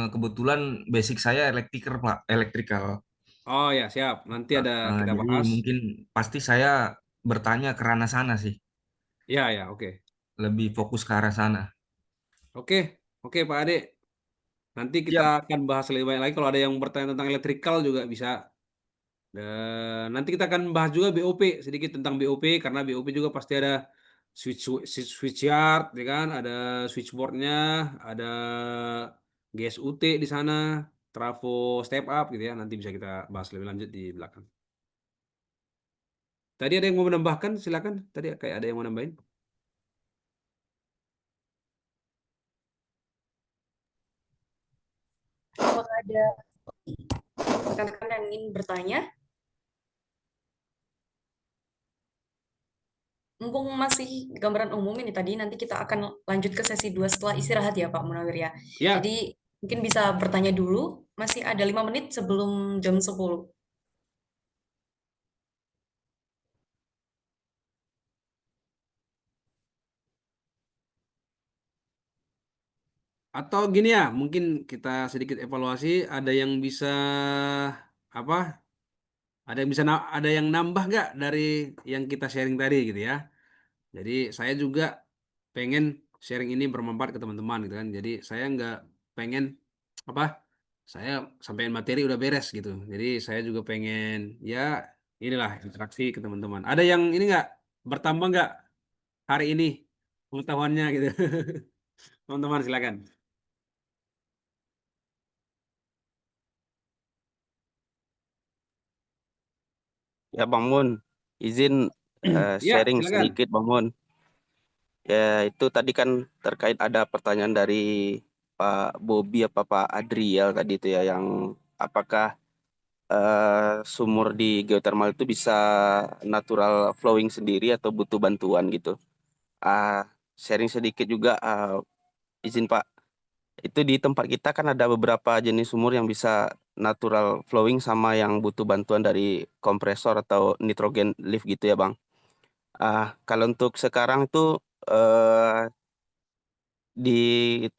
Kebetulan basic saya elektriker Pak, elektrikal. Oh ya siap, nanti ada kita Jadi bahas. mungkin pasti saya bertanya ke ranah sana sih, Ya, ya, oke. lebih fokus ke arah sana. Oke, oke Pak Ade. Nanti kita Siap. akan bahas lebih banyak lagi. Kalau ada yang bertanya tentang elektrikal juga bisa. Dan nanti kita akan bahas juga BOP, sedikit tentang BOP, karena BOP juga pasti ada switch yard, ya kan? Ada switchboardnya, ada GSUT di sana, trafo step up gitu ya. Nanti bisa kita bahas lebih lanjut di belakang. Tadi ada yang mau menambahkan, silakan. Tadi kayak ada yang mau nambahin. Apakah ada rekan-rekan yang ingin bertanya? Mumpung masih gambaran umum ini tadi, nanti kita akan lanjut ke sesi 2 setelah istirahat ya Pak Munawir ya. Ya, Jadi mungkin bisa bertanya dulu, masih ada 5 menit sebelum jam 10. atau gini ya, mungkin kita sedikit evaluasi. Ada yang bisa apa? Ada yang nambah nggak dari yang kita sharing tadi gitu ya. Jadi saya juga pengen sharing ini bermanfaat ke teman-teman gitu kan. Jadi saya nggak pengen apa? Saya sampaikan materi udah beres gitu. Jadi saya juga pengen ya inilah interaksi ke teman-teman. Ada yang ini nggak bertambah nggak hari ini pengetahuannya gitu. Teman-teman silakan. Ya Bang Mun, izin Ya, sharing silakan. sedikit Bang Mun. Ya itu tadi kan terkait ada pertanyaan dari Pak Bobi apa Pak Adriel tadi itu ya yang apakah sumur di geothermal itu bisa natural flowing sendiri atau butuh bantuan gitu. Ah, sharing sedikit juga, izin Pak. Itu di tempat kita kan ada beberapa jenis sumur yang bisa natural flowing sama yang butuh bantuan dari kompresor atau nitrogen lift gitu ya Bang. Kalau untuk sekarang itu di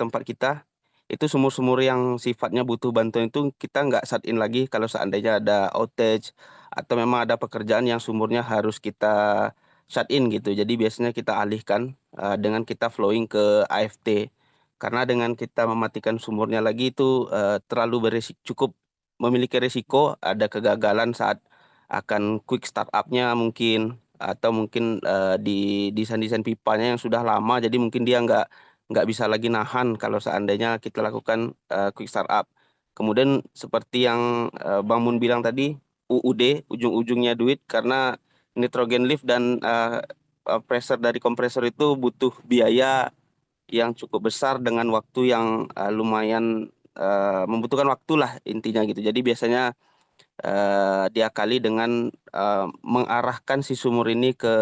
tempat kita itu sumur-sumur yang sifatnya butuh bantuan itu kita nggak shut in lagi kalau seandainya ada outage atau memang ada pekerjaan yang sumurnya harus kita shut in gitu. Jadi biasanya kita alihkan dengan kita flowing ke AFT. Karena dengan kita mematikan sumurnya lagi itu terlalu cukup memiliki risiko ada kegagalan saat akan quick startup-nya mungkin atau mungkin di desain-desain pipanya yang sudah lama jadi mungkin dia nggak bisa lagi nahan kalau seandainya kita lakukan quick startup. Kemudian seperti yang Bang Mun bilang tadi, UUD ujung-ujungnya duit karena nitrogen lift dan pressure dari kompresor itu butuh biaya yang cukup besar dengan waktu yang lumayan membutuhkan waktu lah intinya gitu. Jadi biasanya diakali dengan mengarahkan si sumur ini ke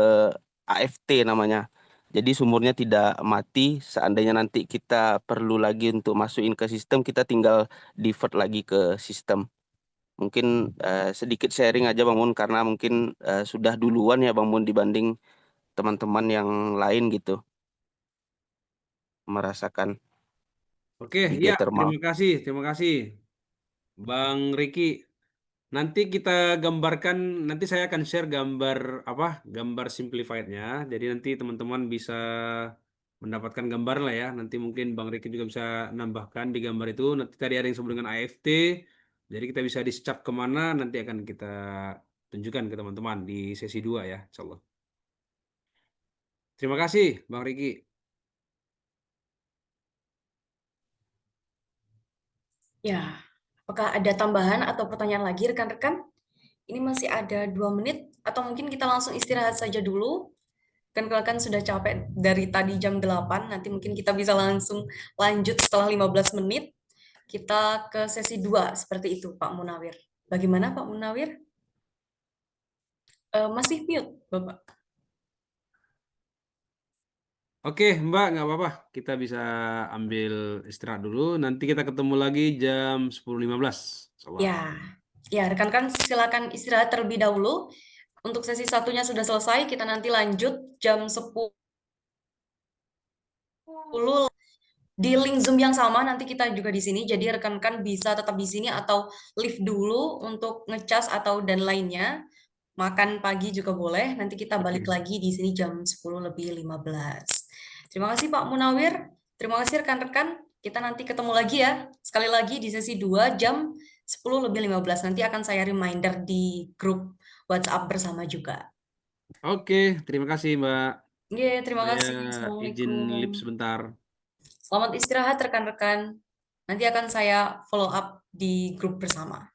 AFT namanya. Jadi sumurnya tidak mati, seandainya nanti kita perlu lagi untuk masukin ke sistem, kita tinggal divert lagi ke sistem. Mungkin sedikit sharing aja Bang Mun, karena mungkin sudah duluan ya Bang Mun dibanding teman-teman yang lain gitu, merasakan Oke, di ya, geothermal. terima kasih Bang Riki. Nanti kita gambarkan, nanti saya akan share gambar simplified-nya. Jadi nanti teman-teman bisa mendapatkan gambar lah ya. Nanti mungkin Bang Riki juga bisa nambahkan di gambar itu. Nanti tadi ada yang disebut dengan AFT. Jadi kita bisa di-scap kemana, nanti akan kita tunjukkan ke teman-teman di sesi 2 ya, insya Allah. Terima kasih Bang Riki. Ya, apakah ada tambahan atau pertanyaan lagi rekan-rekan? Ini masih ada 2 menit atau mungkin kita langsung istirahat saja dulu. Kan kalau kan sudah capek dari tadi jam 8, nanti mungkin kita bisa langsung lanjut setelah 15 menit. Kita ke sesi 2 seperti itu, Pak Munawir. Bagaimana Pak Munawir? Masih mute, Bapak. Oke Mbak, nggak apa-apa. Kita bisa ambil istirahat dulu. Nanti kita ketemu lagi jam 10.15. Insya Allah. Ya, rekan-rekan silakan istirahat terlebih dahulu. Untuk sesi satunya sudah selesai, kita nanti lanjut jam 10 di link Zoom yang sama. Nanti kita juga di sini, jadi rekan-rekan bisa tetap di sini atau live dulu untuk ngecas atau dan lainnya. Makan pagi juga boleh. Nanti kita balik lagi di sini jam 10:15. Terima kasih Pak Munawir. Terima kasih rekan-rekan. Kita nanti ketemu lagi ya. Sekali lagi di sesi 2 jam 10:15. Nanti akan saya reminder di grup WhatsApp bersama juga. Oke, terima kasih Mbak. Oke, terima Saya kasih. izin lip Assalamualaikum. sebentar. Selamat istirahat rekan-rekan. Nanti akan saya follow up di grup bersama.